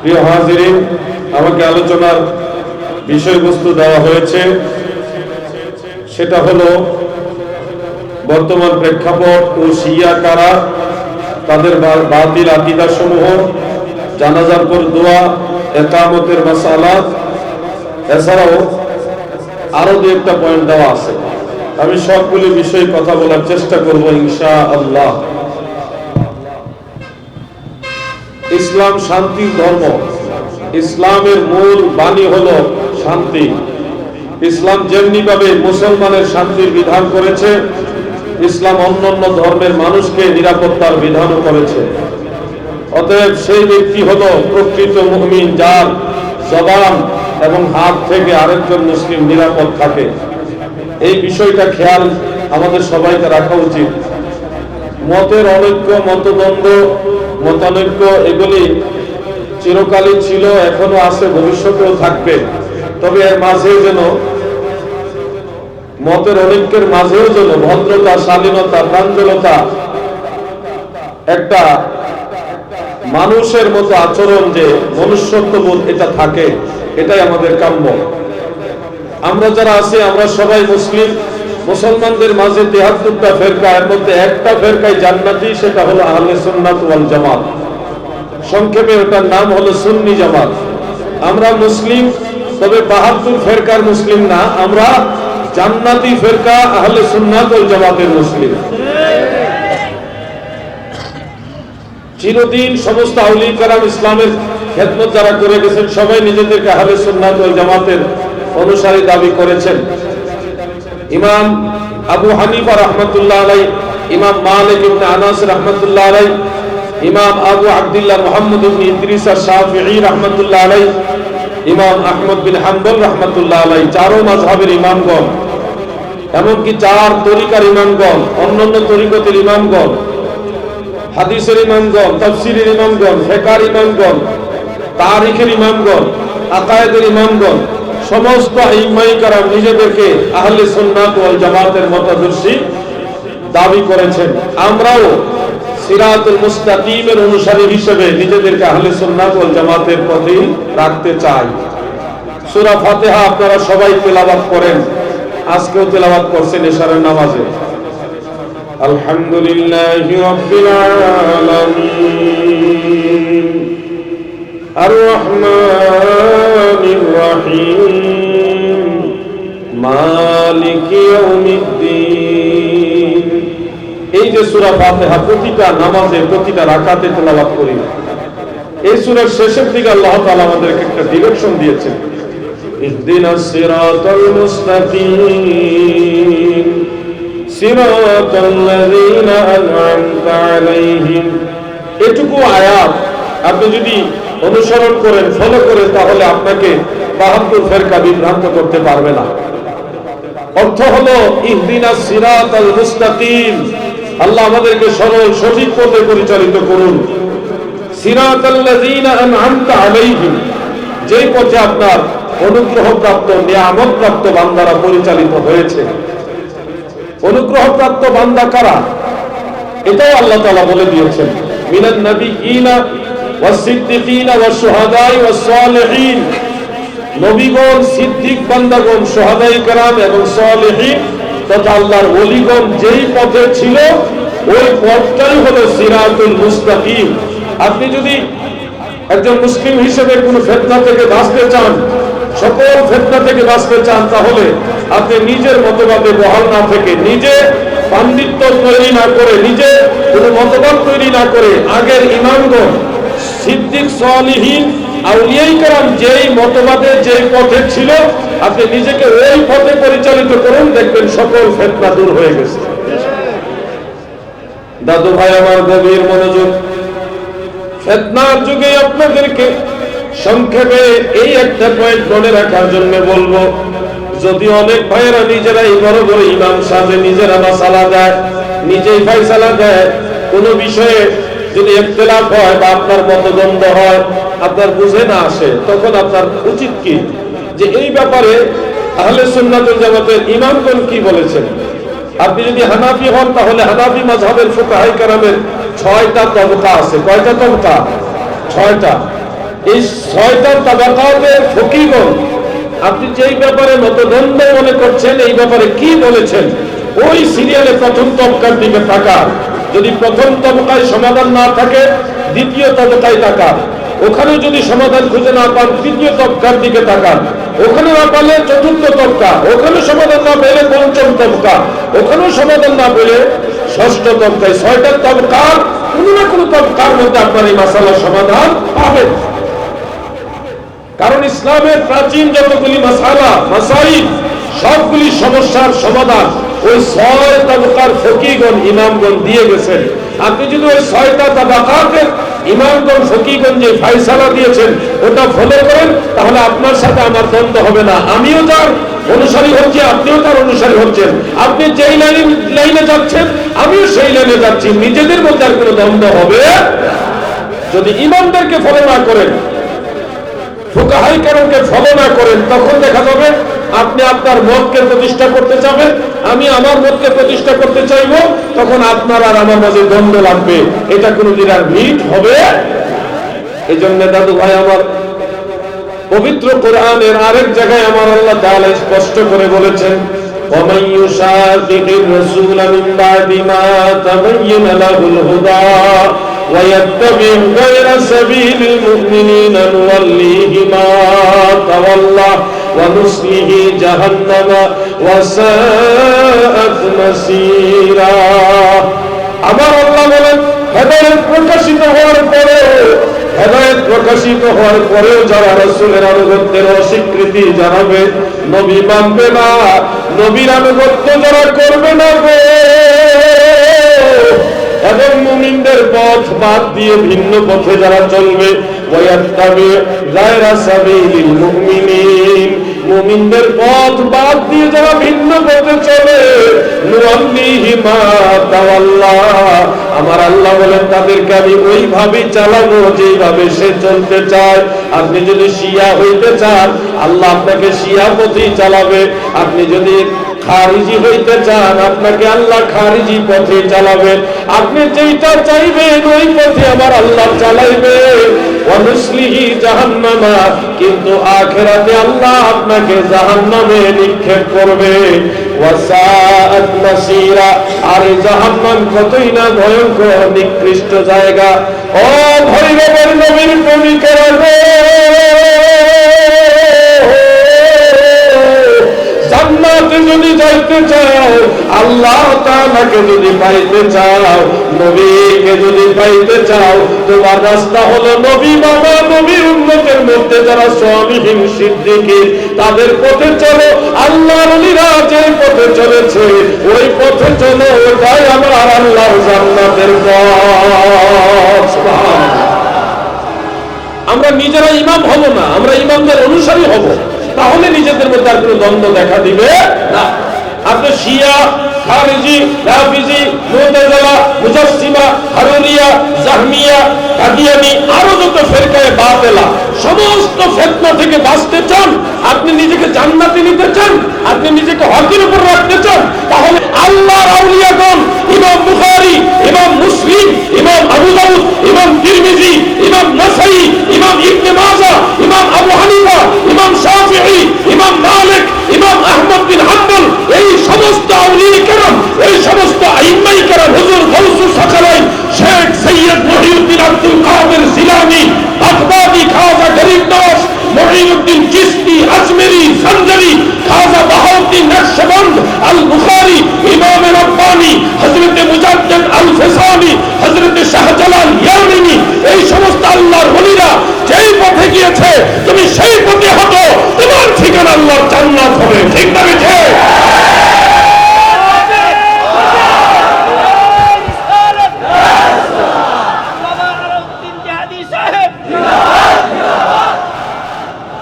প্রিয় হাজিরিন, আমাকে আলোচনার বিষয়বস্তু দেওয়া হয়েছে, সেটা হলো বর্তমান প্রেক্ষাপট ও শিয়া কারা, তাদের বাতিল আকীদা সমূহ, জানাজার পর দোয়া, ইকামতের মাসালাত, এছাড়াও আরো দু একটা পয়েন্ট দেওয়া আছে। আমি সবগুলি বিষয়ে কথা বলার চেষ্টা করব ইনশাআল্লাহ। ইসলাম শান্তির ধর্ম। ইসলামের মূল বাণী হলো শান্তি। ইসলাম যেমনি ভাবে মুসলমানের শান্তির বিধান করেছে, ইসলাম অন্যান্য ধর্মের মানুষকে নিরাপত্তার বিধানও করেছে। অতএব সেই ব্যক্তি হলো প্রকৃত মুমিন, যার জবান এবং হাত থেকে আরেকজন মুসলিম নিরাপদ থাকে। এই বিষয়টা খেয়াল আমাদের সবাইকে রাখা উচিত। মতের অনৈক্য, মতদ্বন্দ্ব, মতানৈক্য এগুলি চিরকালই ছিল, এখনো আছে, ভবিষ্যতেও থাকবে। তবে এর মাঝে যেন, মতের অনৈক্যের মাঝেও যেন ভদ্রতা, শালীনতা, প্রাঞ্জলতা, একটা মানুষের মতো আচরণ, যে মনুষ্যত্ববোধ, এটা থাকে। এটাই আমাদের কাম্য। আমরা যারা আছি, আমরা সবাই মুসলিম। মুসলমানদের মাঝে ৭৩টা ফেরকা, এর মধ্যে একটা ফেরকায় জান্নাতি, সেটা হলো আহলে সুন্নাত ওয়াল জামাত। সংক্ষেপে ওটার নাম হলো সুন্নি জামাত। আমরা মুসলিম, তবে ৭২ ফেরকার মুসলিম না, আমরা জান্নাতি ফেরকা আহলে সুন্নাত ওয়াল জামাতের মুসলিম। চিরদিন সমস্ত আউলিয়া কেরাম ইসলামের খেদমত যারা করে গেছেন, সবাই নিজেদেরকে আহলে সুন্নাত ওয়াল জামাতের অনুসারী দাবি করেছেন। ইমাম আবু হানিফা রাহমাতুল্লাহ আলাইহি, ইমাম মালিক ইবনে আনাস রাহমাতুল্লাহ আলাইহি, ইমাম আবু আব্দুল্লাহ মুহাম্মদ ইবনে ইদ্রিস আশ-শাফিঈ রাহমাতুল্লাহ আলাইহি, ইমাম আহমদ বিন হাম্বল রাহমাতুল্লাহ আলাইহি, চারো মাযহাবের ইমামগণ, এমনকি চার তরিকার ইমামগণ, অন্যান্য তরিকতের ইমামগণ, হাদিসের ইমামগণ, তাফসীরের ইমামগণ, ফিকহের ইমামগণ, তারিখের ইমামগণ, আকায়েদের ইমামগণ, সমস্ত ইমাম কেরাম নিজেদেরকে আহলে সুন্নাত ওয়াল জামাতের মতাদর্শী দাবি করেছেন। আমরাও সিরাতুল মুস্তাকিমের অনুসারী হিসেবে নিজেদেরকে আহলে সুন্নাত ওয়াল জামাতের প্রতি রাখতে চাই। সূরা ফাতিহা আপনারা সবাই তেলাওয়াত করেন, আজকেও তেলাওয়াত করছেন ইশারের নামাজে। আলহামদুলিল্লাহি রাব্বিল আলামিন আর রহমানির রহিম মালিকি ইয়াউমিদ্দিন। এই যে সূরা ফাতিহা প্রতিটা নামাজে, প্রতিটা রাকাতে তেলাওয়াত করি, এই সূরার শেষের দিকে আল্লাহ তাআলা আমাদেরকে একটা ডিরেকশন দিয়েছেন, ইহদিনাস সিরাতাল মুস্তাকিম সিরাতাল্লাযীনা আন'আমতা আলাইহিম। এটুকু আয়াত আপনি যদি অনুসরণ করেন, ফলো করেন, তাহলে আপনাকে ৭২ ফেরকা বিভ্রান্ত করতে পারবে না। অর্থ হলো ইহদিনাস সিরাতাল মুস্তাকিম, আল্লাহ আমাদেরকে সরল সঠিক পথে পরিচালিত করুন। সিরাতাল্লাযীনা আন'আমতা আলাইহিম, যেই পথে আপনার অনুগ্রহপ্রাপ্ত, নিয়ামতপ্রাপ্ত বান্দারা পরিচালিত হয়েছে। অনুগ্রহপ্রাপ্ত বান্দা কারা? এটাও আল্লাহ তাআলা বলে দিয়েছেন, মিনান নাবিয়্যিনা ওয়াস-সিদ্দীকিনা ওয়াশ-শুহাদাই ওয়াস-সালিহিন। নবীগণ, সিদ্দিক বান্দাগণ, শুহাদাই কেরাম এবং সালিহিন তথা আল্লাহর ওলিগণ যেই পথে ছিল, ওই পথটাই হলো সিরাতুল মুস্তাকিম। আপনি যদি একজন মুসলিম হিসেবে কোনো ফিতনা থেকে বাঁচতে চান, সকল ফিতনা থেকে বাঁচতে চান, তাহলে আপনি নিজের মতবাদে বহাল না থেকে, নিজে পাণ্ডিত্য তৈরি না করে, নিজে কোনো মতবাদ তৈরি না করে, আগের ইমামগণ, সিদ্দিক, সালিহিন, আউলিয়ায়ে কেরাম যেই মতবাদে, যেই পথে ছিল, আপনি নিজেকে ওই পথে পরিচালিত করুন, দেখবেন সকল ফিতনা দূর হয়ে গেছে। দাদু ভাই আমার, গভীর মনোযোগ। ফিতনার যুগে আপনাদেরকে সংক্ষেপে এই একটা পয়েন্ট মনে রাখার জন্য বলবো। যদি অনেক ভাইয়েরা নিজেরাই বড় বড় ইমাম সাজে, নিজেরা মাসালা দেয়, নিজেই ফয়সালা দেয়, কোনো বিষয়ে যদি ইখতিলাফ হয় বা আপনার মতদ্বন্দ্ব হয়, আপনার বুঝে না আসে, তখন আপনার উচিত কি যে এই ব্যাপারে আহলে সুন্নাত ওয়াল জামাতের ইমামগণ কি বলেছেন। আপনি যদি হানাফি হন, তাহলে হানাফি মাযহাবের ফুকাহায়ে কেরামের ৬টা তবকা আছে। কয়টা তবকা? ৬টা। এই 6টা তাবাকাতের ফকিহগণ আপনি যেই ব্যাপারে মতদ্বন্দ্ব মনে করছেন এই ব্যাপারে কি বলেছেন, ওই সিরিয়ালে প্রথম তবকার দিকে তাকান। যদি প্রথম তবকায় সমাধান না থাকে দ্বিতীয় তবকায় তাকান, ওখানে যদি সমাধান খুঁজে না পান তৃতীয় তবকার দিকে তাকান, ওখানে না পারলে চতুর্থ তবকা, ওখানে সমাধান না পেলে পঞ্চম তবকা, ওখানেও সমাধান না পেলে ষষ্ঠ তবকায়। 6টা তবকার কোনো না কোনো তবকার মধ্যে আপনার এই মাসালার সমাধান পাবেন। কারণ ইসলামের প্রাচীন যতগুলি মাসালা মাসাইল সবগুলি সমস্যার সমাধান ওই 6 তাবাকার ফকিহগণ ইমামগণ দিয়ে গেছেন। আপনি যদি ওই 6টা তাবাকাতের ইমামগণ ফকিহগণ যে ফয়সালা দিয়েছেন ওটা ফলো করেন, তাহলে আপনার সাথে আমার দ্বন্দ্ব হবে না। আমিও তার অনুসারী হচ্ছি, আপনিও তার অনুসারী হচ্ছেন। আপনি যেই লাইনে যাচ্ছেন আমিও সেই লাইনে যাচ্ছি, নিজেদের মধ্যে আর কোনো দ্বন্দ্ব হবে। যদি ইমামদেরকে ফলো না করেন, ফুকাহাই কেরামকে ফলো না করেন, তখন দেখা যাবে আপনি আপনার মতকে প্রতিষ্ঠা করতে চাবেন, আমি আমার মতকে প্রতিষ্ঠা করতে চাইব, তখন আপনার আর আমার মাঝে দ্বন্দ্ব লাগবে। এটা কোনদিন আর মিট হবে। এই জন্য দাদু ভাই আমার, পবিত্র কোরআনের আরেক জায়গায় আমার আল্লাহ তাআলা স্পষ্ট করে বলেছেন, وَمَن يُشَاقِقِ الرَّسُولَ مِن بَعْدِ مَا تَبَيَّنَ لَهُ الْهُدَى وَيَتَّبِعْ غَيْرَ سَبِيلِ الْمُؤْمِنِينَ نُوَلِّهِ مَا تَوَلَّى وَنُصْلِهِ جَهَنَّمَ وَسَاءَتْ مَصِيرًا। আমার আল্লাহ বলেন, হেদায়েত প্রকাশিত হওয়ার পরে, হেদায়েত প্রকাশিত হওয়ার পরেও যারা রাসূলের আনুগত্যের অস্বীকৃতি জানাবে, নবী মানবে না, নবীর আনুগত্য যারা করবে না গো, এবং মুমিনদের পথ বাদ দিয়ে ভিন্ন পথে যারা চলবে, ওয়ায়াত্তাবি গায়রা সাবিলিল মুমিনিন, মুমিনদের পথ বাদ দিয়ে যারা ভিন্ন পথে চলে, নুআল্লিহি মা তাওয়াল্লা, আমার আল্লাহ বলেন তাদেরকে আমি ওইভাবেই চালাবো যেভাবে সে চলতে চায়। আপনি যদি শিয়া হইতে চান, আল্লাহ আপনাকে শিয়া পথেই চালাবে। আপনি যদি খারিজি হইতে চান, আপনাকে আল্লাহ খারিজি পথে চালাবে। আপনি যেটা চাইবেন ওই পথে আমার আল্লাহ চালাইবে। ওয়ানুসলিহি জাহান্নামা, কিন্তু আখিরাতে আল্লাহ আপনাকে জাহান্নামে নিক্ষেপ করবে। ওয়াসাআত মাসীরা, আর এই জাহান্নাম কতই না ভয়ঙ্কর নিকৃষ্ট জায়গা। ও ভৈরবের নবীর প্রেমিকেরা গো, জান্নাতে যদি যাইতে চাও, আল্লাহ তাআলাকে যদি পাইতে চাও, নবীকে যদি পাইতে চাও, তোমার রাস্তা হলো নবী মানা, নবীর উম্মতের মধ্যে যারা সালিহিন সিদ্দিকীন তাদের পথে চলো। আল্লাহর ওলিরা যে পথে চলেছে ওই পথে চলো, ওটাই আমার আল্লাহর জান্নাতের পথ। সুবহানাল্লাহ। আমরা নিজেরা ইমাম হব না, আমরা ইমামদের অনুসারী হব, তাহলে নিজেদের মধ্যে আর কোনো দ্বন্দ্ব দেখা দিবে না। আপনি শিয়া, খারিজি, রাফিজি, মুতাজিলা, মুজাসসিমা, হারুরিয়া, জাহমিয়া, কাদিয়ানী, আরো যত ফিরকায়ে বাতিলা, সমস্ত ফিতনা থেকে বাঁচতে চান, আপনি নিজেকে জান্নাতে নিতে চান, আপনি নিজেকে হকের উপর রাখতে চান, তাহলে আল্লাহর আউলিয়াগণ, ইমাম বুখারী, ইমাম মুসলিম, ইমাম আবু দাউদ, ইমাম তিরমিজি, ইমাম নাসাই, ইমাম ইবনে মাজাহ, ইমাম আবু হানিফা, ইমাম শাফিঈ, ইমাম মালিক, ইমাম আহমদ বিন হাম্বল, এই সমস্ত আউলিয়া কেরাম, এই সমস্ত আইম্মায়ে কেরাম, হুজুর গাউসুস সাকালাইন, শেখ সৈয়দ মহিউদ্দিন আব্দুল কাদের জিলানী, বাগদাদি, খাজা গরিব নওয়াজ, মুঈনুদ্দিন চিশতি, আজমেরি, সঞ্জরি, খাজা বাহাউদ্দিন নকশবন্দ, আল বুখারী, ইমাম রব্বানী, হযরত মুজাদ্দিদ আল ফিসানি, হযরত শাহজালাল ইয়ামিনী, এই সমস্ত আল্লাহর ওলিরা যেই পথে গিয়েছে তুমি সেই পথে হাঁটো, তোমার ঠিকানা আল্লাহর জান্নাত হবে। ঠিক না বেঠে?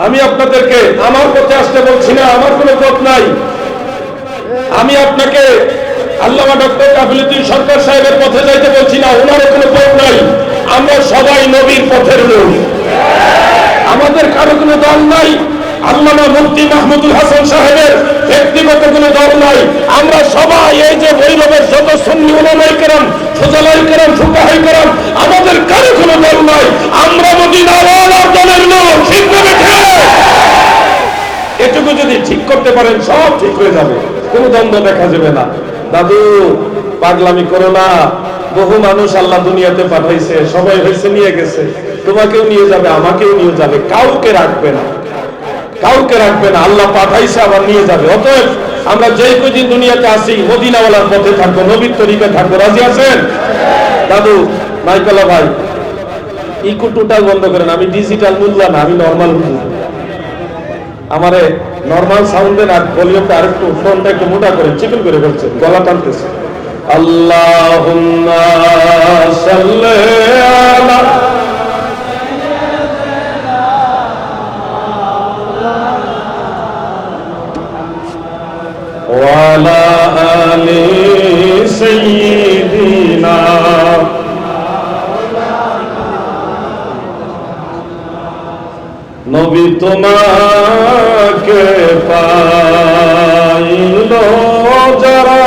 আমি আপনাদেরকে আমার পথে আসতে বলছি না, আমার কোনো পথ নাই। আমি আপনাকে আল্লামা ডক্টর কাফিলুদ্দিন সরকার সাহেবের পথে যাইতে বলছি না, ওনারও কোনো পথ নাই। আমরা সবাই নবীর পথের লোক, আমাদের কারো কোনো দল নাই। আল্লামা মুফতি মাহমুদুল হাসান সাহেবের ব্যক্তিগত কোনো দল নাই। আমরা সবাই এই যে ভৈরবের যত সুন্নি উলামায়ে কেরাম, ফুজালায়ে কেরাম, ফুকাহায়ে কেরাম, আমাদের কারো কোনো দল নাই। আমরা মদিনাওয়ালার দলে পারেন, সব ঠিক হয়ে যাবে, কোনো দ্বন্দ্ব দেখা যাবে না। দাদু পাগলামি করো না, বহু মানুষ আল্লাহ দুনিয়াতে পাঠাইছে, সবাই হয়েছে নিয়ে গেছে, তোমাকেও নিয়ে যাবে, আমাকেও নিয়ে যাবে, কাউকে রাখবে না, কাউকে রাখবে না, আল্লাহ পাঠাইছে আবার নিয়ে যাবে। অতএব আমরা যেই কদিন দুনিয়াতে আসি মদিনাওয়ালার পথে থাকবো, নবীর তরিকা থাকবো। রাজি আছেন? দাদু মাইকলা ভাই ইকো টোটাল বন্ধ করেন, আমি ডিজিটাল মুল্লা না, আমি নরমাল মুল্লা। আমারে নরমাল সাউন্ড দেন আর ভলিউমটা আরেকটু, ফোনটা একটু মোটা করে চিকন করে ফেলছে, গলা টানতেছে। আল্লাহুম্মা সাল্লি আলা ওয়া আলা আলি সাইয়্যিদিনা। নবী তোমাকে পাইল যারা,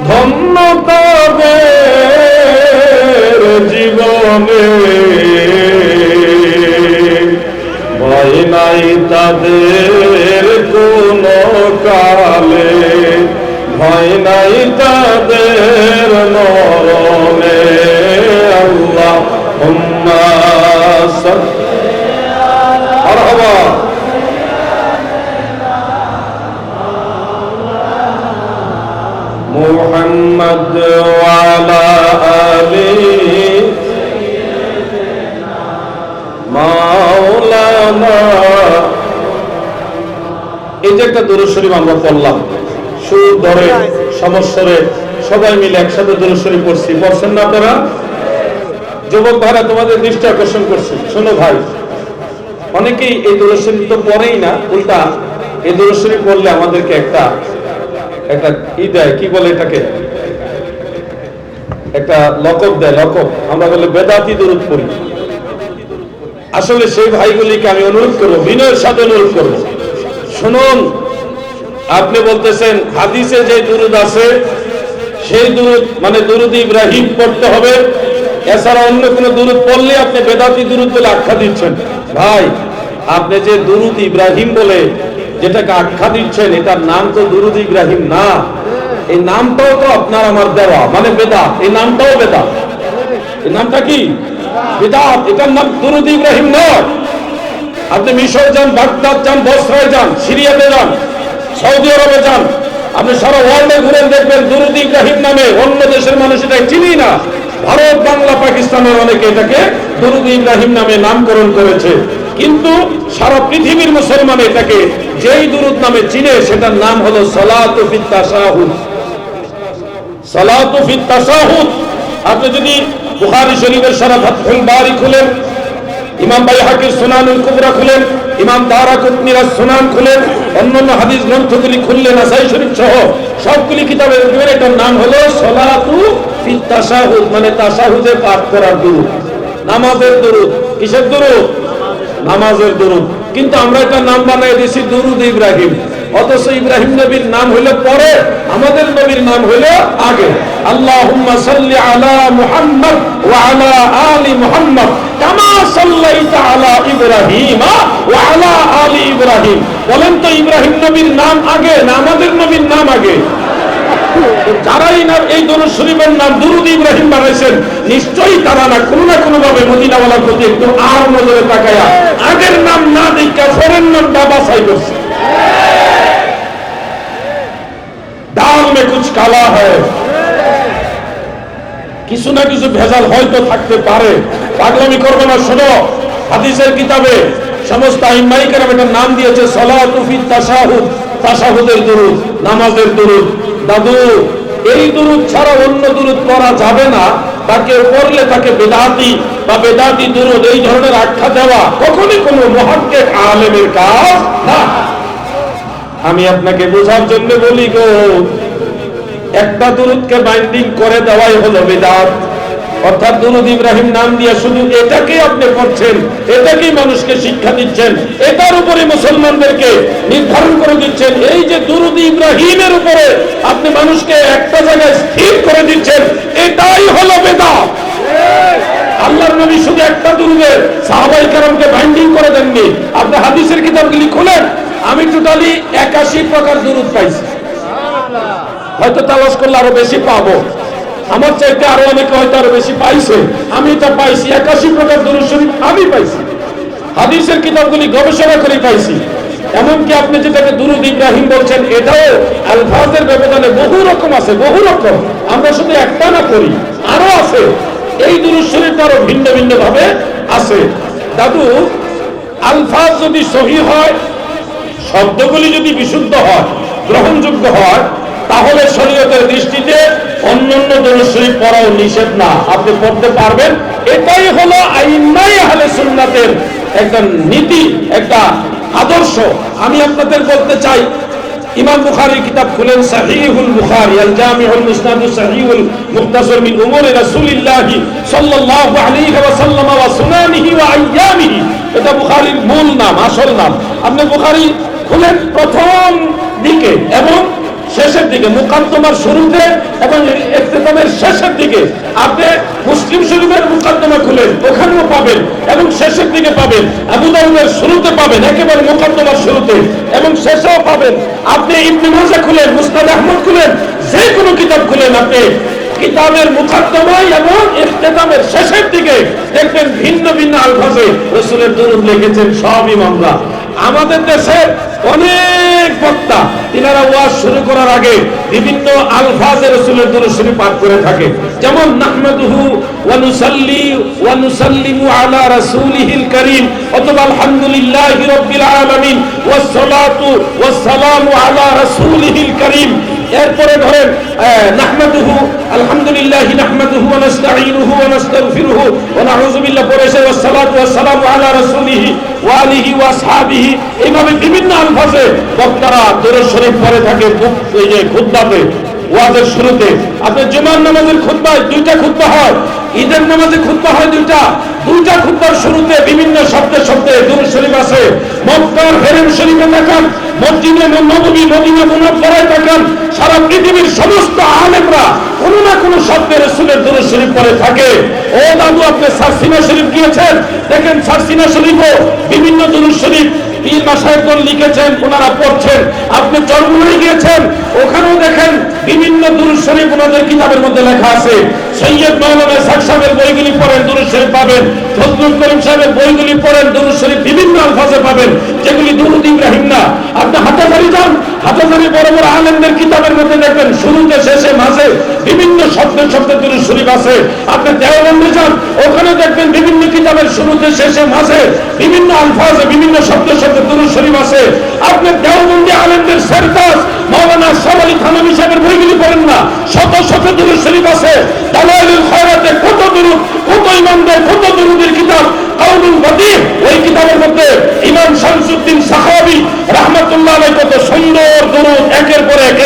ধন্য তাদের জীবনে, ভয় নাই তাদের কোন কালে, ভয় নাই তাদের মরণে। আল্লাহুম্মা মারহাবা। মুহাম্মদ ওয়া আলা আলি মাওলানা। এই যে একটা দুরূদ শরীফ আমরা পড়লাম, সুর ধরে সমস্বরে সবাই মিলে একসাথে দুরূদ শরীফ পড়ছি, পড়ছেন না আপনারা? যুবক ভাইরা তোমাদের দৃষ্টি আকর্ষণ করছি, শোনো ভাই, অনেকেই এই দুরূদ শরীফ তো পড়েই না, উল্টা এই দুরূদ শরীফ পড়লে আমাদেরকে একটা দেয়, কি বলে এটাকে, একটা লকব দেয়, লকব। আমরা বলে বেদাতি দুরূদ পড়ি। আসলে সেই ভাইগুলিকে আমি অনুরোধ করবো, বিনয়ের সাথে অনুরোধ করবো, শুনুন, আপনি বলতেছেন হাদিসে যে দুরূদ আছে সেই দুরূদ মানে দুরূদ ইব্রাহিম পড়তে হবে, এছাড়া অন্য কোন দুরূদ পড়লে আপনি বেদাতি দুরূদ বলে আখ্যা দিচ্ছেন। ভাই, আপনি যে দুরূদ ইব্রাহিম বলে যেটাকে আখ্যা দিচ্ছেন, এটার নাম তো দুরূদ ইব্রাহিম না, এই নামটাও তো আপনার আমার দেওয়া, মানে বেদাত। এই নামটাও বেদাত। এই নামটা কি? বেদাত। এটার নাম দুরূদ ইব্রাহিম নয়। আপনি মিশর যান, বাগদাদ যান, বসরায় যান, সিরিয়াতে যান, সৌদি আরবে যান, আপনি সারা ওয়ার্ল্ডে ঘুরে দেখবেন দুরূদ ইব্রাহিম নামে অন্য দেশের মানুষ এটা চিনি না। ভারত, বাংলা, পাকিস্তানের অনেকে এটাকে দুরূদ ইব্রাহিম নামে নামকরণ করেছে, কিন্তু সারা পৃথিবীর মুসলমান এটাকে যেই দুরূদ নামে চিনে সেটার নাম হলো সালাতু ফিত তাশাহুদ। সালাতু ফিত তাশাহুদ। আপনি যদি বুখারী শরীফের শরহ ফাতহুল বারী খুলেন, ইমাম বাইহাকির সুনানুল কুবরা খুলেন, ইমাম দারাকুতনির সুনান খুলেন, অন্যান্য হাদিস গ্রন্থগুলি খুললেন, নাসাই শরীফ সহ সবগুলি কিতাবে দেখবেন এটার নাম হলো সালাতু ফিত তাশাহুদ, মানে তাশাহুদে পাঠ করার দুরূদ, নামাজের দুরূদ। কিসের দুরূদ? নামাজের দুরূদ। কিন্তু আমরা এটা নাম বানাই দিয়েছি দুরূদ ইব্রাহিম, অথচ ইব্রাহিম নবীর নাম হইলো পরে, আমাদের নবীর নাম হইলো আগে। আল্লাহুম্মা সাল্লি আলা মুহাম্মদ ওয়া আলা আলি মুহাম্মদ কামা সাল্লাইতা আলা ইব্রাহিম ওয়া আলা আলি ইব্রাহিম। বলেন তো ইব্রাহিম নবীর নাম আগে না আমাদের নবীর নাম আগে? যারাই না এই দুরূদ শরীফের নাম দুরূদ ইব্রাহিম বানাইছেন, নিশ্চয়ই তারা না কোনো ভাবে মদিনাওয়ালার প্রতি একটু আর নজরে তাকায়া আগের নাম না দেখা পরের নামটা বাছাই করছে। দাল মে কুছ কালা হ্যায়, কিছু না কিছু ভেজাল হয়তো থাকতে পারে। পাগলামি করবে না। শোনো, হাদিসের কিতাবে সমস্ত আইম্মায়ে কেরাম এটার নাম দিয়েছে সালাতু ফিত তাশাহুদ, তাশাহুদের দুরূদ, নামাজের দুরূদ। দাদু, এই দুরূদ ছাড়া অন্য দুরূদ পড়া যাবে না, তাকে পড়লে তাকে বেদাতি বা বেদাতি দুরূদ এই ধরনের আখ্যা দেওয়া কখনোই কোনো মুহাক্কিক আলেমের কাজ না। আমি আপনাকে বোঝার জন্য বলি গো, একটা দুরূদকে বাইন্ডিং করে দেওয়াই হলো বেদাত। অর্থাৎ দুরূদ ইব্রাহিম নাম দিয়ে শুধু এটাকেই আপনি পড়ছেন, এটাকেই মানুষকে শিক্ষা দিচ্ছেন, এটার উপরে মুসলমানদেরকে নির্ধারণ করে দিচ্ছেন। এই যে দুরূদ ইব্রাহিমের উপরে আপনি মানুষকে একটা জায়গায় স্থির করে দিচ্ছেন, এটাই হলো বেদাত। আল্লাহর নবী শুধু একটা দুরূদে সাহাবায়ে কেরামকে বাইন্ডিং করে দেননি। আপনি হাদিসের কিতাবগুলি খুলেন, আমি টোটালি 81 প্রকার দুরূদ পাইছি। হয়তো তালাশ করলে আরো বেশি পাবো, আমার চাইতে আরো অনেকে হয়তো আরো বেশি পাইছে। আমি এটা পাইছি 81 প্রকার দুরূদ শরীফ আমি পাইছি, হাদিসের কিতাবগুলি গবেষণা করে পাইছি। এমনকি আপনি যেটাকে দুরূদ ইব্রাহিম বলছেন, এটাও আলফাজের ব্যবধানে বহু রকম আছে, বহু রকম। আমরা শুধু একটা না করি, আরো আছে। এই দুরূদ শরীফ আরো ভিন্ন ভিন্ন ভাবে আছে। দাদু, আলফাজ যদি সহিহ হয়, শব্দগুলি যদি বিশুদ্ধ হয়, গ্রহণযোগ্য হয়, তাহলে শরীয়তের দৃষ্টিতে অন্যান্য দুরূদ শরীফ পড়াও নিষেধ না, আপনি পড়তে পারবেন। এটাই হলো আইম্মায়ে আহলে সুন্নাতের একটা নীতি, একটা আদর্শ। আমি আপনাদের বলতে চাই, ইমাম বুখারীর কিতাব খুলেন, সহিহুল বুখারী, আল জামিউল মুসনাদ সহিহুল মুখতাসার মিন উমুরি রাসূলিল্লাহ সাল্লাল্লাহু আলাইহি ওয়া সাল্লাম ওয়া সুনানিহি ওয়া আইয়ামিহি। এটা বুখারীর মূল নাম, আসল নাম। আপনি বুখারী খুলেন প্রথম দিকে এবং শেষের দিকে, মুকাদ্দমার শুরুতে এবং ইখতিতামের শেষের দিকে। আপনি মুসলিম শরীফের মুকাদ্দমা খুলেন, ওখানেও পাবেন এবং শেষের দিকে পাবেন। আবু দাউদের শুরুতে পাবেন, একেবারে মুকাদ্দমার শুরুতে এবং শেষেও পাবেন। আপনি ইবনে মাজাহ খুলেন, মুসনাদ আহমদ খুলেন, যে কোনো কিতাব খুলেন, আপনি কিতাবের মুকাদ্দমায় এবং ইখতিতামের শেষের দিকে দেখবেন ভিন্ন ভিন্ন আলফাজে রাসূলের দুরূদ লিখেছেন সব ইমামরা। আমাদের দেশে অনেক বক্তা, তিনারা ওয়াজ শুরু করার আগে বিভিন্ন আলফাজে রাসূলের দুরূদ শরীফ পাঠ করে থাকে। যেমন নাহমাদুহু ওয়া নুসাল্লি ওয়া নুসাল্লিমু আলা রাসূলিহিল কারীম, অথবা আলহামদুলিল্লাহি রাব্বিল আলামিন ওয়াস সালাতু ওয়াস সালামু আলা রাসূলিহিল কারীম। এরপরে ধরেন নাহমাদুহু আলহামদুলিল্লাহি নাহমাদুহু ওয়া নাস্তাঈনুহু ওয়া নাস্তাগফিরুহু ওয়া নাউযু বিল্লাহি পড়েছে ওয়াস সালাতু ওয়াস সালামু আলা রাসূলিহি ওয়া আলিহি ওয়া আসহাবিহি। এইভাবে বিভিন্ন আলফাজে বক্তারা দুরূদ শরীফ পড়ে থাকে এই যে খুতবাতে, ওয়াজের শুরুতে। আপনি জুমার নামাজের খুতবায় দুইটা খুতবা হয়, ঈদের নামাজে খুতবা হয় দুইটা খুতবার শুরুতে বিভিন্ন শব্দে শব্দে দুরূদ শরীফ আছে। মক্কার হেরেম শরীফে তাকান, মসজিদে নববী মদিনা মুনাওয়ারায় তাকান, সারা পৃথিবীর সমস্ত আলেমরা কোন না কোন শব্দে রাসূলের দুরূদ শরীফ পড়ে থাকে। ও দাদু, আপনি সারসিনা শরীফ গিয়েছেন, দেখেন সারসিনা শরীফও বিভিন্ন দুরূদ শরীফ পীর মাশায়েখগণ লিখেছেন, ওনারা পড়ছেন। আপনি চরমুনায় গিয়েছেন, ওখানেও দেখেন বিভিন্ন দুরূদ শরীফ ওনাদের কিতাবের মধ্যে লেখা আছে। সৈয়দ মাওলানা ইসহাক সাহেবের বইগুলি পড়েন, দুরূদ শরীফ পাবেন। ফজলুল করিম সাহেবের বইগুলি পড়েন, দুরূদ শরীফ বিভিন্ন আলফাজে পাবেন, যেগুলি দুরূদ ইব্রাহিম না। আপনি হাটাজারি যান, হাটাজারি বড় বড় আলেমদের কিতাবের মধ্যে দেখবেন শুরুতে শেষে মাঝে বিভিন্ন শব্দে শব্দে দুরূদ শরীফ আছে। আপনি দেওবন্দে যান, ওখানে দেখবেন বিভিন্ন কিতাবের শুরুতে শেষে মাঝে বিভিন্ন আলফাজে বিভিন্ন শব্দে শব্দে দুরূদ শরীফ আছে। আপনি দেওবন্দি আলেমদের সেরতাজ মাওলানা আশরাফ আলী থানভী সাহেবের বইগুলি পড়েন না, শত শত দুরূদ শরীফ আছে। দালাইলুল খায়রাতে কত দুরূদ, কত ইমামদের কত দুরূদের কিতাব। কাউলুল বাদী, ওই কিতাবের মধ্যে ইমাম শামসুদ্দিন সাখাওয়াবী রাহমাতুল্লাহ আলাইহি কত সুন্দর দুরূদ একের পর এক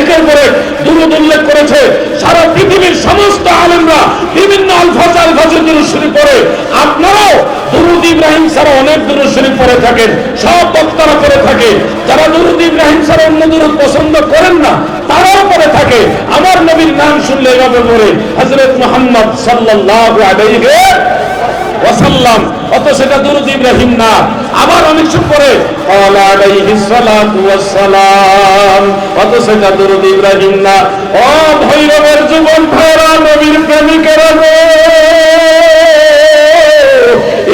দুরূদ উল্লেখ করেছে। সারা পৃথিবীর সমস্ত আলেমরা বিভিন্ন আলফাজে দুরূদ শরীফ পড়ে। আপনারাও দুরূদ ইব্রাহিম ছাড়া অনেক দুরূদ শরীফ পড়ে থাকেন, সব বক্তারা পড়ে থাকে। যারা দুরূদ ইব্রাহিম ছাড়া অন্য দুরূদ পছন্দ করেন না, তারাও পড়ে থাকে। আমার নবীর নাম শুনলে এভাবে পড়ে হযরত মুহাম্মদ সাল্লাল্লাহু আলাইহি ওয়াসাল্লাম, অত সেটা দুরূদ ইব্রাহিম না। আবার অনেক সময় পড়ে ক্বালা আলাইহিস সালাতু ওয়াস সালাম, অত সেটা দুরূদ ইব্রাহিম না। ও ভৈরবের জীবন ভরা নবীর প্রেমিকেরা গো,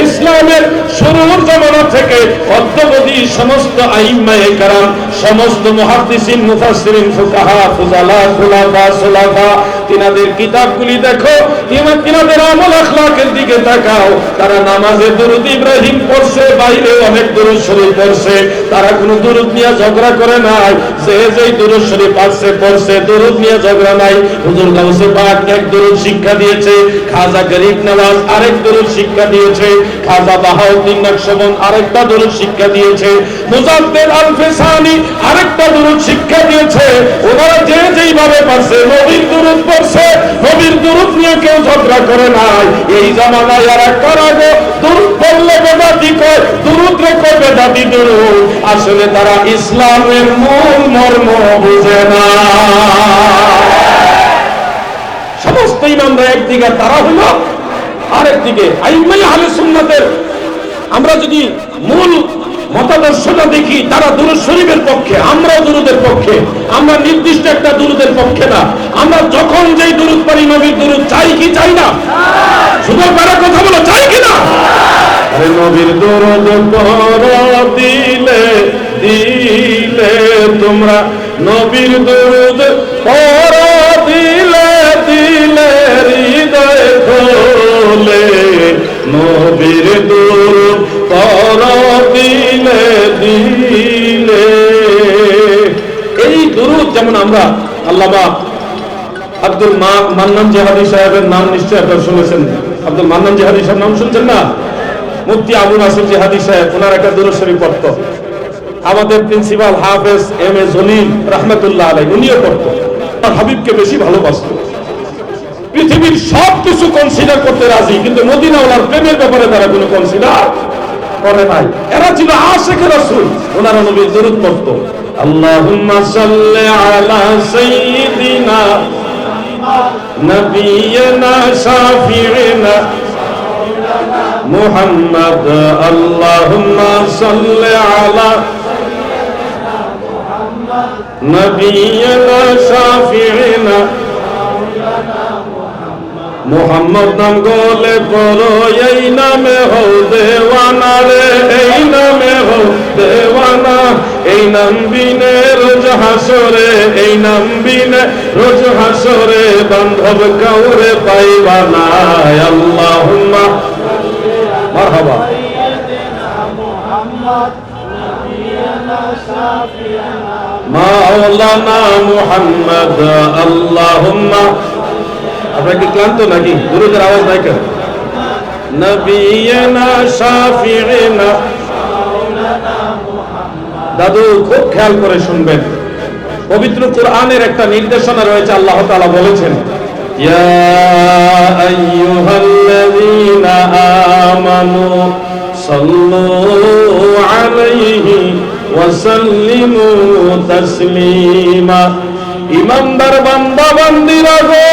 ইসলামের শুরুর জামানা থেকে অদ্যাবধি সমস্ত আইম্মায়ে কেরাম, সমস্ত মুহাদ্দিসিন, মুফাসসিরিন, ফুকাহা, ফুজালা, খুলাফা, সুলাফা, তিনাদের কিতাবগুলি দেখো, তিনাদের আমল আখলাকের দিকে তাকাও। তারা নামাজে দুরূদ ইব্রাহিম পড়ছে, বাইরে অনেক দুরূদ শরীফ পড়ছে। তারা কোনো দুরূদ নিয়ে ঝগড়া করে নাই। যে যেই দুরূদ শরীফ পড়ছে, দুরূদ নিয়ে ঝগড়া নাই। হুজুর গাউসে পাক এক দুরূদ শিক্ষা দিয়েছে, খাজা গরিব নওয়াজ আরেক দুরূদ শিক্ষা দিয়েছে, খাজা বাহাউদ্দিন নকশবন্দ আরেকটা দুরূদ শিক্ষা দিয়েছে, মুজাদ্দিদ আল ফিসানি আরেকটা দুরূদ শিক্ষা দিয়েছে। ওনারা যে যেইভাবে পারছে নবীর দুরূদ পড়ছে, নবীর দুরূদ নিয়ে কেউ ঝগড়া করে নাই। এই জামানায় আর একটা রাগে দুরূদ পড়লে বেদাতি কয়, দুরূদ রে কয় বেদাতি দুরূদ। আসলে তারা ইসলামের মূল মর্ম বুঝে না। সমস্ত ইমামরা একদিকে, তারা হলো আরেকদিকে। আইম্মায়ে আহলে সুন্নাতের আমরা যদি মূল মতাদর্শটা দেখি তারা দুরূদ শরীফের পক্ষে, আমরাও দুরূদের পক্ষে। আমরা নির্দিষ্ট একটা দুরূদের পক্ষে না, আমরা যখন যেই দুরূদ পারি নবীর দুরূদ চাই কি চাই না? শুধু কারা কথা বলো, চাই কি না? আরে নবীর দুরূদ পড়ো দিলে দিলে, তোমরা নবীর দুরূদ পড়ো দিলে দিলে, হৃদয় খোলে নবীর দুরূদ পড়ো দিলে দিলে। এই দুরূদ যেমন আমরা আল্লামা আব্দুল মান্নান জিহাদি সাহেবের নাম নিশ্চয় আপনারা শুনেছেন। আব্দুল মান্নান জিহাদি সাহেব নাম শুনছেন না? মুফতি আবু নাসির জিহাদি সাহেব, ওনার একটা দুরূদ শরীফ পড়ত। আমাদের প্রিন্সিপাল হাফেজ এম এ জলিল রহমতুল্লাহ আলাইহি উনিও পড়ত। হাবিবকে বেশি ভালোবাসত, পৃথিবীর সব কিছু কনসিডার করতে রাজি, কিন্তু মদিনাওয়ালার প্রেমের ব্যাপারে তারা কোনো কনসিডার করে নাই। এরা ছিল আশিক রাসূল, ওনারা নবীর দুরূদ পড়ত। আল্লাহুম্মা সাল্লি আলা সাইয়্যিদিনা নবিয়িনা শাফিঈনা মুহাম্মদ, আল্লাহুম্মা সাল্লি আলা নবিয়িনা শাফিঈনা মুহাম্মদ নাম গোলে পড়ো, এই নামে হও দেওয়ানা রে, এই নামে হও দেওয়ানা। এই নাম বিনে রোজ হাসরে, এই নাম বিনে রোজ হাসরে, বান্ধব কাউরে পাইবা না। আল্লাহুম্মা মারহাবা মাওলানা মুহাম্মদ, আল্লাহুম্মা। আপনারা কি ক্লান্ত নাকি? দুরূদের আওয়াজ নাই কেন? নবিয়িনা শাফিঈনা। দাদু খুব খেয়াল করে শুনবেন, পবিত্র কোরআনের একটা নির্দেশনা রয়েছে। আল্লাহ তাআলা বলেছেন, ইয়া আইয়ুহাল্লাযীনা আমানু সাল্লু আলাইহি ওয়া সাল্লিমু তাসলিমা। ইমানদার বান্দা বান্দিরা গো,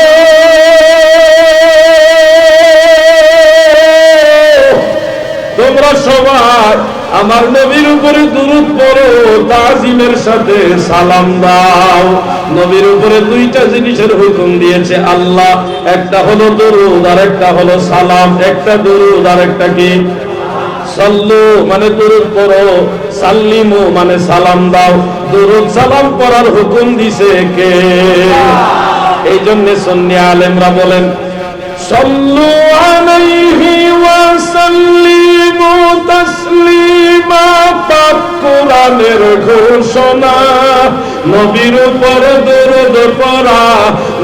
তোমরা সবাই আমার নবীর উপরে দুরূদ পড়ো, তাজিমের সাথে সালাম দাও। নবীর উপরে দুইটা জিনিসের হুকুম দিয়েছে আল্লাহ, একটা হলো দুরূদ আর একটা হলো সালাম। একটা দুরূদ আর একটা কি? সাল্লু মানে দুরূদ পড়ো, সাল্লিমু মানে সালাম দাও। দুরূদ সালাম পড়ার হুকুম দিছে কে? এই জন্য সুন্নি আলেমরা বলেন, সাল্লু আলাইহি ওয়া সাল্লিমু তাসলিমা। পাক কোরআনের ঘোষণা, নবীর উপর দুরূদ পড়া,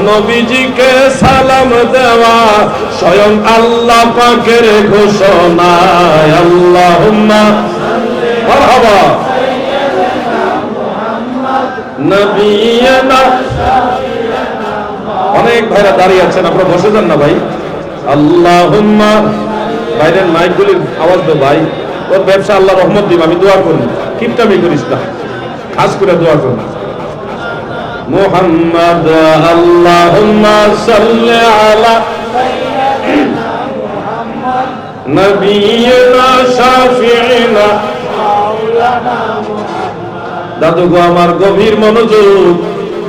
নবীজিকে সালাম দেওয়া স্বয়ং আল্লাহ পাকের ঘোষণা। আল্লাহুম্মা মারহাবা নবিয়িনা। অনেক ভাইরা দাঁড়িয়ে আছেন, আপনারা বসে যান না ভাই। আল্লাহুম্মা, বাইরের মাইকগুলির আওয়াজ দাও ভাই। তোর ব্যবসা আল্লাহ রহমত দিন, আমি দোয়া করুন, কিপটামি করিস না, খাস করে দোয়া করুন। মুহাম্মদ, আল্লাহুম্মা সাল্লি আলা নবিয়িনা শাফিঈনা। দাদু গো আমার গভীর মনোযোগ,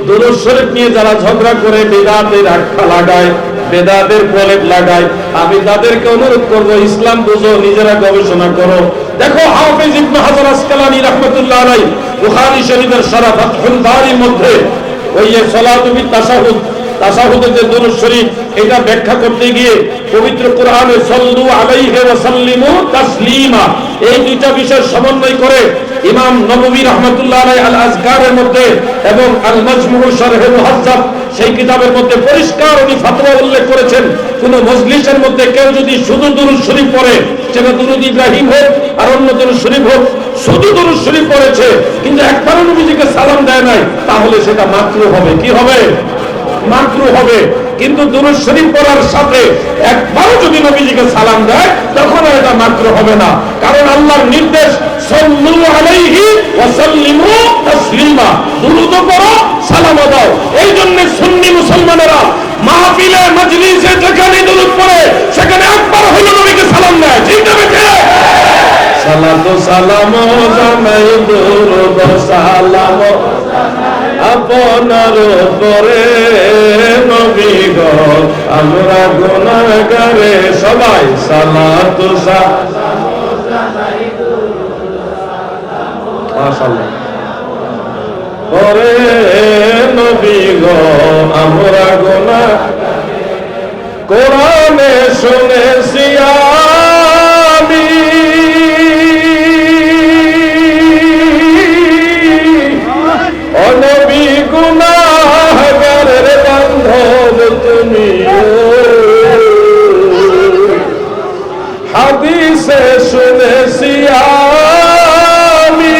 দুরূদ শরীফ নিয়ে যারা ঝগড়া করে, বেদাতের আখ্যা লাগায়, বেদাতের প্রলেপ লাগায়, আমি তাদেরকে অনুরোধ করব, ইসলাম বুঝো, নিজেরা গবেষণা করো। দেখো হাফেজ ইবনে হাজার আসকালানী রাহমাতুল্লাহ আলাইহি বুখারী শরীফের শরহ ফাতহুল বারীর মধ্যে ওই যে সালাতু বিত তাশাহুদ, তাশাহুদের যে দুরূদ শরীফ, এটা ব্যাখ্যা করতে গিয়ে পবিত্র কোরআনে সাল্লু আলাইহি ওয়া সাল্লিমু তাসলিমা, এই দুইটা বিষয় সমন্বয় করে ইমাম নববী রাহমাতুল্লাহ আলাইহি আল আযকারের মধ্যে এবং আল মাজমু' শারহে মুহাজ্জাব সেই কিতাবের মধ্যে পরিষ্কার উনি ফতোয়া উল্লেখ করেছেন, কোন মজলিসের মধ্যে কেউ যদি শুধু দুরূদ শরীফ পড়ে, সেটা দুরূদ ইব্রাহিম হোক আর অন্য দুরূদ শরীফ হোক, শুধু দুরূদ শরীফ পড়েছে কিন্তু একবারও নবীজিকে সালাম দেয় নাই, তাহলে সেটা মাকরুহ হবে। কি হবে? মাকরুহ হবে। কিন্তু দুরূদ শরীফ পড়ার সাথে একবারও যদি নবীজিকে সালাম দেয়, তখন এটা মাকরুহ হবে না। কারণ আল্লাহর নির্দেশ, সাল্লু আলাইহি ওয়া সাল্লিমু তাসলিমা, দুরূদ পড়ো, সালাম দাও। এই জন্য সুন্নি মুসলমানেরা মাহফিলে মজলিসে যেখানে দুরূদ পড়ে, সেখানে একবার হলো নবীকে সালাম দেয়। ঠিক না? সালাতু সালাম জানাই দুরূদ সালাম আপনার উপরে নবী গো আমরা গুনাহগারে সবাই সালাতু সালাম জানাই দুরূদ সালাম মাশাআল্লাহ পরে নবী গো আমরা গুনাহগারে কোরআনে শুনেছি আমি ও নবী গুনাহগারের বান্ধব তুমি হাদিসে শুনেছি আমি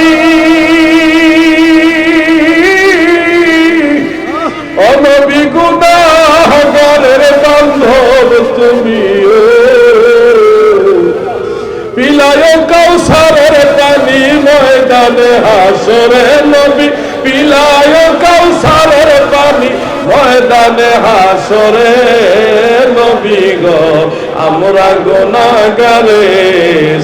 ও নবী গুনাহগারের বান্ধব তুমি পিলায় কাউসারের পানি ময়দানে হাসরে নবী পিলায় কাউসারের পানি ময়দানে হাসরে নবী গো আমরা গুনাহগারে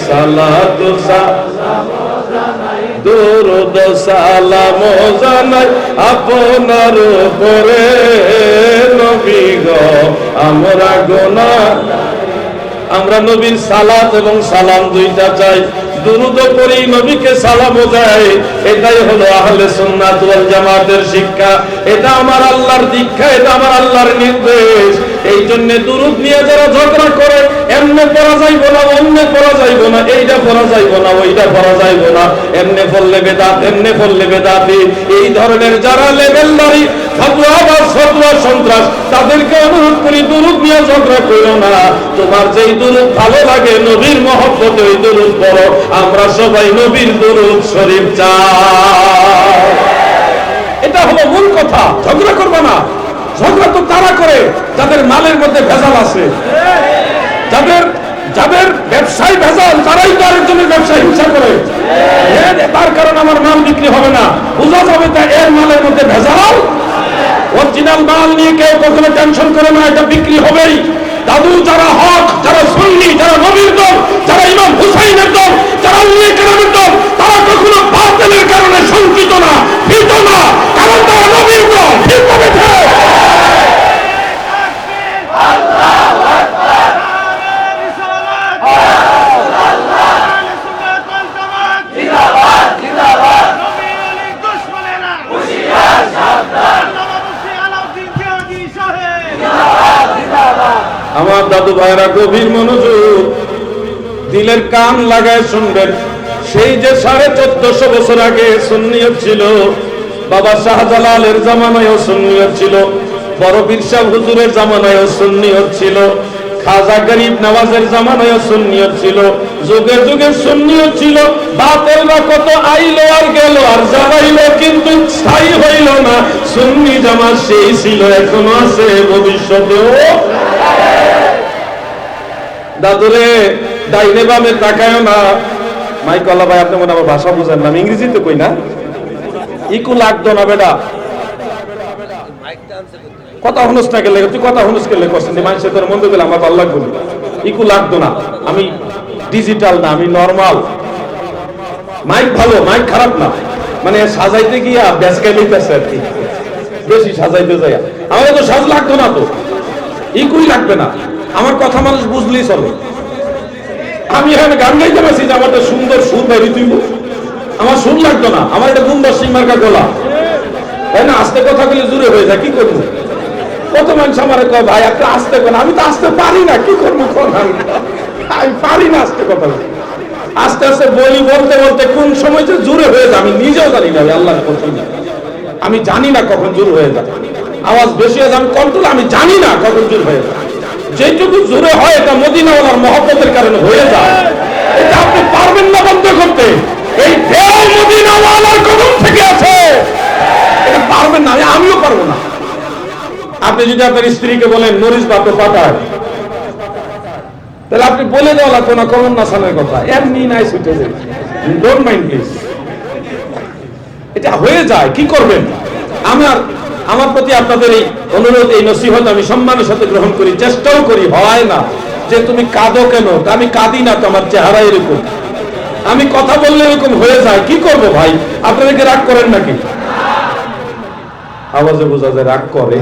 সালাতু সালাম জানাই দুরূদ সালাম জানাই আপনার উপরে নবী গো আমরা গুনাহগারে আমরা নবীর সালাত এবং সালাম দুইটা চাই দুরূদ পড়ি নবীকে সালামও দেয় এটাই হলো আহলে সুন্নাত ওয়াল জামাতের শিক্ষা এটা আমার আল্লাহর দীক্ষা এটা আমার আল্লাহর নির্দেশ এই জন্য দুরূদ নিয়ে যারা ঝগড়া করে এমনে পড়া যাইবো না অন্যে পড়া যাইবো না এইটা পড়া যাইবো না ওইটা পড়া যাইবো না এমনে পড়লে বেদাত এমনে পড়লে বেদাতি এই ধরনের যারা লেভেলদারি ফতোয়া বা ফতোয়া সন্ত্রাস তাদেরকে অনুরোধ করি দুরূদ নিয়ে ঝগড়া করো না তোমার যেই দুরূদ ভালো লাগে নবীর মহব্বতে ওই দুরূদ পড়ো আমরা সবাই নবীর দুরূদ শরীফ চাই এটা হলো মূল কথা ঝগড়া করবে না ঝগড়া তো তারা করে যাদের মালের মধ্যে ভেজাল আছে যাদের ব্যবসায় ভেজাল তারাই তো আরেকজনের ব্যবসায় হিংসা করে তার কারণ আমার মাল বিক্রি হবে না বোঝা যাবে তা এর মালের মধ্যে ভেজাল অরিজিনাল মাল নিয়ে কেউ কখনো টেনশন করে না এটা বিক্রি হবেই দাদু যারা হক যারা সুন্নি যারা নবীর দল যারা ইমাম হুসাইনের দল যারা উলিয়ে কেরামের দল তারা কখনো বাতিলের কারণে শঙ্কিত না ভীত না কারণ তারা নবীর দল ঠিক হবে আল্লাহু আকবার জিন্দাবাদ জিন্দাবাদ নবীর ওলির দুশমনেরা হুশিয়ার সাবধান আমার দাদু ভাইরা গভীর মনোযোগ দিলের কান লাগায় শুনবেন সেই যে 1450 বছর আগে সুন্নিয়ত ছিল বাবা শাহজালালের জামানায়ও সুন্নিয়ত ছিল বড় পীর সাহেব হুজুরের জামানায়ও সুন্নিয়ত ছিল খাজা গরিব নওয়াজের জামানায়ও সুন্নিয়ত ছিল যুগে যুগে সুন্নিয়ত ছিল বাতিলরা কত আইলো আর গেল আর জানাইলো কিন্তু স্থায়ী হইল না সুন্নি জামাত সেই ছিল এখনো আছে ভবিষ্যতেও দাদুরে ডাইনে বামে তাকায় না মাইকলা ভাই আপনি মনে আমার ভাষা বুঝেন না আমি ইংরেজিতে কই না ইকু লাগতো না বেটা কথা হুনুস না গেলে তুই কথা হুনুস গেলে করছেন মানুষের তোর মন্দ গেলে আমার ভালো লাগবে ইকু লাগতো না আমি ডিজিটাল না আমি নরমাল মাইক ভালো মাইক খারাপ না মানে সাজাইতে গিয়া বেসকাই লইতেছে আর কি বেশি সাজাইতে যায় আমার তো সাজ লাগতো না তো ইকুই লাগবে না আমার কথা মানুষ বুঝলেই চলে আমি এখানে গান গাইতে পারছি যে আমার সুন্দর সুর বাইরে তুইব আমার সুর লাগতো না আমার এটা গুন্ডা সিংমার্কা গলা তাই না আস্তে কথা বলে জুড়ে হয়ে যায় কি করবো কত মানুষ আমার কয় ভাই একটা আসতে কেন আমি তো আসতে পারি না কি করবো আমি পারি না আসতে কথা বলে আস্তে আস্তে বলি বলতে বলতে কোন সময় যে জুড়ে হয়ে যায় আমি নিজেও জানি না আল্লাহ আমি জানি না কখন জোর হয়ে যায় আওয়াজ বেশি হয়ে যায় আমি কন্ট্রোল আমি জানি না কখন জোর হয়ে যায় যেটুকু জোরে হয় এটা মদিনাওয়ালার মহব্বতের কারণে হয়ে যায় এটা আপনি পারবেন না বন্ধ করতে এই ঢেউ মদিনাওয়ালার কদম থেকে আছে এটা পারবেন না আমিও পারবো না আপনি যদি আপনার স্ত্রীকে বলেন মরিচ বাপে পাঠায় তাহলে আপনি বলে দেওয়া লাগতো না কমন নাসানের কথা এমনি নাই ছুটে যায় ডোন্ট মাইন্ড প্লিজ এটা হয়ে যায় কি করবেন আমার প্রতি আপনাদের এই অনুরোধ এই নসিহত আমি সম্মানের সাথে গ্রহণ করি চেষ্টাও করি হয় না যে তুমি কাঁদো কেন আমি কাঁদি না তো আমার চেহারা এরকম আমি কথা বললে এরকম হয়ে যায়, কি করব ভাই? আপনারা কি রাগ করেন নাকি? আওয়াজে বোঝা যায় রাগ করে।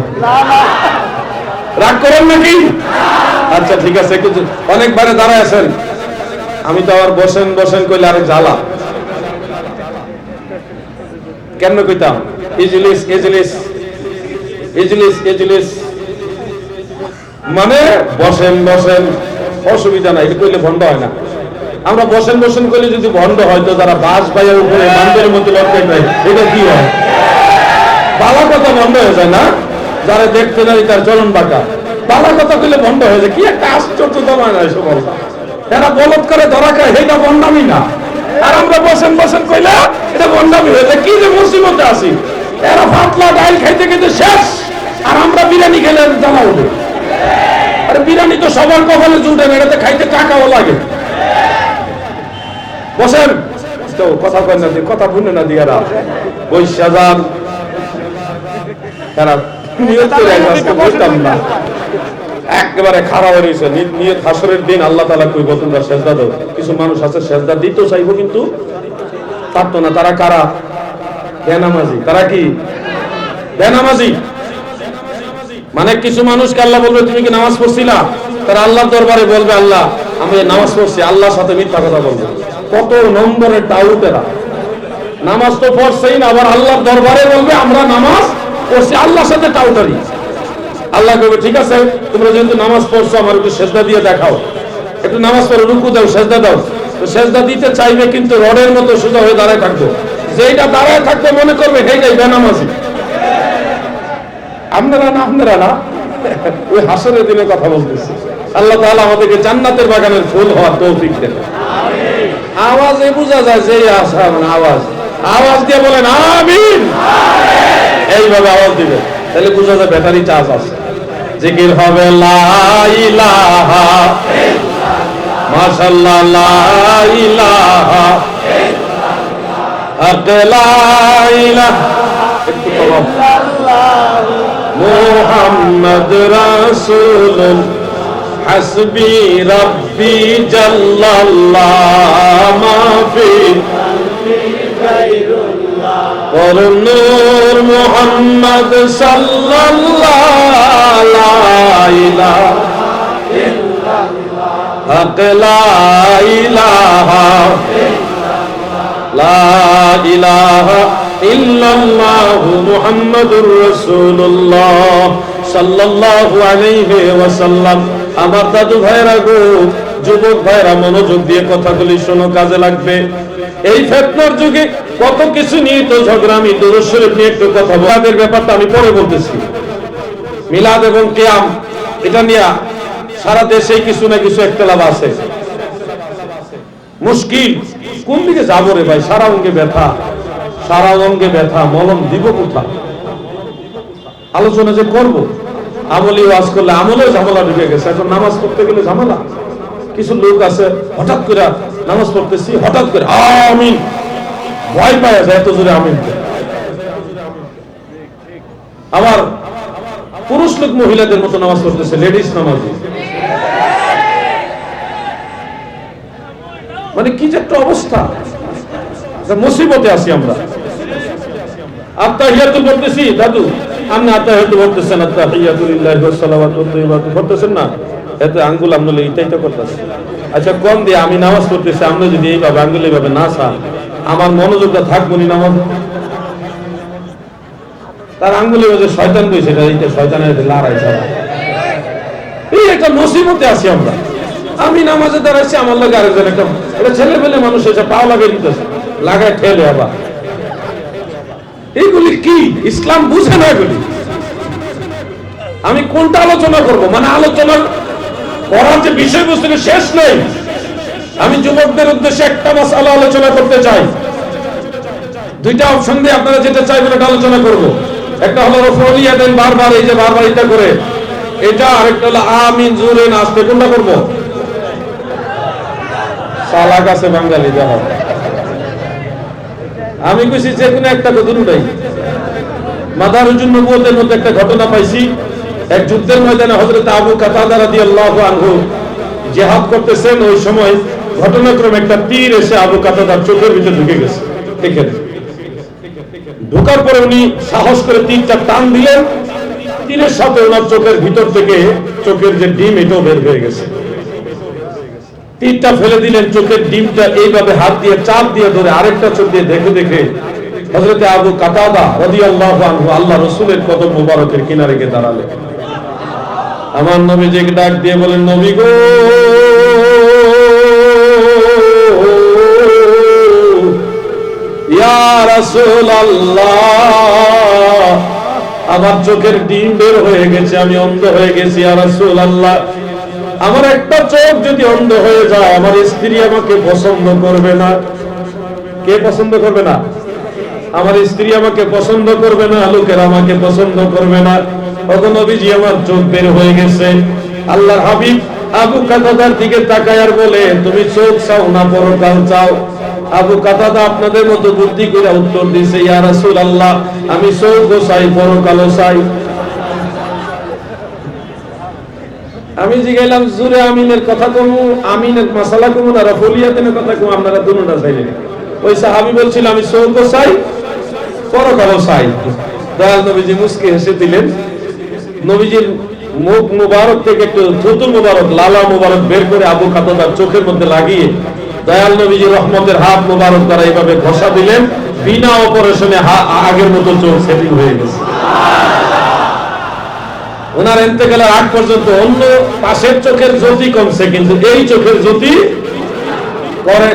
রাগ করেন নাকি? আচ্ছা ঠিক আছে, একটু অনেকবারে দাঁড়ায় আছেন, আমি তো আবার বসেন বসেন কইলে আরেক জ্বালা। কেন কইতাম ইজলিস ইজলিস ইজলিস ইজলিস, মানে বসেন বসেন, অসুবিধা নাই, এটা কইলে ভণ্ড হয় না। আমরা বসেন বসেন কইলে যদি ভণ্ড হয়, তো যারা বাস বাইয়ের উপরে বান্দরের মধ্যে লটকাই নাই, এটা কি হয়? বালা কথা ভণ্ড হয়ে যায় না? যারা দেখতে নাই তার চলন বাঁকা, বালা কথা কইলে ভণ্ড হয়ে যায়। কি একটা আশ্চর্য দমায় না এসব। এরা বলদ করে ধরা খায়, এটা ভণ্ডামি না। আর আমরা বসেন বসেন কইলে এটা ভণ্ডামি হয়ে যায়। কি যে মুসিবতে আছি, এরা পাতলা ডাল খাইতে খাইতে শেষ, আর আমরা বিরিয়ানি খেলে জ্বালা উঠে। আরে বিরিয়ানি তো সবার কপালে জুটে না, এটাতে খাইতে টাকাও লাগে। বসেন তো, কথা কয় না, কথা বুনে না দিয়ারা বৈশা যান। তারা নিয়ত করে আজকে বসতাম না, একেবারে খারাপ হয়ে গেছে নিয়ত। হাসরের দিন আল্লাহ তাআলা কইব তোমরা সেজদা দাও। কিছু মানুষ আছে সেজদা দিতেও চাইবো কিন্তু পারতো না। তারা কারা? বেনামাজি। তারা কি? বেনামাজি। মানে কিছু মানুষকে আল্লাহ বলবে তুমি কি নামাজ পড়ছিলা? তারা আল্লাহর দরবারে বলবে আল্লাহ আমি নামাজ পড়ছি, আল্লাহর সাথে মিথ্যা কথা বলবে। কত নম্বরের টাউটেরা, নামাজ তো পড়ছেই না, আবার আল্লাহর দরবারে বলবে আমরা নামাজ পড়ছি, আল্লাহর সাথে টাউটারি। আল্লাহ কইবে ঠিক আছে, তোমরা যেহেতু নামাজ পড়ছো আমার একটু সেজদা দিয়ে দেখাও, একটু নামাজ পড়ো, রুকু দাও, সেজদা দাও। তো সেজদা দিতে চাইবে কিন্তু রডের মতো সোজা হয়ে দাঁড়ায় থাকবো। যেটা দাঁড়ায় থাকবে মনে করবে হেই বেনামাজি। আপনারা না, আপনারা না, ওই হাসরের দিনে কথা বলতেছি। আল্লাহ তাআলা আমাদেরকে জান্নাতের বাগানের ফুল হওয়ার তৌফিক দেন। আওয়াজে বোঝা যায় যে আশা, মানে আওয়াজ দিয়ে বলেন আমিন। এইভাবে আওয়াজ দিবে, তাহলে বোঝা যায় ব্যাটারি চার্জ আছে। জিকির হবে লা ইলাহা ইল্লাল্লাহ, মাশাআল্লাহ লা ইলাহা ইল্লাল্লাহ, লা ইলাহা ইল্লাল্লাহ মুহাম্মদ রাসূলুল্লাহ, হাসবি রাব্বি জাল্লাল্লাহ মাফি নূর মুহাম্মদ সাল্লাল্লাহ, লা ইলাহা ইল্লাল্লাহ, লা ইলাহা লা ইলাহা ইল্লাল্লাহ মুহাম্মাদুর রাসূলুল্লাহ সাল্লাল্লাহু আলাইহি ওয়াসাল্লাম। আমার দাদু ভাইরা গো, যুবক ভাইরা মনোযোগ দিয়ে কথাগুলি শোনো, কাজে লাগবে। এই ফিতনার যুগে কত কিছু নিয়ে তো ঝগড়া। আমি দুরূদ শরীফ নিয়ে একটু কথা বলবো। মিলাদের ব্যাপারটা আমি পরে বলতেছি। মিলাদ এবং কিয়াম এটা নিয়ে সারা দেশে কিছু না কিছু একতলাপ আছে। মুশকিল, কোন দিকে যাবো রে ভাই? সারা অঙ্গে ব্যথা, সারা অঙ্গে ব্যথা, মলম দিব কোথায়? আলোচনা যে করব, আমলি ওয়াজ করলে আমলেও ঝামেলা ঢুকে গেছে। এখন নামাজ পড়তে গেলে ঝামেলা। কিছু লোক আছে হঠাৎ করে নামাজ পড়তেছি, হঠাৎ করে আমিন, ভয় পায় যায় এত জোরে আমিন। আবার পুরুষ লোক মহিলাদের মতো নামাজ পড়তেছে, লেডিস নামাজ। মানে কি যে একটা অবস্থা, মুসিবতে আছি আমরা। আত্তাহিয়াতু পড়তেছি, দাদু আপনি আত্তাহিয়াতু পড়তেছেন, আত্তাহিয়াতু লিল্লাহি ওয়াস সালাওয়াতু তাইয়্যিবাতু পড়তেছেন না? এত আঙ্গুল আমলে এইটাই তো করতেছে। আচ্ছা কম দিয়ে আমি নামাজ পড়তেছি, আপনি যদি এইভাবে আঙ্গুল এইভাবে না চান, আমার মনোযোগটা থাকবো নি নামাজ? তার আঙ্গুলে যে শয়তান বইছে, এটা শয়তানের লড়াই ছাড়া। এই একটা মুসিবতে আছি আমরা। আমি নামাজে দাঁড়াইছি, আমার লাগে আরেকজন একটা এটা ছেলে পেলে মানুষ এসে পাও লাগাই দিতেছে, লাগায় ঠেলে। আবার এইগুলি কি ইসলাম বুঝে না এগুলি? আমি কোনটা আলোচনা করব? মানে আলোচনা করার যে বিষয়বস্তু শেষ নেই। আমি যুবকদের উদ্দেশ্যে একটা মাসআলা আলোচনা করতে চাই। দুইটা অপশন দিয়ে আপনারা যেটা চাইবেন এটা আলোচনা করব। একটা হলো রফউলিয়া দেন বারবার, এই যে বারবার এটা করে এটা, আরেকটা হলো আমিন জোরে না আসতে। কোনটা করব? সালাক আছে বাঙালি জানো। আমি কইছি যে কোনো একটা দুটোটাই। মাদারুজুন নবুয়তের মধ্যে একটা ঘটনা পাইছি। এক যুদ্ধের ময়দানে হযরত আবু কাতাদা রাদিয়াল্লাহু আনহু জিহাদ করতেছেন। ওই সময় ঘটনাক্রমে একটা তীর এসে আবু কাতাদার চোখের ভিতরে ঢুকে গেছে। দেখেন, ঢোকার পরে উনি সাহস করে তীরটা টান দিলেন, তীরের সাথে ওনার চোখের ভিতর থেকে চোখের যে ডিম এটাও বের হয়ে গেছে। তীরটা ফেলে দিলেন, চোখের ডিমটা এইভাবে হাত দিয়ে চাপ দিয়ে ধরে আরেকটা চোখ দিয়ে দেখে দেখে হযরতে আবু কাতাদা রাদিয়াল্লাহু আনহু আল্লাহ রাসূলের কদম মোবারকের কিনারে গিয়ে দাঁড়ালেন। আমার নবীজিকে ডাক দিয়ে বলেন, নবী গো, ইয়া রাসূলুল্লাহ, আমার চোখের ডিম বের হয়ে গেছে, আমি অন্ধ হয়ে গেছি। ইয়া রাসূলুল্লাহ, আমার একটা চোখ যদি অন্ধ হয়ে যায়, আমার স্ত্রী আমাকে পছন্দ করবে না। কে পছন্দ করবে না? আমার স্ত্রী আমাকে পছন্দ করবে না, লোকেরা আমাকে পছন্দ করবে না। ওগো নবীজি, আমার চোখ বের হয়ে গেছে। আল্লাহর হাবিব আবু কাতাদার দিকে তাকায় আর বলে, তুমি চোখ চাও না পরকাল চাও? আবু কাতাদা আপনাদের মতো বুদ্ধি করে উত্তর দিছে, ইয়া রাসূলুল্লাহ, আমি চোখও চাই, পরকালও চাই। আমি জিগাইলাম, জুরে আমিনের কথা কমু, আমিনের মাসালা কমু না রফুলিয়াতের কথা কমু? আপনারা দুটোটা চাইলেন। ওই সাহাবী বলছিল, আমি চোখও চাই, পরকালও চাই। দয়াল নবীজি মুস্কি হেসে দিলেন। নবীজির মুখ মুবারক থেকে একটু থুতু মুবারক, লালা মুবারক বের করে আবু কাতাদার চোখের মধ্যে লাগিয়ে দয়াল নবীজি রহমতের হাত মুবারক দ্বারা এইভাবে ঘষা দিলেন। বিনা অপারেশনে আগের মতো চোখ সেটিং হয়ে গেছে। ওনার ইন্তেকালের আগ পর্যন্ত অন্য পাশের চোখের জ্যোতি কমছে, কিন্তু এই চোখের জ্যোতি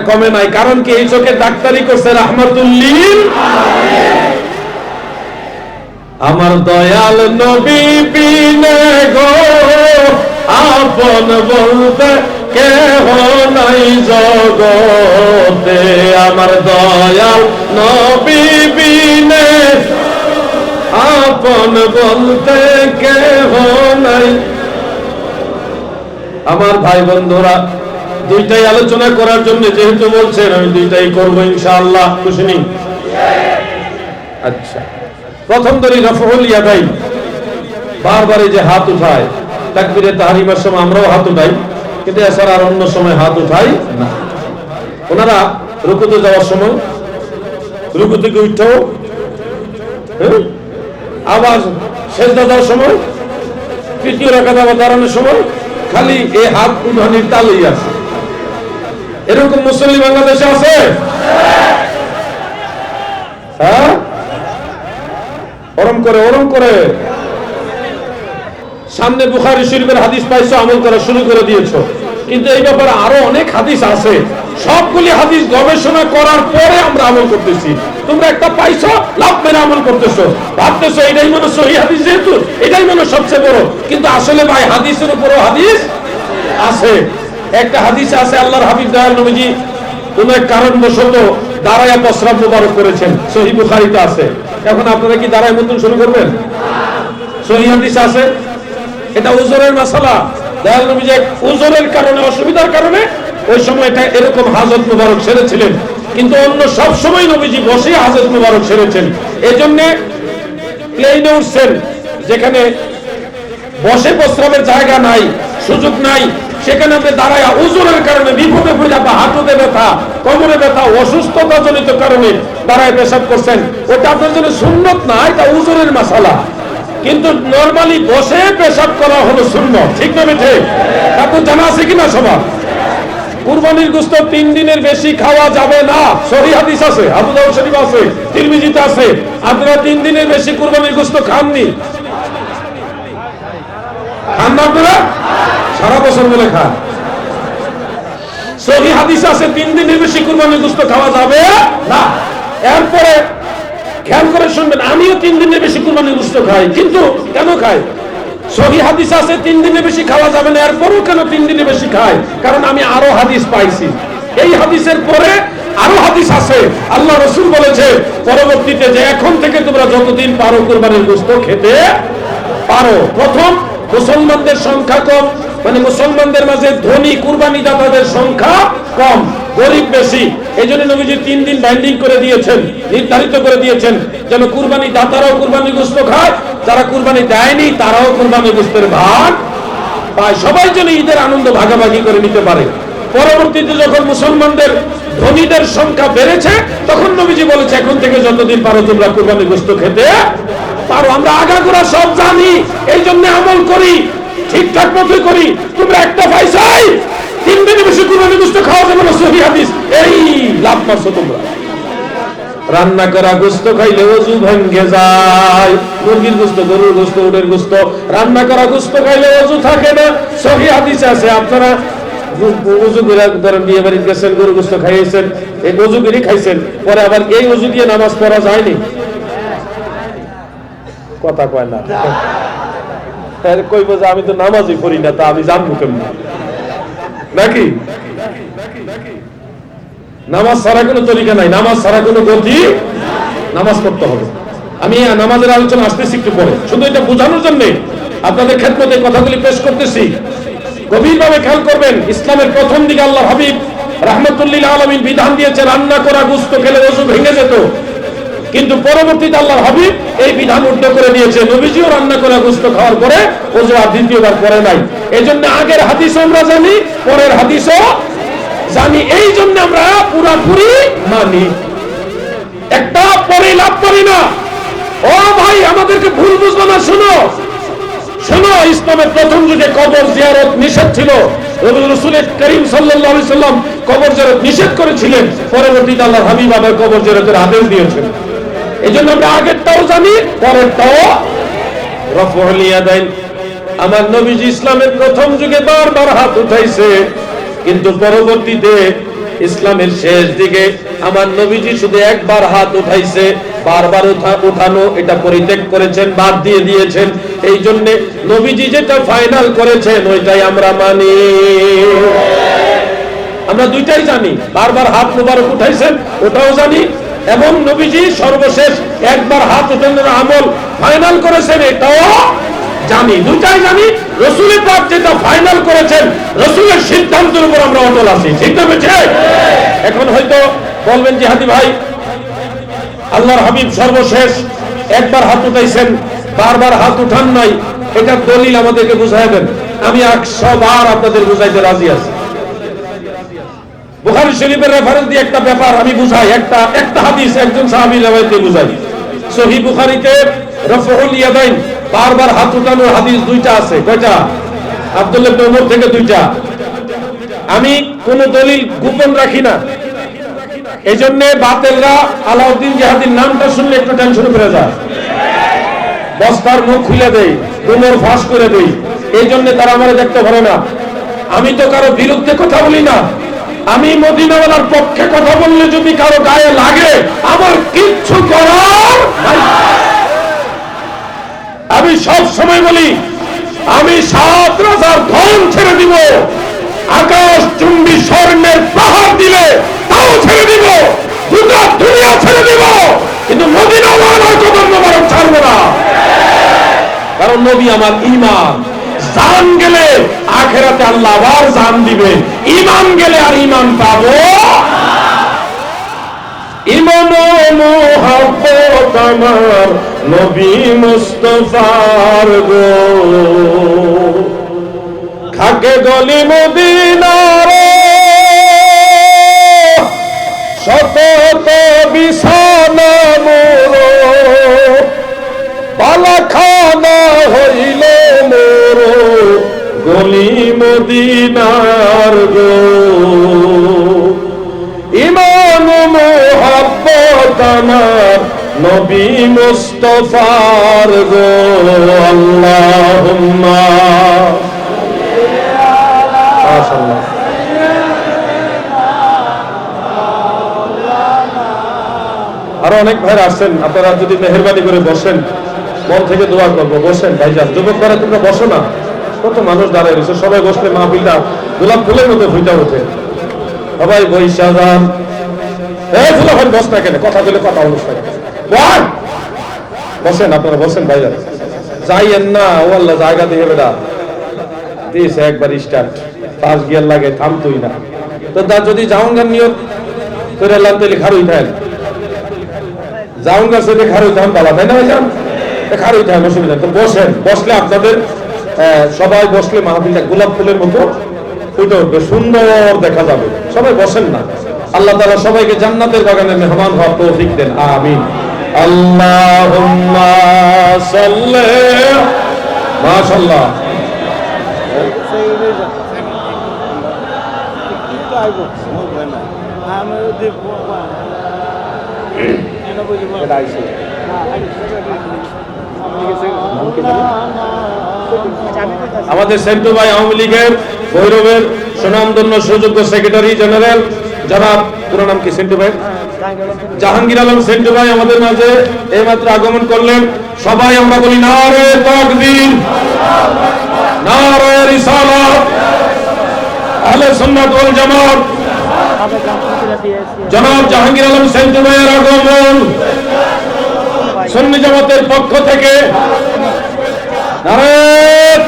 কমে নাই। কারণ কি? এই চোখে ডাক্তারি করছে রাহমাতুল লিল আলামিন। আমার দয়াল নবী বিনে গো আপন বলতে কেহ নাই জগতে। আমার দয়াল নবী বিনে আপন বলতে কেহ নাই। আমার ভাই বন্ধুরা, দুইটাই আলোচনা করার জন্য যেহেতু বলছেন, আমি দুইটাই করবো ইনশাআল্লাহ। খুশি নেই? আচ্ছা, প্রথম ধরি রফউল ইয়াদাইন, বারবার যে হাত উঠায় তাকবীরে তাহরিমার সময় আমরাও হাত উঠাই, কিন্তু এছাড়া আর অন্য সময় হাত উঠাই না। ওনারা রুকুতে যাওয়ার সময় রুকু থেকে উঠেও, আবার সেজদা দেওয়ার সময়, তৃতীয় রাকাত আবার দাঁড়ানোর সময় খালি এই হাত উঠানির তালেই আছে। এরকম মুসলিম বাংলাদেশে আছে? হ্যাঁ, ওরম করে সামনে বুখারী শরীফের হাদিস পাইছো, আমল করা শুরু করে দিয়েছো, কিন্তু এই ব্যাপারে আরো অনেক হাদিস আছে। সবগুলি হাদিস গবেষণা করার পরে আমরা আমল করতেছি। তোমরা একটা পাইছো, লাভ মেরে আমল করতেছো, ভাবতেছো এটাই মনে সহিহ হাদিস, যেহেতু এটাই মনে সবচেয়ে বড়। কিন্তু আসলে ভাই হাদিসের উপরও হাদিস আছে। একটা হাদিস আছে, আল্লাহর হাবিব দয়াল নবীজি কোন এক কারণবশত দাঁড়ায়া প্রস্রাব মুবারক করেছেন, সহিহ বুখারীতে আছে। এখন আপনারা কি দাঁড়ায় মতন শুরু করবেন? সহিহ হাদিস আছে। এটা উযরের মাসালা। দয়াল নবীজি উযরের কারণে, অসুবিধার কারণে ওই সময় এটা এরকম হাজত মুবারক সেরেছিলেন, কিন্তু অন্য সব সময় নবীজি বসে হাজত মুবারক সেরেছেন। এজন্য প্লেনে উঠছেন, যেখানে বসে প্রস্রাবের জায়গা নাই, সুযোগ নাই, সেখানে আপনি দাঁড়ায় উযরের কারণে বিপদে পড়ে বা হাঁটুতে ব্যথা, কোমরে ব্যথা, অসুস্থতা জনিত কারণে দাঁড়ায় পেশাব করছেন, ওটা আপনার জন্য সুন্নত না, এটা উযরের মাসালা। কিন্তু নরমালি বসে পেশাব করা হলো সুন্নত। ঠিক না বেঠে? তারপর জানা আছে কিনা সবার? কুরবানির গোশত 3 দিনের বেশি খাওয়া যাবে না, সহিহ হাদিস আছে, আবু দাউদ শরীফ আছে, তিরমিজিতে আছে। আপনারা 3 দিনের বেশি কুরবানির গোশত খাননি? খান না আপনারা? সারা বছর বলে খান। সহিহ হাদিস আছে, 3 দিনের বেশি কুরবানির গোশত খাওয়া যাবে না। এরপরে খেয়াল করে শুনবেন, আমিও 3 দিনের বেশি কুরবানির গোশত খাই, কিন্তু কেন খাই? সহিহ হাদিস আছে 3 দিনের বেশি খাওয়া যাবে না, এরপরও কেন 3 দিনের বেশি খাই? কারণ আমি আরো হাদিস পাইছি। এই হাদিসের পরে আরো হাদিস আছে। আল্লাহ রাসূল বলেছে পরবর্তীতে যে এখন থেকে তোমরা যতদিন পারো কুরবানির গোশত খেতে পারো। প্রথম, মুসলমানদের সংখ্যা কম, মানে মুসলমানদের মাঝে ধনী কুরবানি দাতাদের সংখ্যা কম, গরিব বেশি। এই জন্য নবীজি 3 দিন বাইন্ডিং করে দিয়েছেন, নির্ধারিত করে দিয়েছেন, যেন কুরবানি দাতারাও কুরবানি গোশত খায়, যারা কুরবানি দেয়নি তারাও কুরবানি গোশতের ভাগ পায়, সবাই যেন ঈদের আনন্দ ভাগাভাগি করে নিতে পারে। পরবর্তীতে যখন মুসলমানদের ধনীদের সংখ্যা বেড়েছে, তখন নবীজি বলেছে এখন থেকে যতদিন পারো তোমরা কুরবানি গোশত খেতে পারো। আমরা আগাগোড়া সব জানি, এই জন্য আমল করি, ঠিকঠাক মতো করি। তোমরা একটা পয়সায় 3 দিনে বেশি কুরবানি গোশত খাওয়া যাবে না, সহিহ হাদিস। এই লাভ মারছো তোমরা। রান্না করা গোশত খাইলে ওযু ভেঙে যায়। মুরগির গোশত, গরুর গোশত, উটের গোশত, রান্না করা গোশত খাইলে ওযু থাকে না, সহিহ হাদিস আছে। আপনারা ওযু করে ধরেন বিয়ে বাড়ি গেছেন, গরু গোশত খাইয়েছেন, এই ওযু করে খাইছেন, পরে আবার এই ওযু দিয়ে নামাজ পড়া যায়নি? কথা কয় না, কইব যে আমি তো নামাজই পড়ি না, তা আমি জানবো কেমন? নাকি নামাজ ছাড়া কোনো তরিকা নাই, নামাজ ছাড়া কোনো গতি, নামাজ পড়তে হবে। আমি নামাজের আলোচনা আসতেছি একটু পরে, শুধু এটা বোঝানোর জন্য আপনাদের খেদমতে কথাগুলি পেশ করতেছি। গভীরভাবে খেয়াল করবেন। ইসলামের প্রথম দিকে আল্লাহ হাবিব রাহমাতুল্লিল আলামিন বিধান দিয়েছে রান্না করা গোশত খেলে ওযু ভেঙে যেত, কিন্তু পরবর্তীতে আল্লাহর হাবিব এই বিধান উল্টো করে দিয়েছে। নবীজিও রান্না করা গোশত খাওয়ার পরে ওযু আর দ্বিতীয়বার করে নাই। এজন্য আগের হাদিসও আমরা জানি, পরের হাদিসও জানি, এই জন্য আমরা পুরোপুরি মানি। একটা পরে লাভ করি না। ও ভাই, আমাদেরকে ভুল বুঝবো না। শোনো শোনো, ইসলামের প্রথম যুগে কবর জিয়ারত নিষেধ ছিল। রাসূল করিম সাল্লাল্লাহু আলাইহি সাল্লাম কবর জিয়ারত নিষেধ করেছিলেন, পরবর্তীতে আল্লাহর হাবিব আবার কবর জিয়ারতের আদেশ দিয়েছেন। এজন্য আমরা আগেরটাও জানি, পরেরটাও। রাফউল ইয়াদাইন, আমার নবীজি ইসলামের প্রথম যুগে বারবার হাত উঠাইছে, কিন্তু পরবর্তীতে ইসলামের শেষ দিকে আমার নবীজি শুধু একবার হাত উঠাইছে। বারবার উঠানো এটা পরিত্যাগ করেছেন, বাদ দিয়ে দিয়েছেন। এই জন্য নবীজি যেটা ফাইনাল করেছেন ওইটাই আমরা মানি। আমরা দুইটাই জানি, বারবার হাত মুবারক উঠাইছেন ওটাও জানি, এবং নবীজি সর্বশেষ একবার হাত উঠানোর আমল ফাইনাল করেছেন এটাও জানি। দুইটাই জানি। রাসূলের পাক যেটা ফাইনাল করেছেন, রাসূলের সিদ্ধান্তের উপর আমরা অটল আছি। ঠিক না বেঠিক? এখন হয়তো বলবেন জিহাদি ভাই, আল্লাহর হাবিব সর্বশেষ একবার হাত উঠাইছেন, বারবার হাত উঠান নাই, এটা দলিল আমাদেরকে বুঝাই দেন। আমি 100 বার আপনাদের বুঝাইতে রাজি আছি। বুখারী শরীফের রেফারেন্স দিয়ে একটা ব্যাপার আমি বুঝাই, একটা হাদিস একজন সাহাবী রাওয়ায়াত দিয়ে বুঝাই। সহিহ বুখারীতে রাফউল ইয়াদাইন, বারবার হাত উঠানোর হাদিস 2টা আছে। কয়টা? আব্দুল্লাহ ইবনে ওমর থেকে 2টা। আমি কোন দলিল গোপন রাখি না, এইজন্য বাতিলরা আলাউদ্দিন জিহাদির নামটা শুনলে একটু টেনশন করে যায়, বস্তার মুখ খুলে দেয়, কোমর ফাঁস করে দেয়। এই জন্য তারা আমারে দেখতে পারে না। আমি তো কারো বিরুদ্ধে কথা বলি না, আমি মদিনাওয়ালার পক্ষে কথা বললে যদি কারো গায়ে লাগে আমার কিচ্ছু করার নাই। আমি সব সময় বলি, আমি 7 রাজার ধন ছেড়ে দিব, আকাশ চুম্বি স্বর্ণের পাহাড় দিলে তাও ছেড়ে দিব, গোটা দুনিয়া ছেড়ে দিব, কিন্তু মদিনাওয়ালার কদম মোবারক ছাড়বো না। কারণ নবী আমার ঈমান। জান গেলে আখিরাতে আল্লাহ আবার জান দিবে, ঈমান গেলে আর ঈমান পাবো। ঈমান ও মুহাব্বত আমার নবী মুস্তাফার গো, খাকে গলি মদিনার শত বিছানা মোর, পালাখানা হইল মোর গলি মদিনার গো। ঈমান মুহাব্বত আমার নবী মুস্তাফার গো। আল্লাহুম্মা মাশাআল্লাহ। আরো অনেক ভাই আসছেন, আপনারা যদি মেহেরবানি করে বসেন, মন থেকে দোয়া করবো। বসেন ভাইজান, যুবক ভাইরা তোমরা বসো না, কত মানুষ দাঁড়ায় রয়েছে, সবাই বসলে মাহফিলটা গোলাপ ফুলের মতো ফুইটা ওঠে। সবাই বৈশা যান। এই ফুলা ভাই বস না কেন, কথা বলে কথা অনুষ্ঠান বসেন, আপনারা বসেন ভাইজান, যাইয়েন না। ও আল্লাহ, জায়গা দিয়ে বেটা দিয়েছে একবার স্টার্ট, 5 গিয়ার লাগে, থামতোই না। তো যদি জাউঙ্গার নিয়ত করে আল্লাহ তাহলে খারুই থাকেন, জাউঙ্গার সাথে খারুই থাম পালা, তাই না ভাইজান? খারুই থাকেন, অসুবিধা। তো বসেন, বসলে আপনাদের সবাই বসলে মাহফিলটা গোলাপ ফুলের মতো ফুটে উঠবে, সুন্দর দেখা যাবে। সবাই বসেন না। আল্লাহ তাআলা সবাইকে জান্নাতের বাগানে মেহমান হওয়ার তৌফিক দেন, আমিন। আল্লাহুম্মা সাল্লি, মাশাআল্লাহ। আমাদের সেন্টু ভাই আওয়ামী লীগের ভৈরবের সুনামধন্য সুযোগ্য সেক্রেটারি জেনারেল জনাব, পুরো নাম কি সেন্টু ভাই? জাহাঙ্গীর আলম সেন্টু ভাই আমাদের মাঝে এইমাত্র আগমন করলেন। সবাই আমরা বলি নারে তাকবীর, নারে রিসালাত, আহলে সুন্নাত ওয়াল জামাত। জনাব জাহাঙ্গীর আলম সেন্টু ভাইয়ের আগমন সুন্নি জামাতের পক্ষ থেকে নারে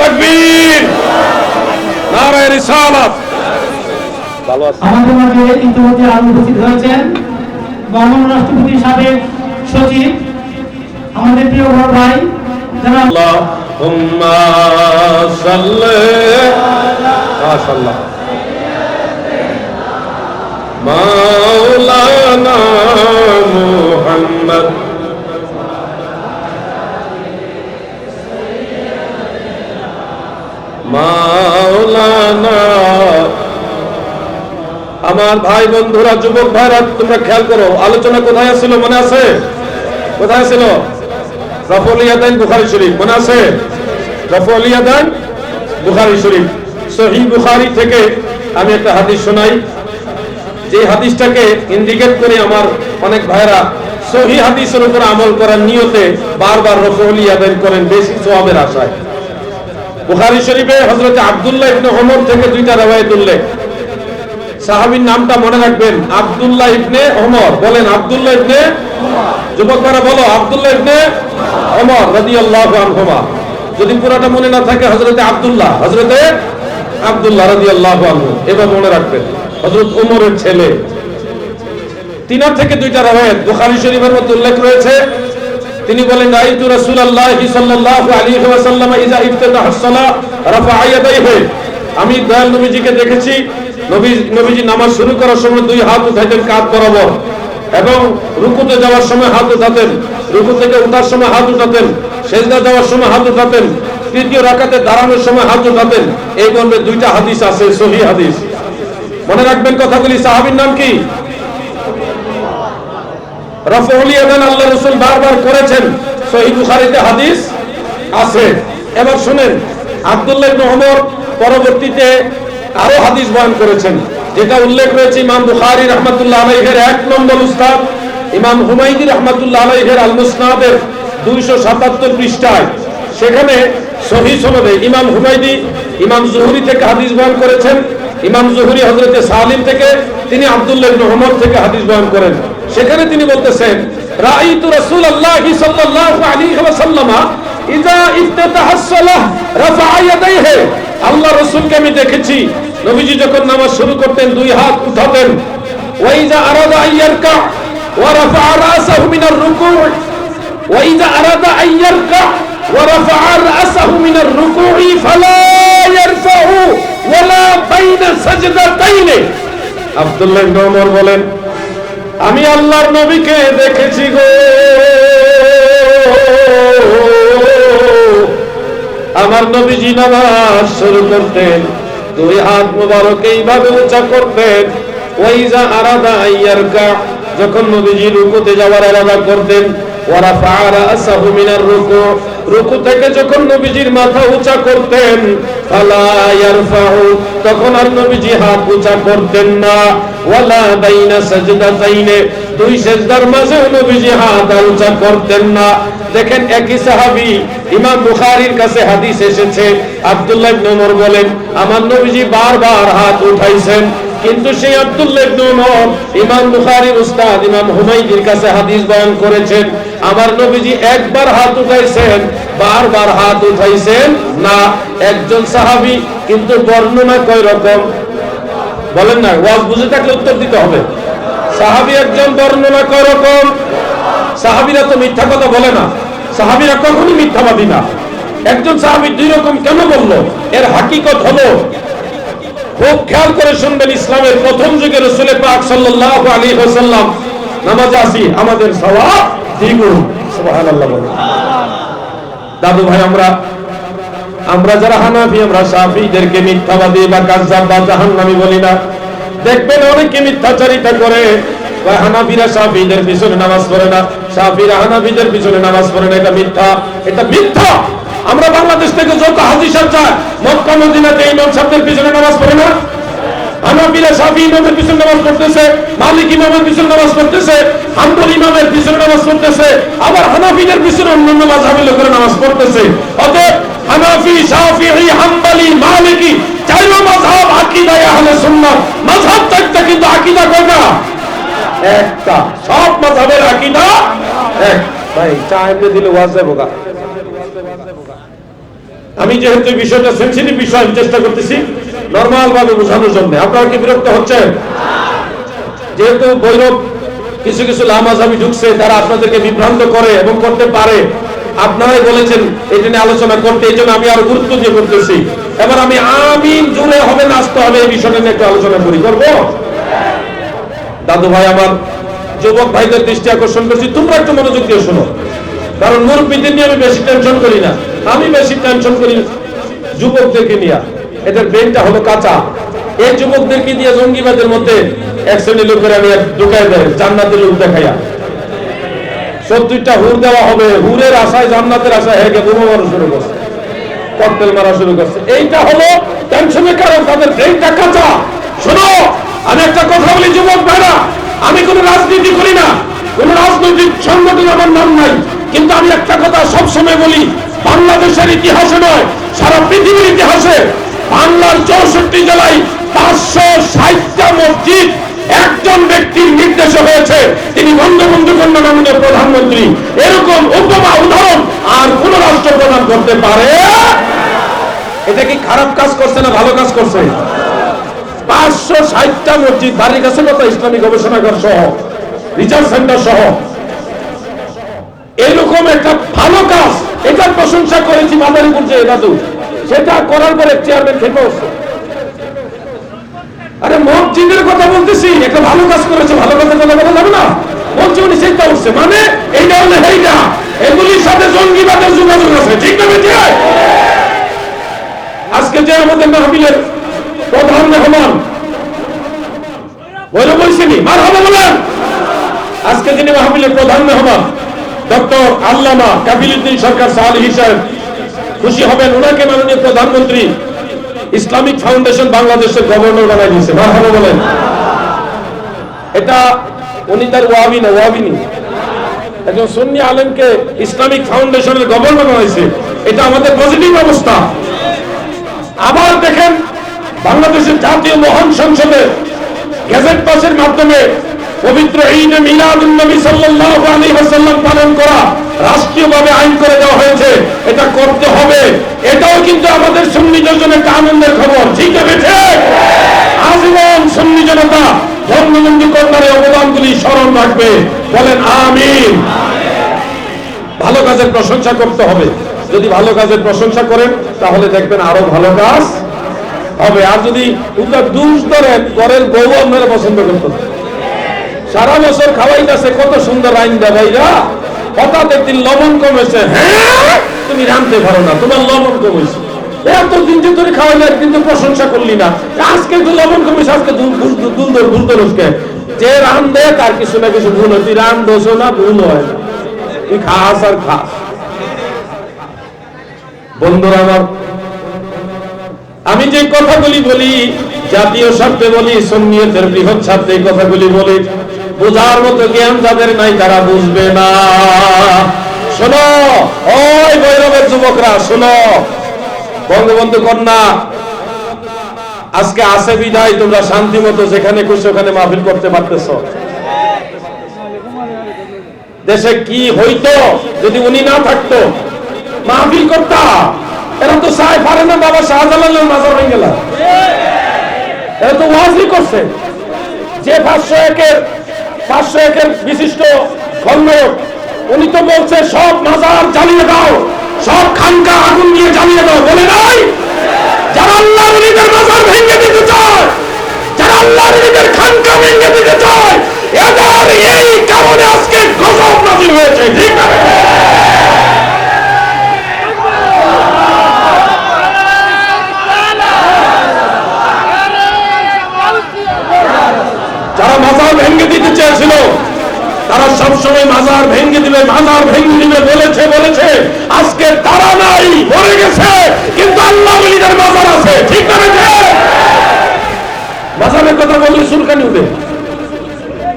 তাকবীর, নারে রিসালাত। আমাদের মাঝে ইতিমধ্যে আরো উপস্থিত হয়েছেন বঙ্গবন্ধু রাষ্ট্রপতির সাবেক সচিব আমাদের প্রিয় বড় ভাই যারা আল্লাহুম্মা সাল্লি, মাশাআল্লাহ, মাওলানা মুহাম্মদ মাওলানা। আমার ভাই বন্ধুরা, যুবক ভাইরা, তোমরা খেয়াল করো, আলোচনা কোথায় ছিল মনে আছে? কোথায় ছিল? রাফউল ইয়াদাইন বুখারী শরীফ, মনে আছে? রাফউল ইয়াদাইন বুখারী শরীফ। সহিহ বুখারী থেকে আমি একটা হাদিস শোনাই, যে হাদিসটাকে ইন্ডিকেট করে আমার অনেক ভাইরা সহিহ হাদিসের উপর আমল করার নিয়তে বারবার রাফউল ইয়াদাইন করেন বেশি সওয়াবের আশায়। বুখারী শরীফে হযরত আব্দুল্লাহ ইবনে ওমর থেকে দুইটা riwayat উল্লেখ। সাহাবীর নামটা মনে রাখবেন, আব্দুল্লাহ ইবনে ওমর। বলেন আব্দুল্লাহ ইবনে ওমর। যুবকরা বলো আব্দুল্লাহ ইবনে ওমর রাদিয়াল্লাহু আনহুমা। যদি পুরোটা মনে না থাকে, হযরতে আব্দুল্লাহ রাদিয়াল্লাহু আনহু এবার মনে রাখবেন, হযরত ওমরের ছেলে। তিনার থেকে দুইটা riwayat বুখারী শরীফের মধ্যে উল্লেখ রয়েছে। তিনি বলেন রাআইতু রাসূলুল্লাহি সাল্লাল্লাহু আলাইহি ওয়াসাল্লাম ইযা ইফতাতাহাস সালাহ রাফা ইয়াদাইহি। আমি দয়াল নবীজিকে দেখেছি, নবীজি নামাজ শুরু করার সময় দুই হাত উঠাইতেন কাঁধ বরাবর, এবং রুকুতে যাওয়ার সময় হাত উঠাতেন, রুকু থেকে ওঠার সময় হাত উঠাতেন, সেজদা যাওয়ার সময় হাত উঠাতেন, তৃতীয় রাকাতে দাঁড়ানোর সময় হাত উঠাতেন। এই মর্মে দুইটা হাদিস আছে, সহিহ হাদিস। মনে রাখবেন কথাগুলি। সাহাবীর নাম কি? রাফউল ইয়াদাইন আল্লাহর রাসূল বারবার করেছেন, সহিহ বুখারীতে হাদিস আছে। এবার শুনেন, আব্দুল্লাহ ইবনে ওমর পরবর্তীতে আরো হাদিস বয়ান করেছেন, যেটা উল্লেখ রয়েছে ইমাম বুখারী রাহমাতুল্লাহ আলাইহির 1 নম্বর উস্তাদ ইমাম হুমায়দি রাহমাতুল্লাহ আলাইহির আল মুসনাদের 277 পৃষ্ঠায়। সেখানে সহিহ সনদে ইমাম হুমায়দি ইমাম জুহরি থেকে হাদিস বয়ান করেছেন। ইমাম জুহরি হযরতে সালিম থেকে, তিনি আব্দুল্লাহ ইবনে ওমর থেকে হাদিস বয়ান করেন। সেখানে তিনি বলতেছেন রাআইতু রাসূলুল্লাহি সাল্লাল্লাহু আলাইহি ওয়াসাল্লাম ইযা ইফতাতাহাস সালাহ রাফা ইয়াদাইহি। আল্লাহ রাসূলকে আমি দেখেছি, নবীজি যখন নামাজ শুরু করতেন দুই হাত উঠাতেন। ওয়া ইযা আরাদা আইয়ারকা ওয়া রাফা রাসাহু মিনার রুকু', ওয়া ইযা আরাদা আইয়ারকা ওয়া রাফা রাসাহু মিনার রুকু'i ফালা ইয়ারফাহু ওয়ালা বাইনা সাজদাতাইনি। আব্দুল্লাহ ইবনে ওমর বলেন, আমি আল্লাহর নবীকে দেখেছি গো, আমার নবীজি নামাজ শুরু করতেন দুই হাত মুবারক এইভাবে উঁচা করতেন। ওয়াইজা আরাদা আইয়ারকা, যখন নবীজি রুকুতে যাওয়ার ইরাদা করতেন, ওয়া রাফা রাসাহু মিনার রুকু, রুকু থেকে যখন নবীজির মাথা উঁচা করতেন, ফালা ইয়ারফাউ, তখন আর নবীজি হাত উঁচা করতেন না। ওয়ালা বাইনা সাজদাতাইনে, দুই সিজদার মাঝে নবীজি হাত উঁচা করতেন না। দেখেন একই সাহাবী, ইমাম বুখারীর কাছে হাদিস এসেছে, আব্দুল্লাহ ইবনে ওমর বলেন আমার নবীজি বারবার হাত উঠাইছেন, কিন্তু সেই আব্দুল্লাহ ইবনে ওমর ইমাম বুখারীর উস্তাদ ইমাম হুমায়দির কাছে হাদিস বয়ান করেছেন, আমার নবীজি একবার হাত উঠাইছেন, বারবার হাত উঠাইছেন না। একজন সাহাবী, কিন্তু বর্ণনা কয় রকম বলেন না, ওয়াজ বুঝে থাকলে উত্তর দিতে হবে। সাহাবী একজন, বর্ণনা কয় রকম। সাহাবীরা তো মিথ্যা কথা বলে না, সাহাবীরা কখনোই মিথ্যাবাদী না। একজন সাহাবী দুই রকম কেন বলল? এর হাকিকত হলো খুব খেয়াল করে শুনবেন, ইসলামের প্রথম যুগে রাসূল পাক সাল্লাল্লাহু আলাইহি ওয়াসাল্লাম নামাজে আসি আমাদের সওয়াব দ্বিগুণ। সুবহানাল্লাহ বলেন। দাদু ভাই, আমরা যারা হানাফি, আমরা শাফিঈদেরকে মিথ্যাবাদী বা কাযযাব বা জাহান্নামী বলি না। দেখবেন অনেকে মিথ্যাচারিতা করে, হানাফিরা শাফিঈদের পিছনে নামাজ পড়ে না, শাফিঈরা হানাফিদের পিছনে নামাজ পড়ে না। এটা মিথ্যা, এটা মিথ্যা। আমরা বাংলাদেশ থেকে যত হাজি সাহেব যায় মক্কা মদিনাতে ইমাম সাহেবদের পিছনে নামাজ পড়ে না। হানাফিরা শাফিঈ ইমামের পিছনে নামাজ পড়তেছে, মালিক ইমামের পিছনে নামাজ পড়তেছে, হাম্বলি ইমামের পিছনে নামাজ পড়তেছে, আবার হানাফিদের পিছনে অন্যান্য মাযহাবের লোকেরা নামাজ পড়তেছে। অতএব হানাফি, শাফিঈ, হাম্বলি, মালিকি চারো মাযহাব আকীদায়ে আহলে সুন্নাহ। মাযহাব চারটা কিন্তু আকীদা কয়টা? একটা। সব মাযহাবের আকীদা এক। ভাই চা এনে দিলে ওয়াজ যাবে গা। আমি যেহেতু বিষয়টা সেনসিটিভ বিষয়, আমি চেষ্টা করতেছি নরমাল ভাবে বোঝানোর জন্য। আপনারা কি বিরক্ত হচ্ছেন? যেহেতু বৈরব কিছু কিছু লামাযহাবি ঢুকছে, তারা আপনাদেরকে বিভ্রান্ত করে এবং করতে পারে। আপনারাই বলেছেন এটা নিয়ে আলোচনা করতে, এই জন্য আমি আরো গুরুত্ব দিয়ে করতেছি। এবার আমি আমিন জুড়ে হবে না আসতে হবে এই বিষয়টা নিয়ে একটু আলোচনা করি। করবো? দাদু ভাই, আমার যুবক ভাইদের দৃষ্টি আকর্ষণ করছি, তোমরা একটু মনোযোগ দিয়ে শোনো। কারণ মুরব্বীদের নিয়ে আমি বেশি টেনশন করি না, আমি বেশি টেনশন করি যুবকদেরকে নিয়ে। এদের ব্রেনটা হলো কাঁচা। এই যুবকদেরকে দিয়ে জঙ্গিবাদের মধ্যে এক শ্রেণীর লোকের আমি ঢুকাই দেয় জান্নাতের লোক দেখাইয়া। 70টা হুর দেওয়া হবে, হুরের আশায় জান্নাতের আশায় হেগে বোমা মারা শুরু করছে, ককটেল মারা শুরু করছে। এইটা হলো টেনশনের কারণ, তাদের ব্রেনটা কাঁচা। শোনো, আমি একটা কথা বলি যুবক ভাইরা, আমি কোন রাজনীতি করি না, কোন রাজনৈতিক সংগঠন আমার নাম নাই, কিন্তু আমি একটা কথা সবসময় বলি, বাংলাদেশের ইতিহাসে নয় সারা পৃথিবীর ইতিহাসে বাংলার 64 জেলায় 560টা মসজিদ একজন ব্যক্তির নির্দেশে হয়েছে, তিনি বঙ্গবন্ধু কন্যা মাননীয় প্রধানমন্ত্রী। এরকম উপমা উদাহরণ আর কোন রাষ্ট্রপ্রধান করতে পারে? এটা কি খারাপ কাজ করছে না ভালো কাজ করছে? 560টা মসজিদ, বাড়ির কাছে কত ইসলামী গবেষণাগার সহ, রিসার্চ সেন্টার সহ, এরকম একটা ভালো কাজ, এটার প্রশংসা করেছি মাদারীপুর যে দাদু, সেটা করার পরে চেয়ারম্যান খেপে বসছে। আরে মসজিদের কথা বলতেছি, একটা ভালো কাজ করেছে, ভালো কাজের কথা বলা যাবে না? বলছে উনি চিন্তা করছে, মানে এইটা হলে এইটা, এগুলির সাথে জঙ্গিবাদের যোগাযোগ আছে, ঠিক না বেঠিক? আজকে যে আমাদের মাহফিলের প্রধান মেহমান বলে বলছিনি মারহাবা বলেন, আজকে যিনি মাহফিলের প্রধান মেহমান ডক্টর আল্লামা কাফিলউদ্দিন সরকার সালেহী সাহেব, খুশি হবেন, ওনাকে মাননীয় প্রধানমন্ত্রী ইসলামিক ফাউন্ডেশন বাংলাদেশের গভর্নর বানাই দিয়েছে। মারহাবা বলেন। এটা উনি তার ওয়াহাবি না, ওয়াহাবিনি, একজন সুন্নি আলেমকে ইসলামিক ফাউন্ডেশনের গভর্নর বানাইছে। এটা আমাদের পজিটিভ অবস্থা। আবার দেখেন, বাংলাদেশের জাতীয় মহান সংসদে গেজেট পাসের মাধ্যমে পবিত্র ঈদে মিলাদুন নবী সাল্লাল্লাহু আলাইহি ওয়াসাল্লাম পালন করা রাষ্ট্রীয়ভাবে আইন করে দেওয়া হয়েছে। এটা করতে হবে, এটাও কিন্তু আমাদের সুন্নিদের জন্য একটা আনন্দের খবর, ঠিক আছে? ঠিক। আজীবন সুন্নি জনতা বঙ্গবন্ধু কন্যার অবদানগুলি স্মরণ রাখবে, বলেন আমিন। ভালো কাজের প্রশংসা করতে হবে। যদি ভালো কাজের প্রশংসা করেন তাহলে দেখবেন আরো ভালো কাজ হবে। আর যদি দোষ ধরেন, ঘরের বউ আপনারা পছন্দ করতেন, সারা বছর খাওয়াইতেছে কত সুন্দর আইন দেবাইরা, হঠাৎ একদিন লবণ কমেছে, হ্যাঁ তুমি রাঁধতে পারো না, তোমার লবণ কমেছে, এতদিন যে তোর খাওয়াইলে একদিন তো প্রশংসা করলি না, আজকে তো লবণ কমেছে, আজকে ভুল দোষকে যে রাঁধে তার কিছু না কিছু ভুল হয়, তুই রান দোষ না, ভুল হয় না, তুই খাস আর খাস। বন্ধুরা আমার, আমি যে কথাগুলি বলি জাতীয় স্বার্থে বলি, সুন্নিয়তের বৃহৎ স্বার্থে এই কথাগুলি বলি, বোঝার মতো জ্ঞান যাদের নাই তারা বুঝবে না। শোনো ওই ভৈরবের যুবকরা, শোনো, বঙ্গবন্ধু কন্যা আজকে আছে বিদায় তোমরা শান্তি মতো যেখানে খুশি ওখানে মাহফিল করতে পারতেছ। দেশে কি হইতো যদি উনি না থাকতো? মাহফিল করতা। এরা তো চাই পারে না বাবা শাহজালালের মাজার ভেঙে গেল, এরা তো ওয়াজই করছে। যে 501 এর বিশিষ্ট খন্দক, উনি তো বলছে সব মাজার জ্বালিয়ে দাও, সব খানকা আগুন দিয়ে জ্বালিয়ে দাও, বলে নাই? যারা আল্লাহর ওলিদের মাজার ভেঙে দিতে চায়, যারা আল্লাহর ওলিদের খানকা ভেঙে দিতে চায়, এদের এই কারণে আজকে গজব নাযিল হয়েছে। ঠিক না? যারা মাজার ভেঙে দিতে চেয়েছিল তারা সবসময় মাজার ভেঙে দিবে, মাজার ভেঙে দিবে বলেছে। আজকে তারা নাই, মরে গেছে, কিন্তু আল্লাহ ওলিদের মাজার আছে। ঠিক না? মাজারের কথা বললে সুলকানি উঠে।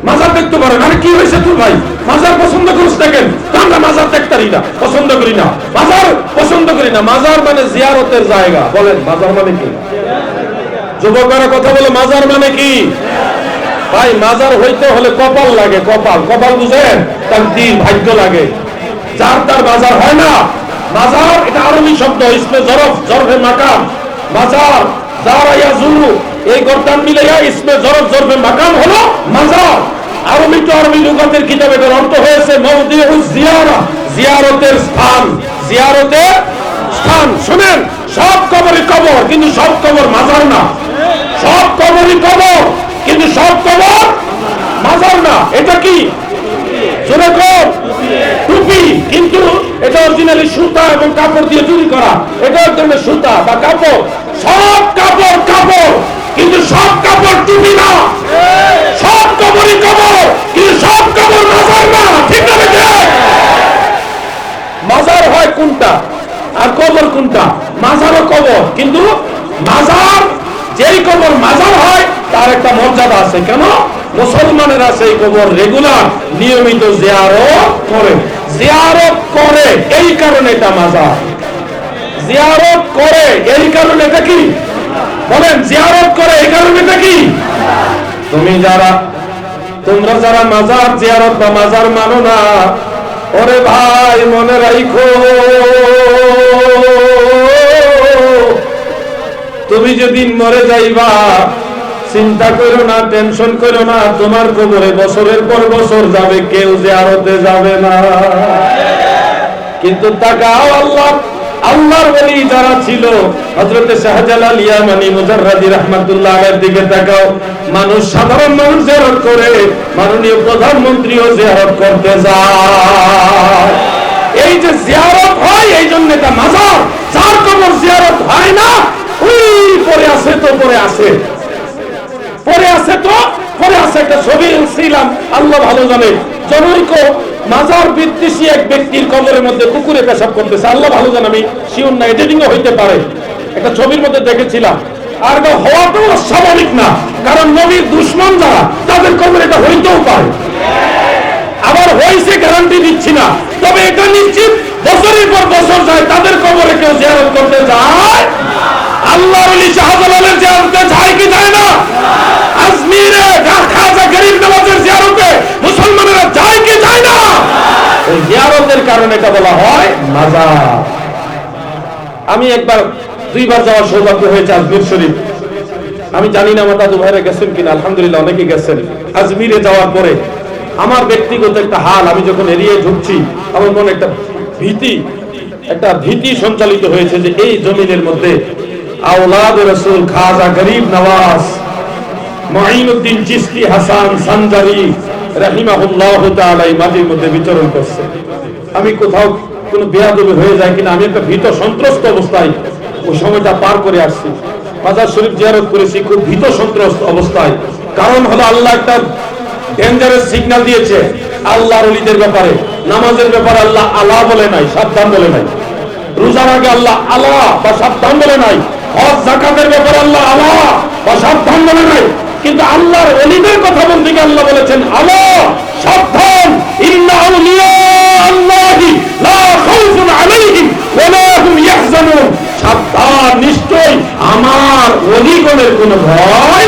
মাজার দেখতে পারেন, আরে কি হয়েছে তোর ভাই, মাজার পছন্দ করিস দেখেন। আমরা মাজার দেখতারি না, পছন্দ করি না, মাজার পছন্দ করি না। মাজার মানে জিয়ারতের জায়গা। বলেন মাজার মানে কি? যুবকেরা কথা বলে মাজার মানে কি? ভাই মাজার হইতে হলে কপাল লাগে, কপাল। কপাল বুঝেন? তার দিন ভাগ্য লাগে। যার তার মাজার হয় না। মাজার এটা আরবি শব্দ, ইসমে জরফ, জরফে মাকাম। মাজার যারা ইয়াজুরু, এই গর্দান মিলাইয়া ইসমে জরফ, জরফে মাকাম হলো মাজার। আরবি তো আরবি লুগাতের কিতাবে এর অর্থ হয়েছে মাওদিউজ জিয়ারা, জিয়ারতের স্থান, জিয়ারতের স্থান। শুনেন, সব কবরই কবর, কিন্তু সব কবর মাজার না। সব কবরই কবর, কিন্তু সব কবর মাজার না। এটা কি? জোরে কর। টুপি, কিন্তু এটা অরিজিনালি সুতা এবং কাপড় দিয়ে তৈরি করা। এটা এক ধরনের সুতা বা কাপড়। সব কাপড় কাপড়, কিন্তু সব কাপড় টুপি না। সব কবরই কবর, কিন্তু সব কবর মাজার না। ঠিক না? মাজার হয় কোনটা আর কবর কোনটা? মাজারও কবর, কিন্তু মাজার, যেই কবর মাজার হয় তার একটা মর্যাদা আছে। কেন? মুসলমানেরা সেই কবর রেগুলার নিয়মিত জিয়ারত করে। জিয়ারত করে এই কারণে এটা মাজার। জিয়ারত করে এই কারণে এটা কি? বলেন, জিয়ারত করে এই কারণে এটা কি? তোমরা যারা মাজার জিয়ারত বা মাজার মানো না, ওরে ভাই মনে রাখো, তুমি যেদিন মরে যাইবা, চিন্তা করো না, টেনশন করো না, তোমার কবরে বছরের পর বছর যাবে, কেউ জিয়ারতে যাবে না। কিন্তু তাকাও, আল্লাহর ওলি যারা ছিল, হযরত শাহজালাল ইয়ামানি মুজাররাদি রাহমাতুল্লাহ আলাইহির দিকে তাকাও। মানুষ, সাধারণ মানুষ জিয়ারত করে, মাননীয় প্রধানমন্ত্রীও জিয়ারত করতে যায়। এই যে জিয়ারত হয়, এই জন্য এটা মাজার। যার কবর জিয়ারত হয় না, ওই পরে আছে তো পরে আছে, পরে আছে তো পরে আছে। একটা ছবি ছিলাম, আল্লাহ ভালো জানে, জনৈক মাজার বিদ্বেষী এক ব্যক্তির কবরের মধ্যে কুকুরে পেশাব করতেছে। আল্লাহ ভালো জানে, আমি শিওর না, এডিটিংও হইতে পারে। একটা ছবির মধ্যে দেখেছিলাম। আর এটা হওয়াটাও স্বাভাবিক না, কারণ নবীর দুশমন যারা, তাদের কবরে এটা হইতেও পারে। আবার হয়েছে গ্যারান্টি দিচ্ছি না, তবে এটা নিশ্চিত বছরের পর বছর যায়, তাদের কবরে কেউ জিয়ারত করতে যায়। আল্লাহর ওলি শাহজালালের জিয়ারতে যায় কি যায় না? আজমিরে খাজা গরিব নওয়াজের জিয়ারতে মুসলমানেরা যায় কি যায় না? এই জিয়ারতের কারণে এটা বলা হয় মাজার। আমি একবার 2 বার যাওয়ার সৌভাগ্য হয়েছে আজমির শরীফ। আমি জানি না আমার দাদু ভাইরা গেছেন কিনা, আলহামদুলিল্লাহ অনেকে গেছেন। আজমিরে যাওয়ার পরে আমার ব্যক্তিগত একটা হাল, আমি যখন এরিয়ায় ঢুকছি, আমার মনে একটা ভীতি সঞ্চালিত হয়েছে যে এই জমিনের মধ্যে আওলাদ রাসূল খাজা গরিব নওয়াজ মুঈনুদ্দিন চিশতি হাসান সানজারি রাহিমাহুল্লাহ তাআলা এই মাটির মধ্যে বিচরণ করছে। আমি কোথাও কোনো বেয়াদবি হয়ে যায় কিনা, আমি একটা ভীত সন্ত্রস্ত অবস্থায় ওই সময়টা পার করে আসছি। মাজার শরীফ জিয়ারত করেছি খুব ভীত সন্ত্রস্ত অবস্থায়। কারণ হলো আল্লাহ একটা ডেঞ্জারাস সিগন্যাল দিয়েছে আল্লাহর ওলিদের ব্যাপারে। নামাজের ব্যাপারে আল্লাহ আল্লাহ বলে নাই, সাবধান বলে নাই। রোজার আগে আল্লাহ আল্লাহ বা সাবধান বলে নাই। হজ যাকাতের ব্যাপারে আল্লাহ আল্লাহ বা সাবধান বলে নাই। কিন্তু আল্লাহর ওলিদের কথা বলতে গিয়ে আল্লাহ বলেছেন আল্লাহ সাবধান, ইন্না আউলিয়া আল্লাহি লা খাউফুন আলাইহিম ওয়া লা হুম ইয়াহজানুন। সাবধান, নিশ্চয় আমার ওলিগণের কোনো ভয় নাই,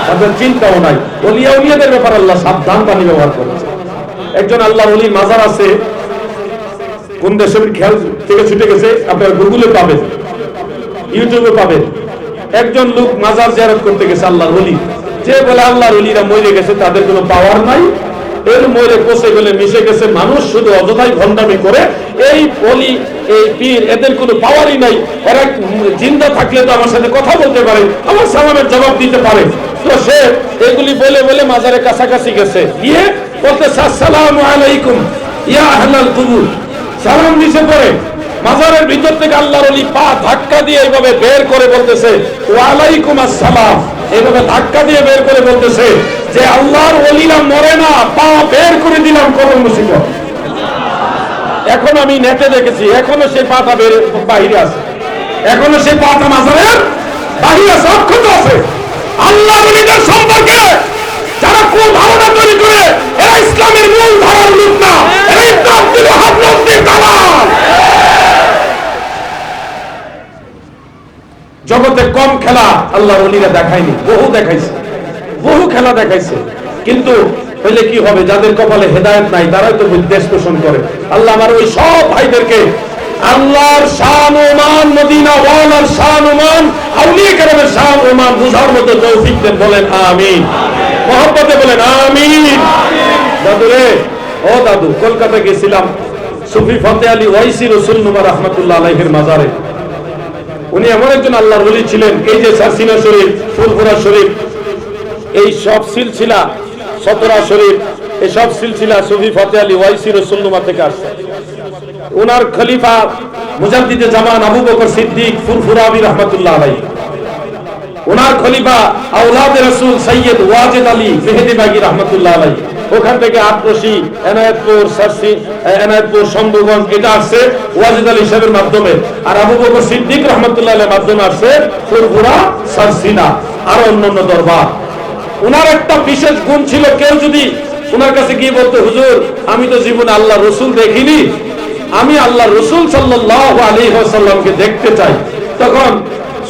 তাদের চিন্তাও নাই। ওলিয়া উলিয়াদের ব্যাপারে আল্লাহ সাবধান বাণী ব্যবহার করেছে। একজন আল্লাহর ওলি মাজার আছে, কোন দেশের খেয়াল থেকে ছুটে গেছে, আপনারা গুগলে পাবেন, ইউটিউবে পাবেন। একজন লোক মাজার জিয়ারত করতে গেছে আল্লাহর ওলি, যে বলে আল্লাহর ওলিরা মরে গেছে, তাদের কোনো পাওয়ার নাই, এর মরে পচে গেলে মিশে গেছে। মানুষ শুধু অযথাই ভণ্ডামি করে। এই বলি এই পীর এদের কোনো পাওয়ারই নাই। এরা জিন্দা থাকলে তো আমার সাথে কথা বলতে পারে, আমার সালামের জবাব দিতে পারে। তো সে এগুলি বলে বলে মাজারে কাছাকাছি গেছে, গিয়ে বলতেছে আসসালামু আলাইকুম ইয়া আহলাল কুবুর। সালাম দিছে, পরে মাজারের ভিতর থেকে আল্লাহর ওলি পা ধাক্কা দিয়ে এইভাবে বের করে বলতেছে ওয়ালাইকুম আসসালাম। এইভাবে ধাক্কা দিয়ে বের করে বলতেছে যে আল্লাহর ওলিরা মরে না, পা বের করে দিলাম কোন মুসিবত। এখন আমি নেটে দেখেছি, এখনো সেই পাটা বের বাহিরে আছে, এখনো সেই পাটা মাজারের বাহিরে আছে, অক্ষত আছে। আল্লাহর ওলিদের সম্পর্কে যারা কোন ধারণা তৈরি করে, এরা ইসলামের মূল ধারার লোক না, এরা ইবনে আব্দুল ওয়াহাব নবীর দালাল। জগতে কম খেলা আল্লাহর ওলিরা দেখায়নি, বহু দেখাইছে, বহু খেলা দেখাইছে। কিন্তু হইলে কি হবে, যাদের কপালে হেদায়েত নাই তারাই তো বিদ্বেষ পোষণ করে। আল্লাহ আমার ওই সব ভাইদেরকে আল্লাহর শান ও মান, মদিনা ওয়ালার শান ও মান, আউলিয়া কেরামের শান ও মান বুঝার মতো তৌফিক দেন, বলেন আমিন। মহব্বতে বলেন আমিন। দাদু রে, ও দাদু, কলকাতা গেছিলাম সুফি ফতে আলী ওয়াইসি রসুলনুমা রাহমাতুল্লাহ আলাইহির মাজারে। উনি এমন একজন আল্লাহর ওলি ছিলেন, এই যে সারসিনা শরীফ, ফুরফুরা শরীফ, এই সব সিলসিলা, সতরা শরীফ, এই সব সিলসিলা সুফি ফতে আলী ওয়াইসি রসুলনুমা থেকে আসছে। উনার খলিফা মুজাদ্দিদে জামান আবু বকর সিদ্দিক ফুরফুরাবি রাহমাতুল্লাহ আলাইহি, উনার খলিফা আওলাদে রাসূল সৈয়দ ওয়াজেদ আলী মেহেদি বাগী রাহমাতুল্লাহ আলাইহি। ওখান থেকে আটরশি, এনায়েতপুর, সারসি, এনায়েতপুর, শম্ভুগঞ্জ, এটা আসছে ওয়াজেদ আলী সাহেবের মাধ্যমে। আর আবু বকর সিদ্দিক রাহমাতুল্লাহ আলাইহির মাধ্যমে আসছে ফুরফুরা, সারসিনা, আর অন্যান্য দরবার। উনার একটা বিশেষ গুণ ছিল, কেউ যদি উনার কাছে গিয়ে বলতো হুজুর আমি তো জীবনে আল্লাহ রসুল দেখিনি, আমি আল্লাহ রসুল সাল্লাল্লাহু আলাইহি ওয়াসাল্লামকে দেখতে চাই, তখন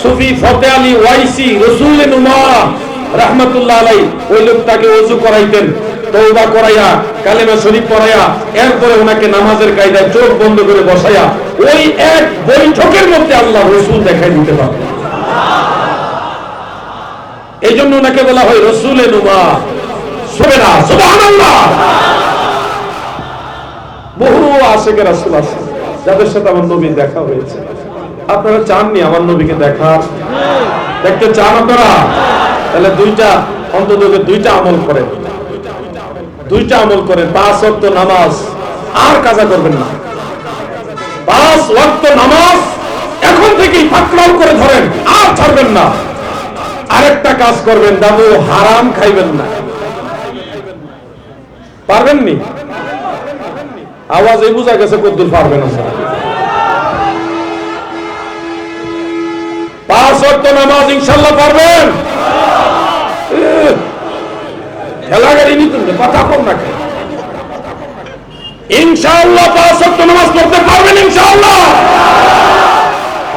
সুফি ফতে আলী ওয়াইসি রসুলে নুমা রাহমাতুল্লাহ আলাইহি ওই লোকটাকে ওযু করাইতেন, তওবা করাইয়া, কালেমা শরীফ পড়াইয়া, এরপরে ওনাকে নামাজের কায়দায় চোখ বন্ধ করে বসাইয়া ওই এক বৈঠকের মধ্যে আল্লাহ রসুল দেখাই দিতে পারতেন। এই জন্য ওনাকে বলা হয় রসুলে নুমা। সুবহানাল্লাহ। বহু আশিকে রাসূল আছে যাদের সাথে আমার নবীর দেখা হয়েছে। আপনারা চাননি আমার নবীকে দেখার? দেখতে চান আপনারা? তাহলে অন্তত দুইটা আমল করেন, দুইটা আমল করেন। 5 ওয়াক্ত নামাজ আর কাজা করবেন না। 5 ওয়াক্ত নামাজ এখন থেকেই পাকড়াও করে ধরেন, আর ছাড়বেন না। আরেকটা কাজ করবেন, দাদু হারাম খাইবেন না। পারবেননি? আওয়াজে বোঝা গেছে কদ্দুর পারবেন না। 5 ওয়াক্ত নামাজ ইনশাআল্লাহ পারবেন? খেলা গাড়ি নিতেন, কথা কম না। ইনশাআল্লাহ 5 ওয়াক্ত নামাজ পড়তে পারবেন ইনশাআল্লাহ।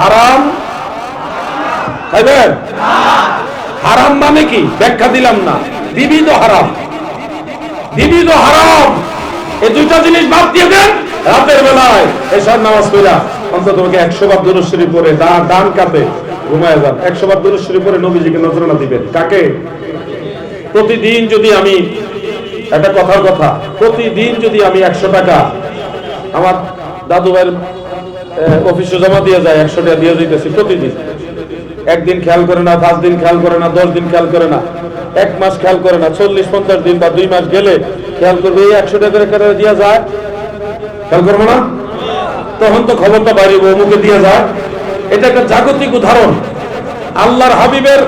হারাম খাইবেন? হারাম মানে কি ব্যাখ্যা দিলাম না। বিবিধ হারাম, বিবিধ হারাম। এই দুইটা জিনিস বাদ দিয়ে দেন। রাতের বেলায় এশার নামাজ পড়া অন্তত তোমাকে 100 বার দুরূদ শরীফ পড়ে ডান কাতে ঘুমায় যান। 100 বার দুরূদ শরীফ পড়ে নবীজিকে নজরানা দিবেন। কাকে? প্রতিদিন যদি আমি, একটা কথার কথা, প্রতিদিন যদি আমি 100 টাকা আমার দাদু ভাইয়ের অফিসে জমা দিয়ে যায়, 100 টাকা দিয়ে দিতেছি প্রতিদিন। একদিন খেয়াল করে না, 5 দিন খেয়াল করে না, 10 দিন খেয়াল করে না, 1 মাস খেয়াল করে না, 40-50 দিন বা 2 মাস গেলে খেয়াল করবে এই 100 টাকা করে দেওয়া যায়। খেয়াল করবো না? তখন তো খবরটা বাইরে অমুকে দিয়ে যায়। এটা একটা জাগতিক উদাহরণ। আল্লাহর হাবিবের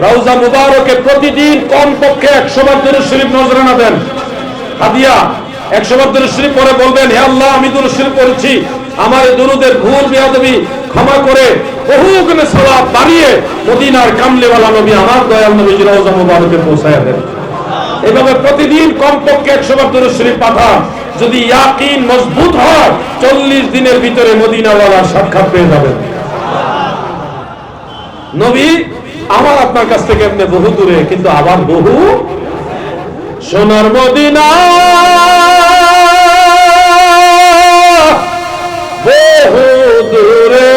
রওজা মুবারকে প্রতিদিন কমপক্ষে 100 বার দুরূদ শরীফ নজরানা দেন। হাদিয়া 100 বার দুরূদ শরীফ পরে বলবেন, হে আল্লাহ আমি দুরূদ শরীফ পড়েছি, আমার এই দুরূদের ভুল বেয়াদবি ক্ষমা করে বহু গুণে সওয়াব বাড়িয়ে মদিনার কামলেওয়ালা নবী আমার দয়াল নবীর রওজা মুবারকে পৌঁছায় দেন। এভাবে প্রতিদিন কমপক্ষে 100 বার দুরূদ শরীফ পাঠান। যদি ইয়াকিন মজবুত হয় 40 দিনের ভিতরে মদিনাওয়ালার সাক্ষাৎ পেয়ে যাবেন। নবী আমার আপনার কাছ থেকে এমনি বহু দূরে, কিন্তু আবার বহু সোনার মদিনা, বহু দূরে,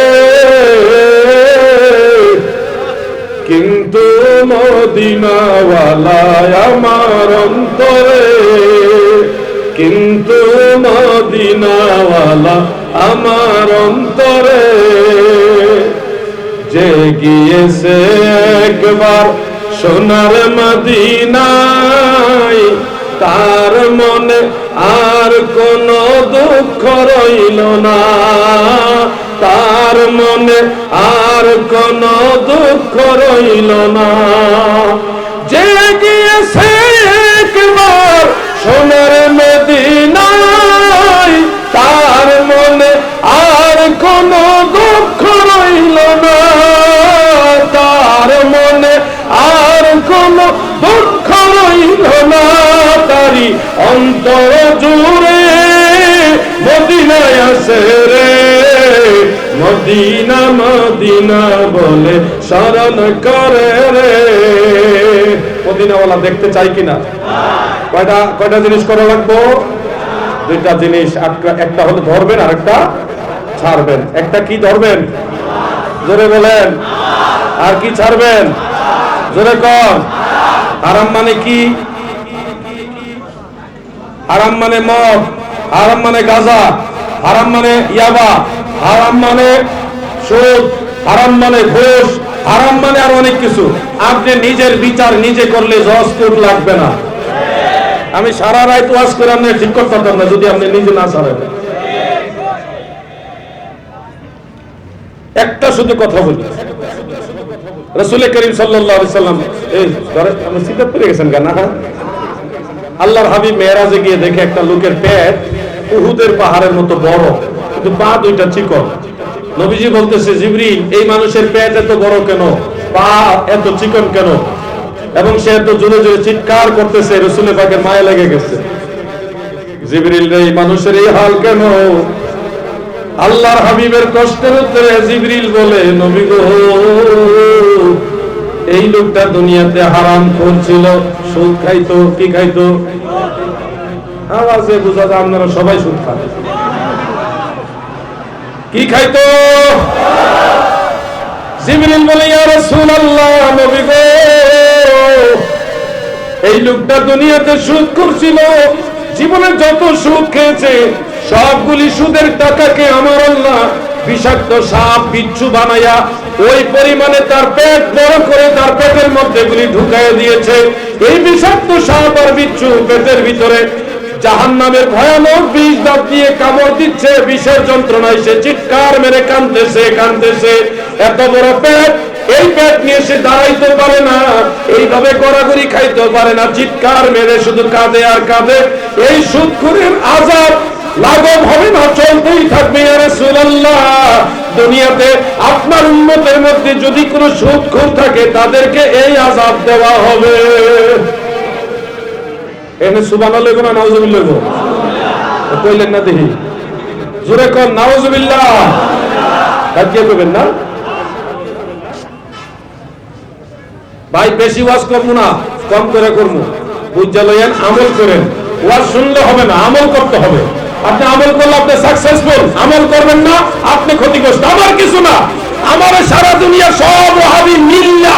কিন্তু মদিনাওয়ালা আমার অন্তরে। কিন্তু মদিনাওয়ালা আমার অন্তরে যে গিয়েছে একবার সোনার মদিনায় তার মনে আর কোনো দুঃখ রইল না, তার মনে আর কোনো দুঃখ রইল না। যে গিয়েছে একবার সোনার মদিনায় তার মনে আর কোনো দুঃখ রইল না, তার মনে আর কোনো দুঃখ রইল না। তারি অন্তর জুড়ে মদিনায় আসে রে, মদিনা মদিনা বলে স্মরণ করে রে। মদিনাওয়ালা দেখতে চাই কিনা? কয়টা জিনিস করা লাগবো? দুইটা জিনিস। একটা হলো ধরবেন আর একটা ছাড়বেন। একটা কি ধরবেন? জোরে বলেন। আর কি ছাড়বেন? জোরে কন। হারাম মানে কি? হারাম মানে মদ, হারাম মানে গাঁজা, হারাম মানে ইয়াবা, হারাম মানে সুদ, হারাম মানে ঘুষ, হারাম মানে আর অনেক কিছু। আপনি নিজের বিচার নিজে করলে জজ কোর্ট লাগবে না। আমি সারা রাত ওয়াজ করে আপনি ঠিক করতে পারতাম না যদি আপনি নিজে না ছাড়েন। একটা শুধু কথা বলি, রাসূল করিম সাল্লাল্লাহু আলাইহি সাল্লাম আপনি সিদ্ধাত করে গেছেন কেন? আল্লাহর হাবিব মেরাজে গিয়ে দেখে একটা লোকের পেট উহুদের পাহাড়ের মতো বড়, কিন্তু পা দুইটা চিকন। নবীজি বলতেছে, জিবরিল, এই মানুষের পেট এত বড় কেন, পা এত চিকন কেন? এবং সে এত জোরে জোরে চিৎকার করতেছে, রাসূল পাকের মায়া লেগে গেছে। জিবরিল রে, এই মানুষের এই হাল কেন? আল্লাহর হাবিবের কষ্টের উত্তরে জিবরিল বলে, নবী গো, এই লোকটা দুনিয়াতে হারাম করছিল, সুদ খাইতো। কি খাইতো? আওয়াজে বোঝা যায় আপনারা সবাই সুদ খান। কি খাইতো? জিবরিল বলে, ইয়া রাসূলুল্লাহ, নবী গো, এই লোকটা দুনিয়াতে সুদ করছিল, জীবনে যত সুদ খেয়েছে সবগুলি সুদের টাকাকে আমার আল্লাহ বিষাক্ত সাপ বিচ্ছু বানাইয়া ওই পরিমাণে তার পেট বড় করে তার পেটের মধ্যে গুলি ঢুকাইয়া দিয়েছে। এই বিষাক্ত সাপ আর বিচ্ছু পেটের ভিতরে জাহান্নামের ভয়ানক বিষ দাঁত দিয়ে কামড় দিচ্ছে, বিষের যন্ত্রণায় সে চিৎকার মেরে কাঁদতেছে। এত বড় পেট, এই পেট নিয়ে সে দাঁড়াইতে পারে না, এইভাবে গড়াগড়ি খাইতে পারে না, চিৎকার মেরে শুধু কাঁদে আর কাঁদে। এই সুদখোরের আযাব লাঘব হবে না, চলতেই থাকবে। ইয়া রাসূলুল্লাহ, দুনিয়াতে আপনার উম্মতের মধ্যে যদি কোনো সুদখোর থাকে তাদেরকে এই আযাব দেওয়া হবে। এনে সুবহানাল্লাহ না নাউযুবিল্লাহ কইলেন না? দেখি জোরে কোন নাউযুবিল্লাহ। কাজিয়ে কইবেন না ভাই, বেশি ওয়াজ করবো না, কম করে করবো। বুঝা লইয়েন, আমল করেন। ওয়াজ শুনলে হবে না, আমল করতে হবে। আপনি আমল করলে আপনি সাকসেসফুল, আমল করবেন না আপনি ক্ষতিগ্রস্ত। আমার কিছু না, আমার সারা দুনিয়া সব ওয়াহাবি মিল্লা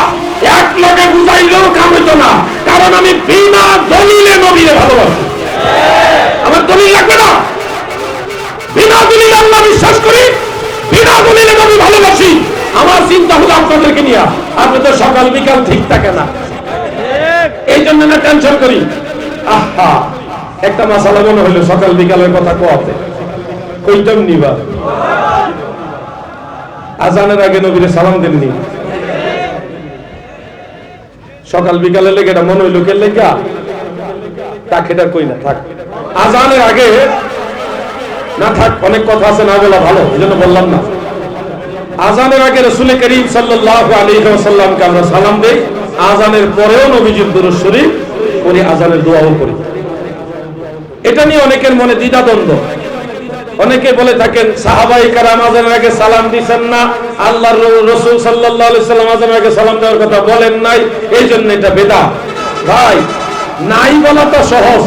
এক লগে বুঝাইলেও কাম হইতো না, কারণ আমি বিনা দলিলে নবীরে ভালোবাসি। আমার দলিল লাগবে না, বিনা দলিলে আল্লাহ বিশ্বাস করি, বিনা দলিলে নবী ভালোবাসি। আমার চিন্তা হলো আপনাদেরকে নিয়ে। আপনি তো সকাল বিকাল ঠিক থাকে না, এই জন্য না টেনশন করি। আহা, একটা মাসালা মনে হইলো সকাল বিকালের কথা কোয়াতে কইতাম নিবা। আজানের আগে নবীরে সালাম দেননি, সকাল বিকালে লেগে এটা মনে হইলো কে লেগা তাক, এটা কই না থাক। আজানের আগে না থাক, অনেক কথা আছে না বলা ভালো, এই জন্য বললাম না। আজানের আগে রাসূল করিম সাল্লাল্লাহু আলাইহি ওয়াসাল্লামকে আমরা সালাম দেই, আজানের পরেও নবীজির দুরূদ শরীফ পড়ি, আজানের দোয়াও করি। এটা নিয়ে অনেকের মনে দ্বিধাদ্বন্দ্ব। অনেকে বলে থাকেন সাহাবায়ে কেরাম আজানের আগে সালাম দিবেন না, আল্লাহর রাসূল সাল্লাল্লাহু আলাইহি ওয়াসাল্লাম আজানের আগে সালাম দেওয়ার কথা বলেন নাই, এই জন্য এটা বিদআত। ভাই, নাই বলাটা সহজ,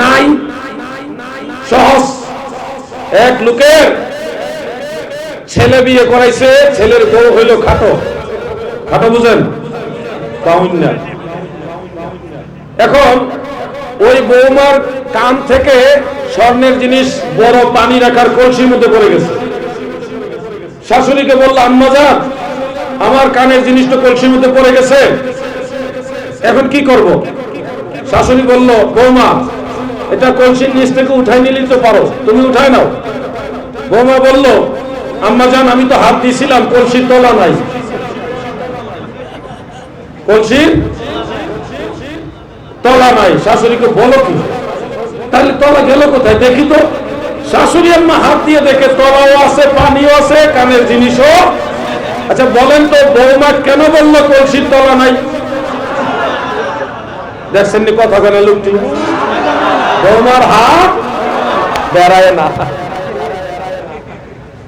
নাই সহজ। এক লোকের ছেলে বিয়ে করাইছে, ছেলের বউ হইল খাটো। খাটো বুঝেন? পাউন না। এখন ওই বৌমার কান থেকে স্বর্ণের জিনিস বড় পানি রাখার কলসির মধ্যে পড়ে গেছে। শাশুড়িকে বলল, আম্মাজান আমার কানের জিনিসটা কলসির মধ্যে পড়ে গেছে, এখন কি করব? শাশুড়ি বলল, বৌমা এটা কলসির নিচ থেকে উঠাই নিলেই তো পারো, তুমি উঠাই নাও। বৌমা বলল, আম্মাজান আমি তো হাত দিয়েছিলাম, কলসির তলা নাই। কলসির তলা নাই। শাশুড়িকে বলো কি, তাহলে তলা গেল কোথায় দেখি তো। শাশুড়ি আম্মা হাত দিয়ে দেখে তলাও আছে, পানিও আছে, কানের জিনিসও। আচ্ছা বলেন তো বৌমা কেন বললো কলসির তলা নাই? দেখছেন নি কথা কেন লোকটি? বৌমার হাত বেড়ায় না।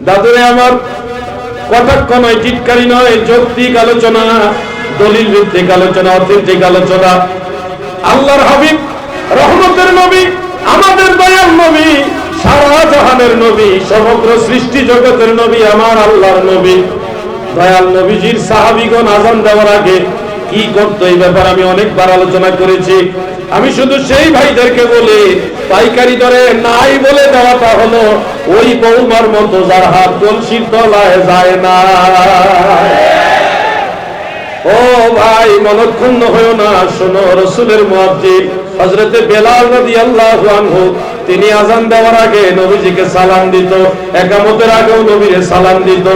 দাদুরে আমার কটাক্ষ নয়, টিটকারি নয়, যৌক্তিক আলোচনা, দলিল ভিত্তিক আলোচনা, অথেন্টিক আলোচনা। আল্লাহর হাবিব, রহমতের নবী, আমাদের দয়াল নবী, সারা জাহানের নবী, সমগ্র সৃষ্টি জগতের নবী, আমার আল্লাহর নবী, দয়াল নবীজির সাহাবীগণ আযান দেওয়ার আগে কি করতো এই ব্যাপারে আমি অনেকবার আলোচনা করেছি। আমি শুধু সেই ভাইদেরকে বলি, পাইকারি দরে নাই বলে দেওয়াটা হলো ওই বৌমার মতো যার হাত কলসির তলায় যায় না। ও ভাই মনক্ষুণ্ণ হয়েও না, শোনো রাসূলের মুয়াজ্জিন হযরতে বেলাল রাদিয়াল্লাহু আনহু তিনি আযান দেওয়ার আগে নবীজিকে সালাম দিত, ইকামতের আগেও নবীরে সালাম দিত।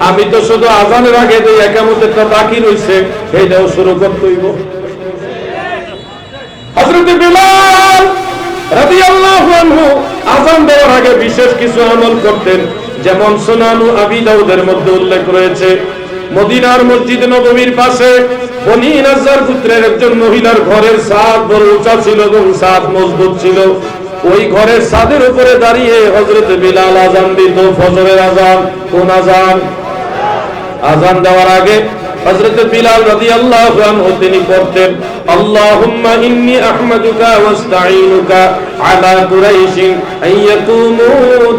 আমি তো শুধু আযানের আগে যে ইকামতেরটা বাকি রইছে এইটাও শুরু করতে হইব। হযরতে বেলাল রাদিয়াল্লাহু আনহু আযান দেওয়ার আগে বিশেষ কিছু আমল করতেন, যেমন সুনানু আবি দাউদের মধ্যে উল্লেখ রয়েছে। মদিনার মসজিদ নববীর পাশে বনি নাজ্জার গোত্রের একজন মহিলার ঘরের ছাদ বড় উঁচা ছিল এবং ছাদ মজবুত ছিল। ওই ঘরের ছাদের উপরে দাঁড়িয়ে হযরত বিলাল আযান দিত, ফজরের আযান। কোন আযান? আযান দেওয়ার আগে হযরত বিলাল রাদিয়াল্লাহু আনহু তিনি পড়তেন, আল্লাহুম্মা ইন্নী আহমাদুকা ওয়াস্তাঈনুকা আলা কুরাইশিন আইয়াকুমু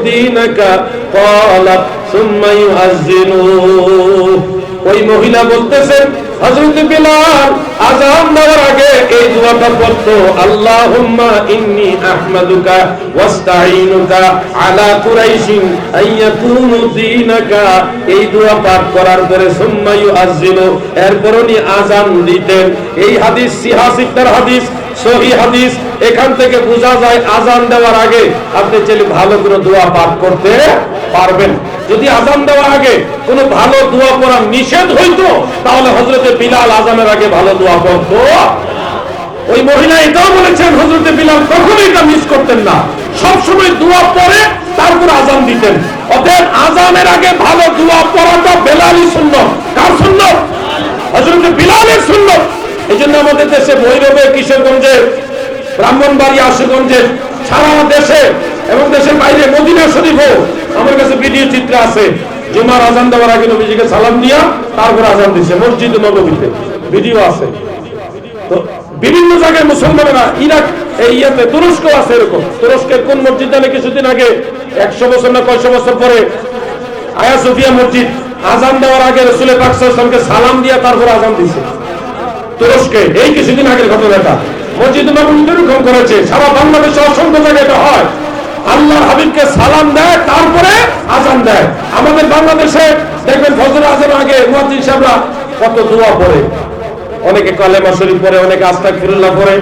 দীনাকা ক্বালাত সুম্মা ইউআযযিনু। ওই মহিলা বলতেছেন হযরত বিলাল আযান দেওয়ার আগে এই দোয়াটা পড়তো, আল্লাহুম্মা ইন্নী আহমাদুকা ওয়াস্তাঈনুকা আলা কুরাইশিন আইয়াকুমু দীনাকা। এই দোয়া পাঠ করার পরে সুম্মা ইউআযযিনু, এরপর উনি আযান দিতেন। এই হাদিস সিহাসিকতার হাদিস, সহিহ হাদিস। এখান থেকে বোঝা যায় আযান দেওয়ার আগে আপনি চাইলে ভালো করে দোয়া পাঠ করতে পারবেন। যদি আযান দেওয়ার আগে কোনো ভালো দোয়া পড়া নিষেধ হইতো তাহলে হযরতে বিলাল আযানের আগে ভালো দোয়া পড়তো। ওই মহিলা এটাও বলেছেন হযরতে বিলাল কখনোই এটা মিস করতেন না, সব সময় দোয়া পড়ে তারপর আযান দিতেন। অতএব আযানের আগে ভালো দোয়া পড়াটা বেলালই সুন্নাত। কার সুন্নাত? হযরতে বিলালের সুন্নাত। এইজন্য আমাদের দেশে ভৈরবে, কিশোরগঞ্জে, ব্রাহ্মণবাড়িয়া, আশুগঞ্জে, সারা দেশে এবং দেশের বাইরে মদিনা শরীফও আমার কাছে ভিডিও চিত্র আছে। জুমার আযান দেওয়ার আগে নবীজিকে সালাম দিয়া তারপর আযান দিছে, মসজিদ নববীতে ভিডিও আছে। তো বিভিন্ন জায়গায় মুসলমানেরা, ইরাক, এই ইয়েতে তুরস্ক আছে এরকম। তুরস্কের কোন মসজিদ জানে কিছুদিন আগে 100 বছর না কয়শো বছর পরে আয়া সোফিয়া মসজিদ আযান দেওয়ার আগে রাসূল পাক সাল্লাল্লাহু আলাইহি ওয়াসাল্লামকে সালাম দিয়া তারপর আযান দিছে তুরস্কে। এই কিছুদিন আগের ঘটনাটা মসজিদ নববী এরকম করেছে। সারা বাংলাদেশে অসংখ্য জায়গায় এটা হয়। আল্লাহর হাবিবকে সালাম দেয় তারপরে আযান দেয়। আমাদের বাংলাদেশে দেখবেন ফজর আযানের আগে মুয়াজ্জিন সাহেবরা কত দোয়া পড়ে, অনেকে কালেমা শরীফ পড়ে, অনেকে আস্তাগফিরুল্লাহ পড়ে,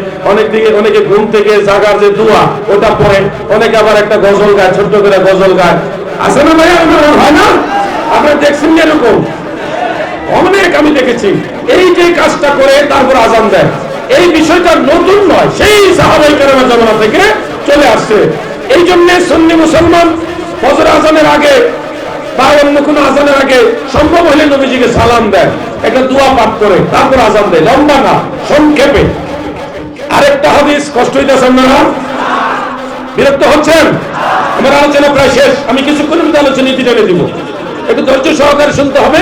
অনেকে ঘুম থেকে জাগার যে দোয়া ওটা পড়ে, অনেকে আবার একটা গজল গায়, ছোট্ট করে গজল গায়। আছে না ভাই? হয় না? আপনারা দেখছেন এরকম অনেক আমি দেখেছি। এই যে কাজটা করে তারপর আযান দেয়, এই বিষয়টা নতুন নয়, সেই সাহাবায়ে কেরামের জামানা থেকে চলে আসছে। এই জন্য সুন্নি মুসলমান ফজর আযানের আগে বা অন্য কোনো আযানের আগে সম্ভব হলে নবীজিকে সালাম দেয়, একটা দোয়া পাঠ করে তারপর আযান দেয়, লম্বা না, সংক্ষেপে। আরেকটা হাদিস, কষ্ট হইতেছেন না? বিরক্ত হচ্ছেন? আমার আলোচনা প্রায় শেষ, আমি কিছুক্ষণের মধ্যে আলোচনা নীতি টেনে দিব, একটু ধৈর্য সহকারে শুনতে হবে।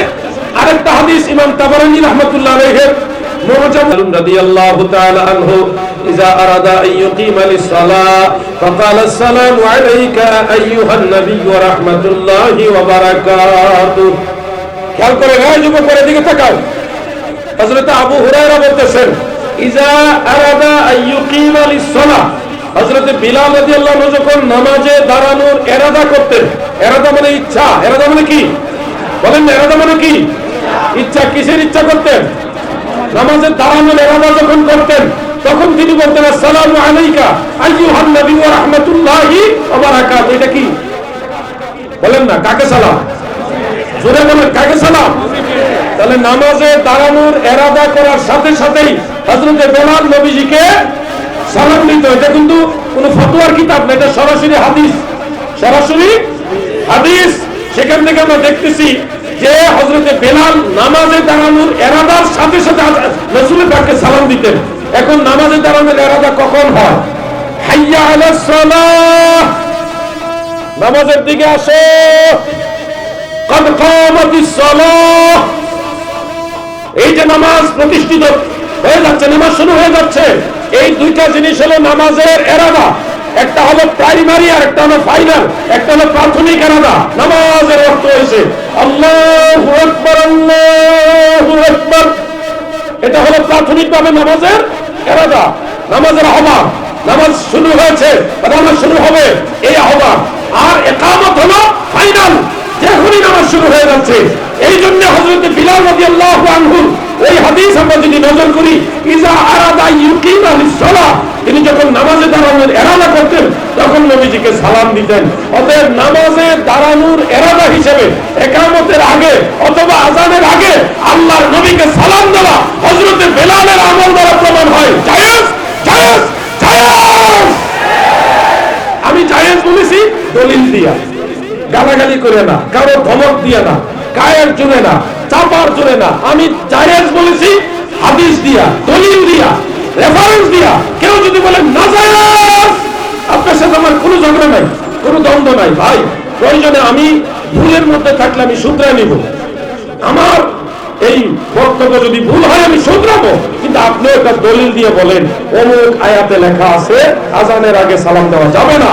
আরেকটা হাদিস ইমাম তাবারানী রাহমাতুল্লাহ আলাইহি মুআজাম রাদিয়াল্লাহু তাআলা আনহু ইযা আরাদা আন ইউকিমা লিস-সালাহ ফাকালা আসসালামু আলাইকা আইয়ুহান নবী ওয়া রাহমাতুল্লাহি ওয়া বারাকাতুহু। খেয়াল করে যুবক করে দিকে তাকাও। হযরত আবু হুরায়রা বলতেছেন ইজা আরাদা আইয়ুকিমা লিস-সালাহ, হযরত বিলাল রাদিয়াল্লাহু আনহু যখন নামাজে দাঁড়ানোর ইরাদা করতেন, ইরাদা মানে ইচ্ছা, ইরাদা মানে কি বলেন না, ইরাদা মানে কি ইচ্ছা, কিসের ইচ্ছা করতেন? নামাজে দাঁড়ানোর ইরাদা যখন করতেন তখন তিনি বলতেন আসসালামু আলাইকা আইয়ুহান নবী ওয়া রাহমাতুল্লাহি ওয়া বারাকাতুহু। এটা কি বলেন না, কাকে সালাম? জোরে বলেন, কাকে সালাম? তাহলে নামাজে দাঁড়ানোর ইরাদা করার সাথে সাথেই হযরত বেলাল নবীজিকে সালাম দিত। এটা কিন্তু কোনো ফতোয়ার কিতাব না, এটা সরাসরি হাদিস, সরাসরি হাদিস। সেখান থেকে আমরা দেখতেছি যে হযরত বেলাল নামাজে দাঁড়ানোর ইরাদার সাথে সাথে রাসূল পাককে সালাম দিতেন। এখন নামাজে দাঁড়ানোর ইরাদা কখন হয়? হাইয়া আলাস সালাহ, নামাজের দিকে আসো, কদ কামাতিস সালাহ, এই যে নামাজ প্রতিষ্ঠিত হয়ে যাচ্ছে, নামাজ শুরু হয়ে যাচ্ছে, এই দুইটা জিনিস হলো নামাজের ইরাদা। একটা হলো প্রাইমারি আর একটা হলো ফাইনাল, একটা হলো প্রাথমিক ইরাদা। নামাজের অর্থ হয়েছে আল্লাহু আকবার, আল্লাহু আকবার, এটা হলো প্রাথমিকভাবে নামাজের ইরাদা, নামাজের আহ্বান। নামাজ শুরু হয়েছে, নামাজ শুরু হবে, এই আহ্বান। আর ইকামত হলো ফাইনাল, যখনই নামাজ শুরু হয়ে যাচ্ছে। এই জন্য হযরত বিলাল রাদিয়াল্লাহু আনহু ওই হাদিস আমরা যদি নজর করি, ইজা আরাদা ইউকিমা লিস-সালাহ, তিনি যখন নামাজে দাঁড়ানোর ইরাদা করতেন তখন নবীজিকে সালাম দিতেন। অতএব নামাজে দাঁড়ানোর ইরাদা হিসেবে ইকামতের আগে অথবা আযানের আগে আল্লাহর নবীকে সালাম দেওয়া হযরত বেলালের আমল দ্বারা প্রমাণ হয়। জায়েজ, জায়েজ, জায়েজ। আমি জায়েজ বলেছি দলিল দিয়া, গালাগালি করে না, কারো ধমক দিয়ে না, গায়ের জোরে না, চাপার জোরে না। আমি জায়েজ বলেছি হাদিস দিয়া, দলিল দিয়া, রেফারেন্স দিয়া। কেউ যদি বলে না জায়েজ, আপনার সাথে আমার কোনো ঝগড়া নাই, কোনো দ্বন্দ্ব নাই। ভাই, প্রয়োজনে আমি ভুলের মধ্যে থাকলে আমি শুধরে নিব, আমার এই বক্তব্য যদি ভুল হয় আমি শুধরাবো, কিন্তু আপনি একটা দলিল দিয়ে বলেন অমুক আয়াতে লেখা আছে আযানের আগে সালাম দেওয়া যাবে না।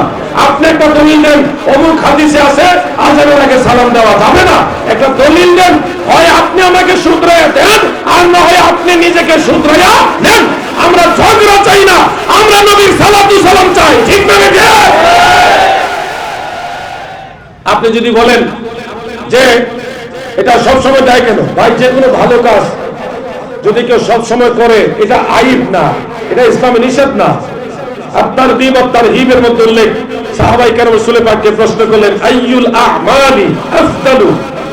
আপনি একটা দলিল দেন অমুক হাদিসে আছে আযানের আগে সালাম দেওয়া যাবে না। একটা দলিল দেন, হয় আপনি আমাকে শুধরাইয়া দেন আর না হয় আপনি নিজেকে শুধরাইয়া দেন। আমরা ঝগড়া চাই না, আমরা নবীর সালাতু সালাম চাই, ঠিক না? আপনি যদি বলেন যে এটা সব সময় দেয় কেন, ভাই যে কোনো ভালো কাজ যদি কেউ সব সময় করে এটা আইব না, এটা ইসলামে নিষেধ না। আপনার দ্বীপ আপনার হিবের মধ্যে উল্লেখ, সাহাবায়ে কেরাম রাসূল পাককে প্রশ্ন করলেন আইয়ুল আ'মালি আফদালু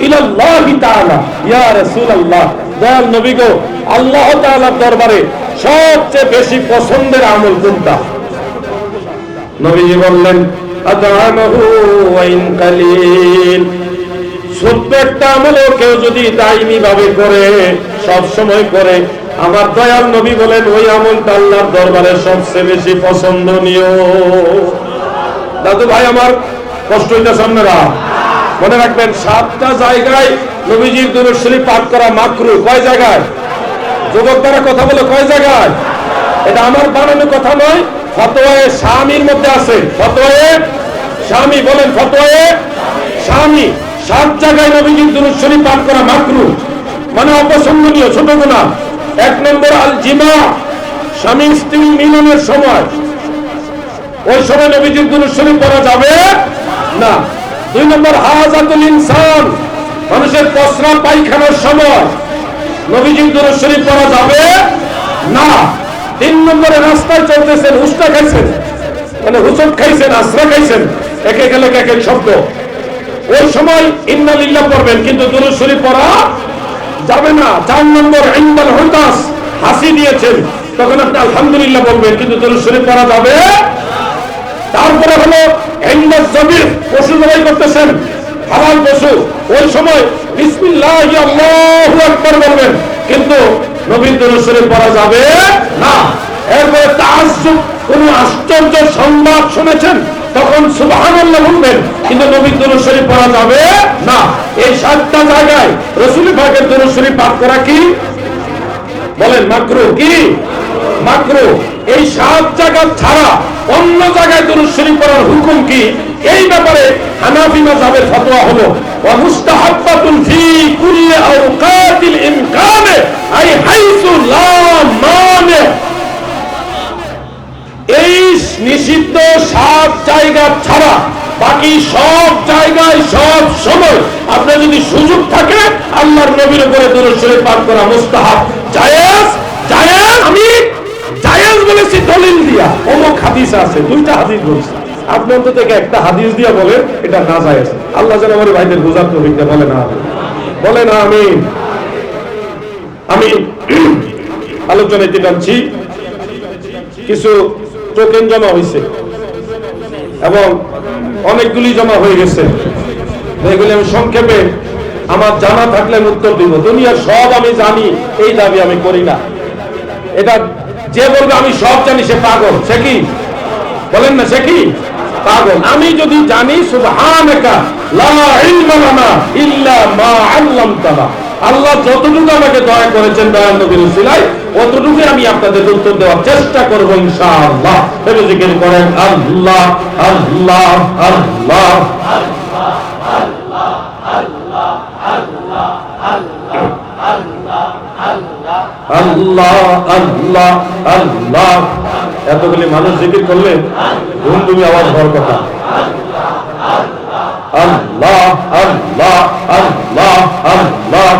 ইলাল্লাহি তাআলা ইয়া রাসূলুল্লাহ, দয়াল নবী গো, আল্লাহ তাআলার দরবারে সবচেয়ে বেশি পছন্দের আমল কোনটা? নবীজি বললেন আদআমাহু ওয়া ইন কালিল, ছোট্ট একটা আমলও কেউ যদি দায়ী ভাবে করে, সব সময় করে, আমার দয়াল নবী বলেন ওই আমলটা আল্লাহর দরবারে সবচেয়ে বেশি পছন্দনীয়। দাদু ভাই আমার কষ্ট হইতেছে, আপনারা মনে রাখবেন 7টা জায়গায় নবীজির দুরূদ শরীফ পাঠ করা মাকরুহ। কয় জায়গায়? যুবক দ্বারা কথা বলে কয় জায়গায়? এটা আমার বানানো কথা নয়, ফতোয়ায়ে শামীর মধ্যে আছে। ফতোয়ায়ে শামী, বলেন ফতোয়ায়ে শামী। 7 জায়গায় নবীজির দুরূদ শরীফ পাঠ করা মাকরুহ, মানে অপছন্দনীয়, ছোট গুনাহ। 1 নম্বর আল জিমা, স্বামী স্ত্রী মিলনের সময়, ওই সময় নবীজির দুরূদ শরীফ পড়া যাবে না। 2 নম্বর হাজাতুল ইনসান, মানুষের প্রস্রাব পায়খানার সময় নবীজির দুরূদ শরীফ পড়া যাবে না। 3 নম্বরে রাস্তায় চলতেছেন, হুস্টা খাইছেন, মানে হুচট খাইছেন, আশ্রা খাইছেন, একে গেলে এক এক শব্দ, ওই সময় ইন্না লিল্লাহ পড়বেন, কিন্তু দুরূদ শরীফ পড়া যাবে না। 4 নম্বর ইনদাল হুদাস, হাসি দিয়েছেন, তখন আপনি আলহামদুলিল্লাহ বলবেন, কিন্তু দুরূদ শরীফ পড়া যাবে। তারপরে হলো ইনদাল যাবিহ, পশু জবাই করতেছেন, হালাল পশু, ওই সময় বিসমিল্লাহি আল্লাহু আকবার বলবেন, কিন্তু নবীর দুরূদ শরীফ পড়া যাবে না। এরপরে তাআজ্জুব, কোন আশ্চর্য সংবাদ শুনেছেন, তখন সুবহানাল্লাহ বলবেন, কিন্তু নবীর দুরূদ শরীফ পড়া যাবে না। এই 7টা জায়গায় রাসূল পাকের দুরূদ শরীফ পাঠ করা কি বলেন মাকরুহ? কি মাকরুহ? এই 7 জায়গা ছাড়া অন্য জায়গায় দুরূদ শরীফ পড়ার করার হুকুম কি, এই ব্যাপারে হানাফি মাযহাবের ফতোয়া হলো ওয়া মুস্তাহাব্বাতুন ফি কুল্লি আওকাতিল ইমকানে আই হাইসু লা মানে। এই নিষিদ্ধ 7 জায়গা ছাড়া বাকি সব জায়গায় সব সময় আপনার যদি সুযোগ থাকে আল্লাহর নবীর উপরে দরুদ শরীফ পাঠ করা মুস্তাহাব, জায়েজ। জায়েজ আমি জায়েজ বলেছি দলিল দিয়া, অমুক হাদিস আছে, 2টা হাদিস বলছি, আপনি অন্তত একটা হাদিস দিয়া বলেন এটা না জায়েজ। আল্লাহ যেন আমার ভাইদের বোঝার তৌফিক দেয়, বলে না বলে না আমিন। আমি আলোচনায় টানছি, কিছু টোকেন জমা হয়েছে এবং অনেকগুলি জমা হয়ে গেছে, এগুলি আমি সংক্ষেপে আমার জানা থাকলে উত্তর দিব। দুনিয়ার সব আমি জানি এই দাবি আমি করি না। এটা যে বলবে আমি সব জানি সে পাগল। সে কি বলেন না, সে কি পাগল? আমি যদি জানি সুবহানাকা লা ইলমা লানা ইল্লা মা আল্লামতানা, আল্লাহ যতটুকু আমাকে দয়া করেছেন দয়ার নবীর উসিলায় অতটুকু আমি আপনাদের উত্তর দেওয়ার চেষ্টা করব ইনশাআল্লাহ। তবে জিকির করেন আল্লাহ আল্লাহ আল্লাহ আল্লাহ আল্লাহ আল্লাহ। এতগুলি মানুষ জিকির করলে ধুমধুমি আওয়াজ হওয়ার কথা। আল্লাহ আল্লাহ আল্লাহ আল্লাহ।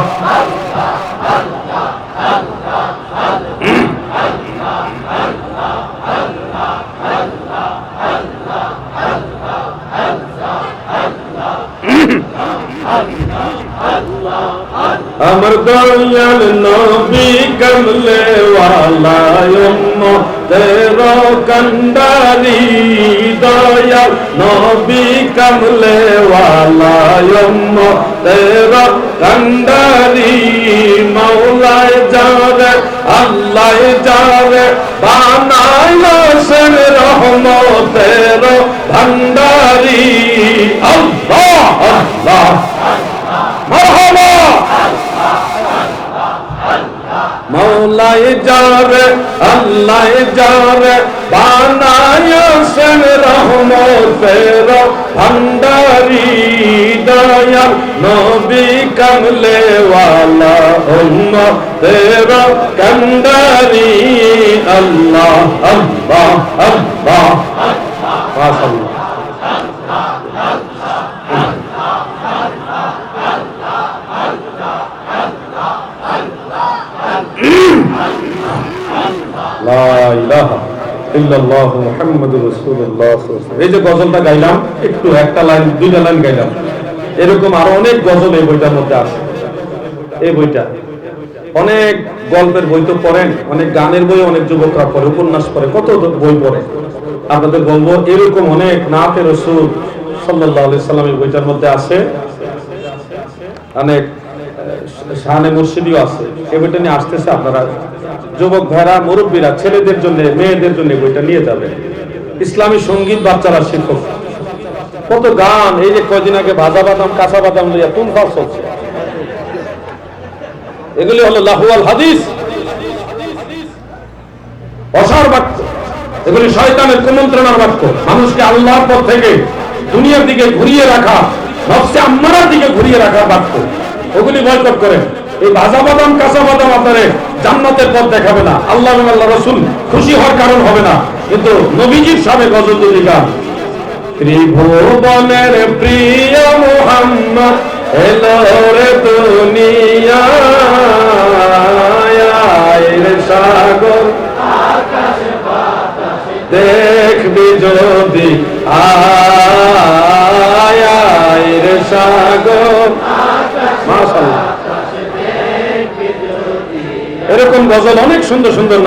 আমার দয়াল নবী কমলে ওয়ালা উম্মতের কান্ডারি, দয়াল নবী কমলে ওয়ালা উম্মতের কান্ডারি, মওলায় যারে আল্লাহ যারে বানাইলো সে রহমতের ভান্ডারি। আল্লাহ আল্লাহ মারহাবা। মওলায় যারে আল্লাহ যারে বানায় সেন রহমতের ভান্ডারি, দয়াল নবী কমলে ওয়ালা উম্মতের কান্ডারি। আল্লাহ আল্লাহ আল্লাহ মাশাআল্লাহ। লা ইলাহা ইল্লাল্লাহু মুহাম্মাদুর রাসূলুল্লাহ সাল্লাল্লাহু আলাইহি ওয়াসাল্লাম। এই যে গজলটা গাইলাম, একটু একটা লাইন 2টা লাইন গাইলাম, এরকম আরো অনেক গজল এই বইটার মধ্যে আছে। এই বইটা অনেক গল্পের বই তো পড়েন, অনেক গানের বই অনেক যুবকরা পড়ে, উপন্যাস পড়ে, কত বই পড়ে। আপনাদের বলবো এরকম অনেক নাতে রাসূল সাল্লাল্লাহু আলাইহি সাল্লামের বইটার মধ্যে আছে, অনেক শানে মুর্শিদিও আছে। এই বইটা নিয়ে আসতেছে, আপনারা যুবক ভাইরা মুরব্বীরা ছেলেদের জন্য মেয়েদের জন্য বইটা নিয়ে যাবে। ইসলামী সঙ্গীত বাচ্চারা শিক্ষক, কত গান। এই যে কয়দিন আগে ভাজা বাদাম কাঁচা বাদাম লইয়া তুমফাল চলছে, এগুলি হলো লাহুয়াল হাদিস, অসার বাক্য। এগুলি শয়তানের কুমন্ত্রণার বাক্য, মানুষকে আল্লাহর পথ থেকে দুনিয়ার দিকে ঘুরিয়ে রাখা, নফসে আম্মারার দিকে ঘুরিয়ে রাখা বাক্য। ওগুলি বয়কট করেন। এই ভাজা বাদাম কাঁচা বাদাম আপনারে জান্নাতের পথ দেখাবে না, আল্লাহ এবং আল্লাহ রাসূল খুশি হওয়ার কারণ হবে না। কিন্তু নবীজির সামনে গজল যদি গান, ত্রিভুবনের প্রিয় মুহাম্মদ এলো রে দুনিয়ায়, রে সাগর আকাশে বাতাসে দেখবি যদি আয়, রে সাগর মাশাআল্লাহ। এরকম গজল অনেক সুন্দর সুন্দর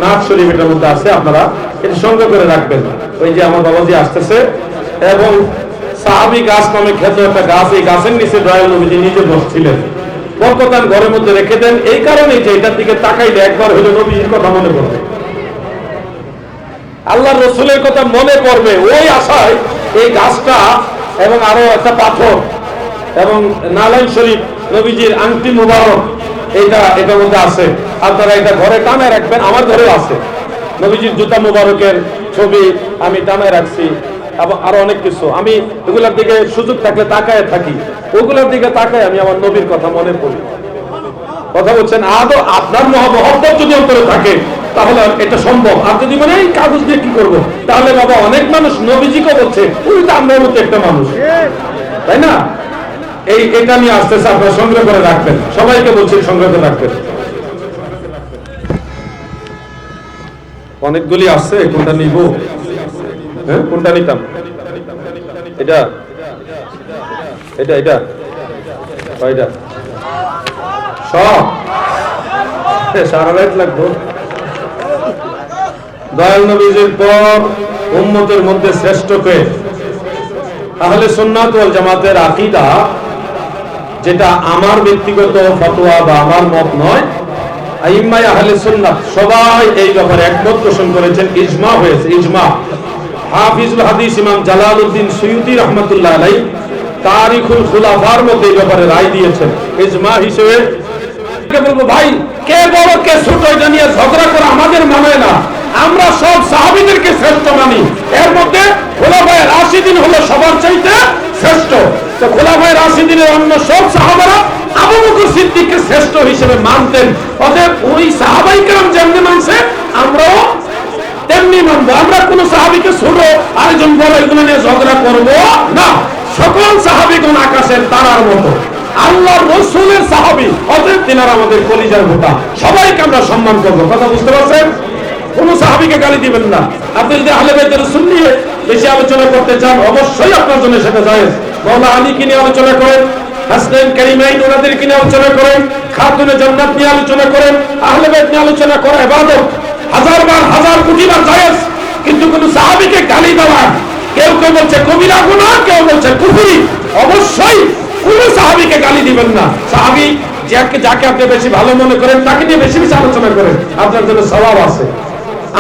নাচ শরীফ এটার মধ্যে আছে, আপনারা এটা সংগ্রহ করে রাখবেন। ওই যে আমার বাবাজি আসতেছে, এবং সাহাবী গাছ নামে খ্যাত একটা গাছ, এই গাছের নিচে দয়াল নবীজি নিজে বসছিলেন। বরকতান ঘরের মধ্যে রেখে দেন এই কারণেই যে এটার দিকে তাকাইলে একবার হলো নবীজির কথা মনে পড়বে, আল্লাহর রাসূলের কথা মনে পড়বে। ওই আশায় এই গাছটা এবং আরো একটা পাথর এবং নালাইন শরীফ নবীজির আংটি মুবারক, এটার মধ্যে আছে। আপনারা এটা ঘরে টানায় রাখবেন। আমার ঘরেও আছে নবীজির জুতা মুবারকের ছবি, আমি টানায় রাখছি। এবং আরো অনেক কিছু। আমি এগুলোর দিকে সুযোগ থাকলে তাকায় থাকি, ওগুলোর দিকে তাকায় আমি আমার নবীর কথা মনে পড়ি। কথা বলছেন, আদৌ আপনার মহব্বত যদি অন্তরে থাকে তাহলে এটা সম্ভব। আর যদি মানে এই কাগজ দিয়ে কি করবো, তাহলে বাবা অনেক মানুষ নবীজিকে বলছে উনি তো আপনার মতো একটা মানুষ, তাই না? এটা নিয়ে আসতেছে, আপনারা সংগ্রহ করে রাখবেন, সবাইকে বলছি সংগ্রহ করে রাখবেন। অনেকগুলি আছে, কোনটা নিব? হ্যাঁ, কোনটা নিতাম? এটা এটা এটা কয়টা? সব সারা রাত লাগবো। দয়াল নবীজির পর উম্মতের মধ্যে শ্রেষ্ঠকে আহলে সুন্নাত ওয়াল জামাতের আকীদা, যেটা আমার ব্যক্তিগত ফতোয়া বা আমার মত নয়, আইম্মায়ে আহলে সুন্নাত সবাই এই ব্যাপারে একমত পোষণ করেছেন, ইজমা হয়েছে, ইজমা। হাফিজুল হাদিস ইমাম জালালউদ্দিন সুয়ুতী রাহমাতুল্লাহ আলাইহি তারিখুল খুলাফার মধ্যে এই ব্যাপারে রায় দিয়েছেন ইজমা হিসেবে। বলবো ভাই, কে বড় কে ছোট এটা নিয়ে ঝগড়া করা আমাদের মানায় না। আমরা সব সাহাবীদেরকে শ্রেষ্ঠ মানি, এর মধ্যে খোলাফায়ে রাশিদিন হলো সবার চাইতে শ্রেষ্ঠ। তো খোলাফায়ে রাশিদিনের অন্য সব সাহাবারা আবু বকর সিদ্দিককে শ্রেষ্ঠ হিসেবে মানতেন। অতএব ওই সাহাবাই কেরাম যেমনি মানছে আমরাও তেমনি মানবো। আমরা কোন সাহাবীকে ছোট আরেকজন বড় এগুলো নিয়ে ঝগড়া করব না। সকল সাহাবীগণ আকাশের তারার মতো, আল্লাহর রাসূলের সাহাবী, অতএব তিনারা আমাদের কলিজার ভোটা, সবাইকে আমরা সম্মান করব। কথা বুঝতে পারছেন? কোন সাহাবীকে গালি দিবেন না। আপনি যদি আহলে বাইতের রাসূল নিয়ে বেশি আলোচনা করতে চান, অবশ্যই আপনার জন্য সেটা জায়েজ। মাওলানা আলীকে নিয়ে আলোচনা করেন, হাসনাইন কারিমাইন ওনাদেরকে নিয়ে আলোচনা করেন, খাতুনে জান্নাত নিয়ে আলোচনা করেন, আহলে বাইত নিয়ে আলোচনা করা ইবাদত, হাজারবার হাজার কোটিবার জায়েজ। কিন্তু কোন সাহাবীকে গালি দেওয়া, কেউ কেউ বলছে কবিরা গুনাহ, কেউ বলছে কুফরি, অবশ্যই কোন সাহাবীকে গালি দিবেন না। সাহাবী যাকে আপনি বেশি ভালো মনে করেন তাকে নিয়ে বেশি বেশি আলোচনা করেন, আপনার জন্য সওয়াব আছে।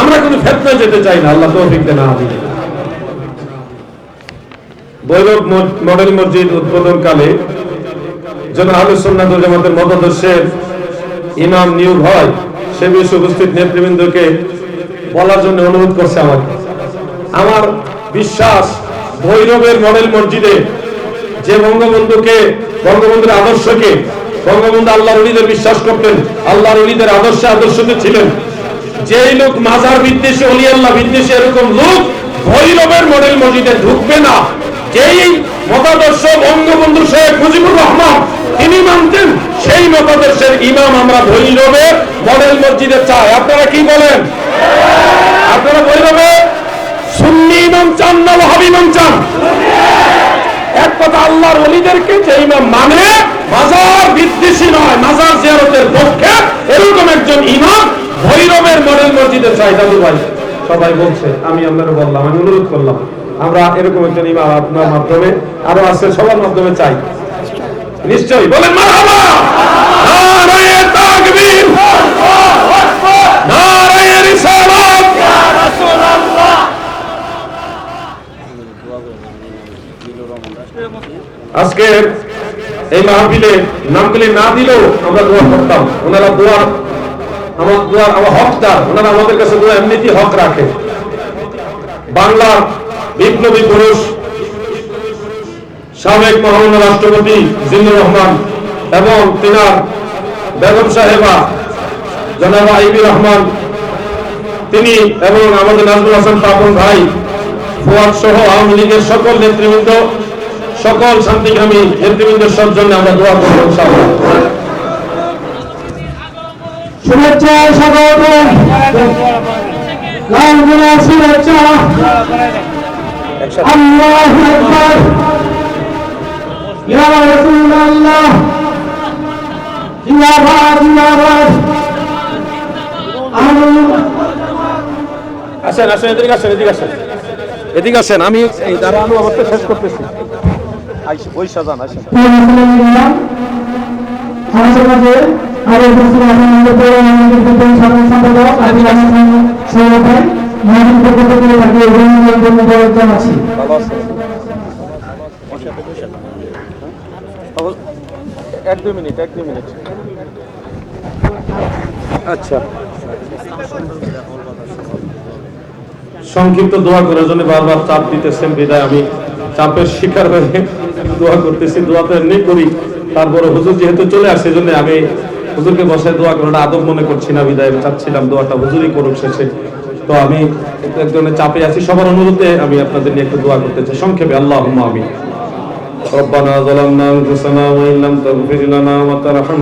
আমরা কোনো ফিতনায় যেতে চাই না, আল্লাহ তৌফিক দেন। আমিন। ভৈরব মডেল মসজিদ উদ্বোধনকালে যেন আহলে সুন্নাত ওয়াল জামাতের মতাদর্শের ইমাম নিয়োগ হয়, সে বিষয়ে উপস্থিত নেতৃবৃন্দকে বলার জন্য অনুরোধ করছে আমাকে। আমার বিশ্বাস, ভৈরবের মডেল মসজিদে যে বঙ্গবন্ধুর আদর্শকে, বঙ্গবন্ধু আল্লাহর ওলিদের বিশ্বাস করতেন, আল্লাহর ওলিদের আদর্শে ছিলেন, যেই লোক মাজার বিদ্বেষী, ওলি আল্লাহ বিদ্বেষী, এরকম লোক ভৈরবের মডেল মসজিদে ঢুকবে না। যেই মতাদর্শ বঙ্গবন্ধু শেখ মুজিবুর রহমান তিনি মানতেন, সেই মতাদর্শের ইমাম আমরা ভৈরবের মডেল মসজিদে চাই। আপনারা কি বলেন? আপনারা ভৈরবে সুন্নি ইমাম চান না ওয়াহাবি ইমাম চান? এক কথা, আল্লাহর ওলিদেরকে যে ইমাম মানে মাজার বিদ্বেষী নয়, মাজার জিয়ারতের পক্ষে, এরকম একজন ইমাম ভৈরবের মডেল মসজিদে চাই। দাদু ভাই সবাই বলছে, আমি আপনারা বললাম, আমি অনুরোধ করলাম, আমরা এরকম একজন ইমাম আপনার মাধ্যমে, আরো আছে সবার মাধ্যমে চাই। নিশ্চয়ই বলেন মারহাবা, নারায়ে তাকবীর, নারায়ে রিসালাত, ইয়া রাসূলুল্লাহ। আজকে এই মাহফিলে নামগুলি না দিলেও আমরা দোয়া করতাম। ওনারা আমার হকদার, ওনারা আমাদের কাছে দোয়া এমনিতে হক রাখে। বাংলার বিপ্লবী পুরুষ সাবেক মহামান্য রাষ্ট্রপতি জিল্লুর রহমান এবং তিনার বেগম সাহেবা জনাব আইবি রহমান, তিনি এবং আমাদের নাজমুল হাসান পাপন ভাই, ফুয়াদ সহ আওয়ামী লীগের সকল নেতৃবৃন্দ, সকল শান্তিকামী নেতৃবৃন্দের সব জন্য আমরা দোয়া করব ইনশাআল্লাহ। শুভেচ্ছা, স্বাগত, লাল গোলাপ শুভেচ্ছা, আল্লাহু আকবার, ইয়া রাসূলুল্লাহ, জিন্দাবাদ, জিন্দাবাদ। আসেন আসেন, এদিকে আসেন, এদিকে আসেন, এদিকে আসেন। আমি এই দাঁড়ানো অবস্থা শেষ করতেছি। ওই সাজান আসেন। আমাদের মাঝে আরো উপস্থিত আছেন আমাদের পৌরনিগমের সাধারণ সম্পাদক সৌরভ ভাই, মহাজন পক্ষ থেকে তাকে অভিনন্দন জানাচ্ছি। ভালো আছেন? এক দুই মিনিট। আচ্ছা, সংক্ষিপ্ত দোয়া করার জন্য বারবার চাপ দিতেছেন, বিদায় আমি চাপের শিকার হয়ে দোয়া করতেছি। দোয়া তো এমনি করি, তারপরে হুজুর যেহেতু চলে আসে সেজন্য আমি হুজুরকে বসায় দোয়া করাটা আদব মনে করছি না, বিদায় চাচ্ছিলাম দোয়াটা হুজুরই করুক শেষে। তো আমি একজনের চাপে আছি, সবার অনুরোধে আমি আপনাদের নিয়ে একটু দোয়া করতে চাই সংক্ষেপে। আল্লাহুম্মা আমিন। রব্বানা যালামনা আনফুসানা ওয়া ইল্লাম তাগফির লানা ওয়া তারহামনা